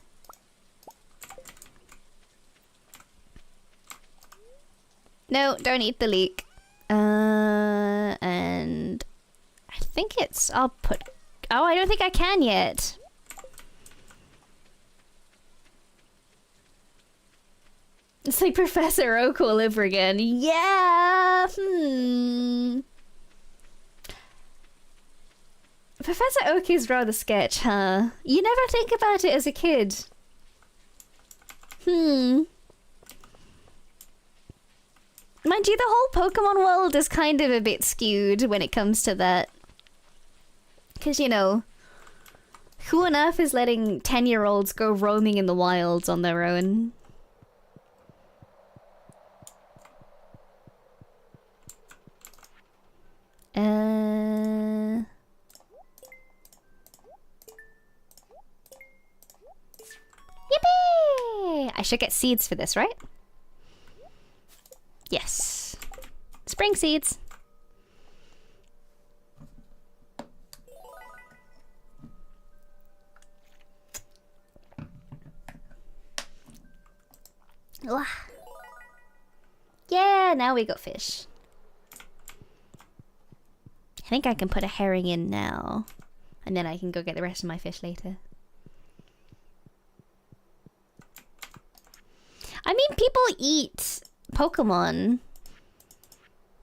No, don't eat the leek. And I think it's... I'll put... Oh, I don't think I can yet. It's like Professor Oak all over again. Yeah. Professor Oak is rather sketch, huh? You never think about it as a kid. Mind you, the whole Pokemon world is kind of a bit skewed when it comes to that. Because, you know, who on earth is letting 10-year-olds go roaming in the wilds on their own? Yippee! I should get seeds for this, right? Yes. Spring seeds. Ugh. Yeah, now we got fish. I think I can put a herring in now. And then I can go get the rest of my fish later. I mean, people eat Pokemon.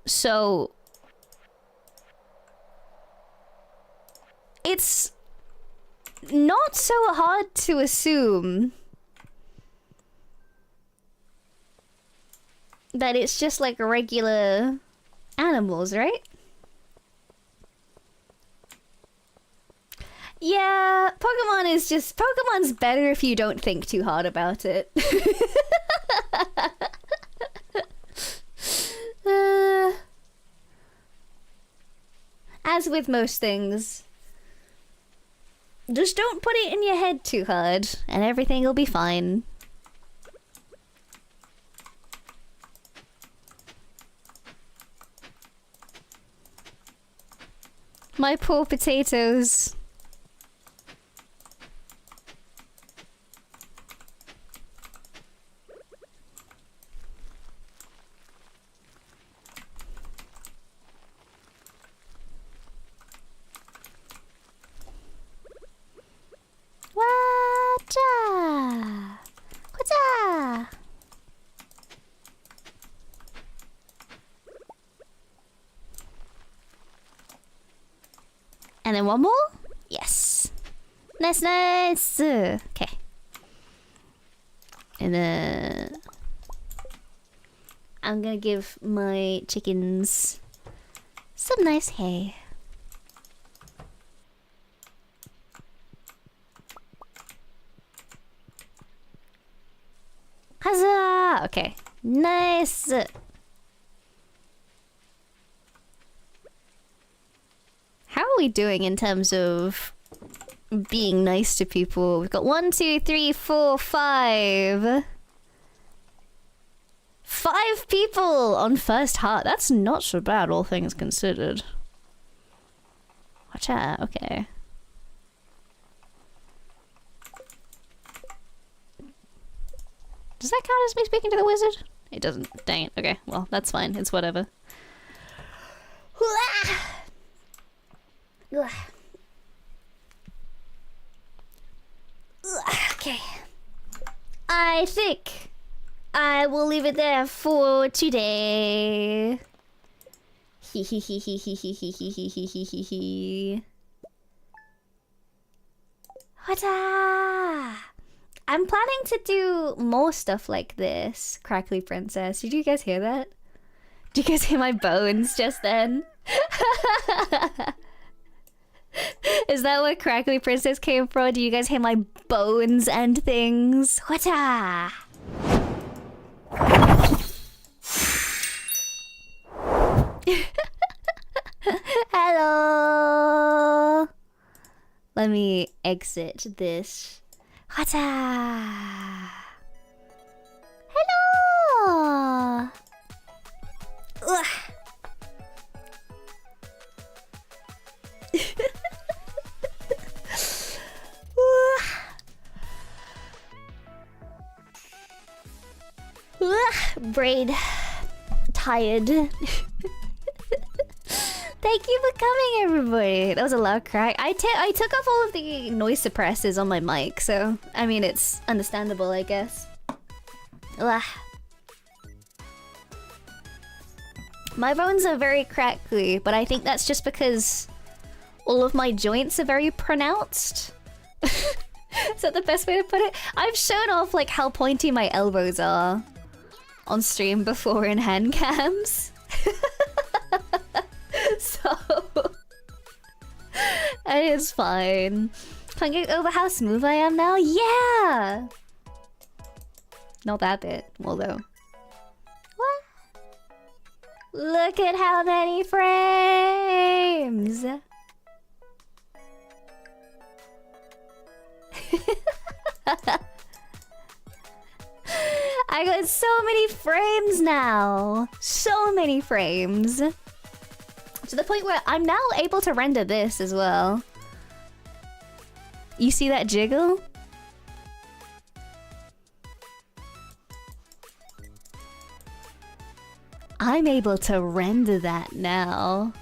So... it's not so hard to assume that it's just like regular animals, right? Yeah, Pokemon is just... Pokemon's better if you don't think too hard about it. As with most things, just don't put it in your head too hard, and everything will be fine. My poor potatoes. Wacha! Wacha! And then one more? Yes. Nice, nice! Okay. And then... I'm gonna give my chickens some nice hay. Huzzah! Okay. Nice! How are we doing in terms of being nice to people? We've got 1, 2, 3, 4, 5. 5 people on first heart. That's not so bad, all things considered. Watch out. Okay. Does that count as me speaking to the wizard? It doesn't. Dang it. Okay, well, that's fine. It's whatever. Okay. I think I will leave it there for today. I'm planning to do more stuff like this, Crackly Princess. Did you guys hear that? Did you guys hear my bones just then? Is that where Crackly Princess came from? Do you guys hear my bones and things? Whatcha? Hello. Let me exit this. Whatcha? Hello. Ugh. Braid. Tired. Thank you for coming, everybody. That was a loud crack. I took off all of the noise suppressors on my mic, so I mean it's understandable, I guess. Ugh. My bones are very crackly, but I think that's just because all of my joints are very pronounced. Is that the best way to put it? I've shown off like how pointy my elbows are on stream before in hand cams. So and it's fine. Can't get over how smooth I am now? Yeah! Not that bit, although. What? Look at how many frames! I got so many frames now! So many frames! To the point where I'm now able to render this as well. You see that jiggle? I'm able to render that now.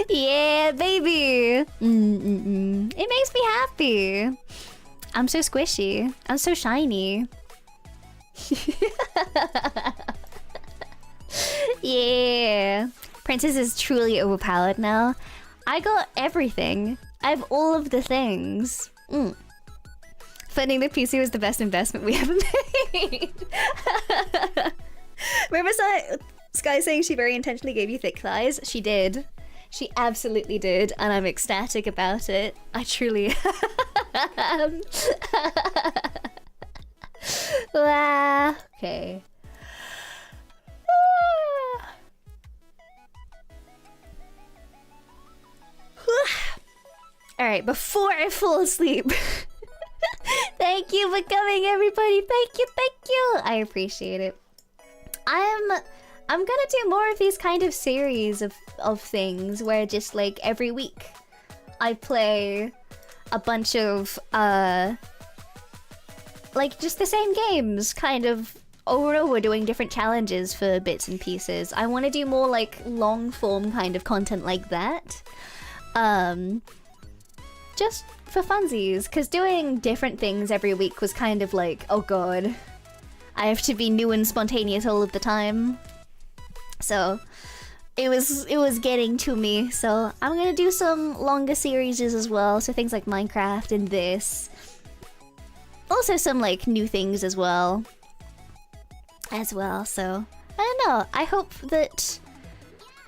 Yeah, baby! It makes me happy. I'm so squishy. I'm so shiny. Yeah. Princess is truly overpowered now. I got everything. I have all of the things. Funding the PC was the best investment we ever made. Remember Sky saying she very intentionally gave you thick thighs? She did. She absolutely did, and I'm ecstatic about it. I truly am. Okay. Alright, before I fall asleep. Thank you for coming, everybody. Thank you, thank you. I appreciate it. I'm gonna do more of these kind of series of things where just like every week I play a bunch of like just the same games kind of over and over, doing different challenges for bits and pieces. I want to do more like long form kind of content like that. Just for funsies, because doing different things every week was kind of like, oh god, I have to be new and spontaneous all of the time. So it was getting to me. So I'm gonna do some longer series as well. So things like Minecraft and this. Also some like new things as well. So I don't know. I hope that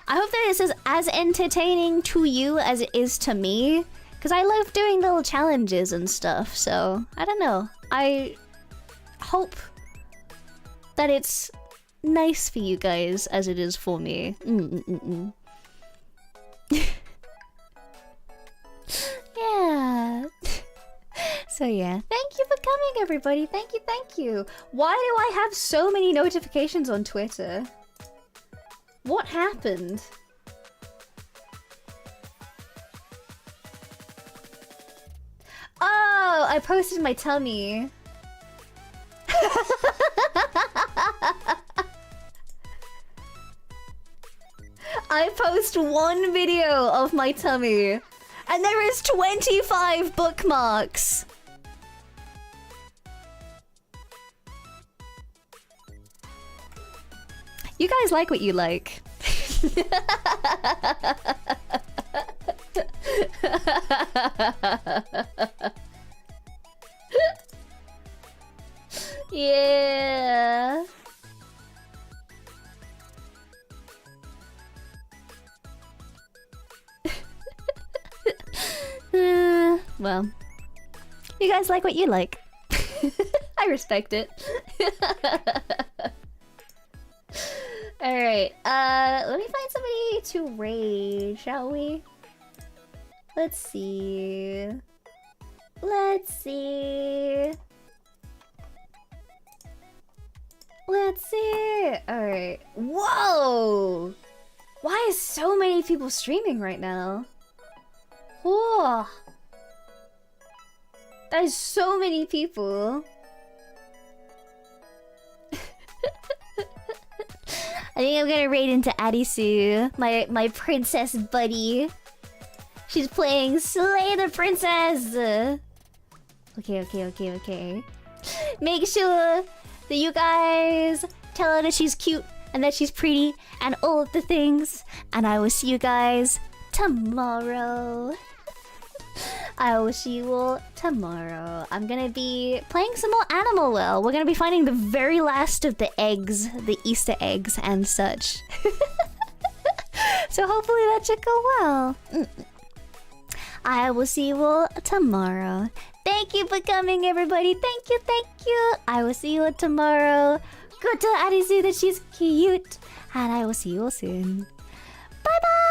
this is as entertaining to you as it is to me. Because I love doing little challenges and stuff. So I don't know. I hope that it's nice for you guys as it is for me. Yeah. So yeah, thank you for coming, everybody. Thank you, thank you. Why do I have so many notifications on Twitter? What happened? I posted my tummy. I post one video of my tummy, and there is 25 bookmarks. You guys like what you like. Yeah. Well, you guys like what you like. I respect it. Alright, let me find somebody to raid, shall we? Let's see. Let's see. Let's see. Alright. Whoa! Why is so many people streaming right now? Whoa. That is so many people. I think I'm gonna raid into Adisu, my princess buddy. She's playing Slay the Princess! Okay. Make sure that you guys tell her that she's cute and that she's pretty and all of the things. And I will see you guys tomorrow. I will see you all tomorrow. I'm gonna be playing some more Animal Well. We're gonna be finding the very last of the eggs, the Easter eggs and such. So hopefully that should go well. I will see you all tomorrow. Thank you for coming, everybody. Thank you. I will see you all tomorrow. Go tell Adisu that she's cute. And I will see you all soon. Bye-bye!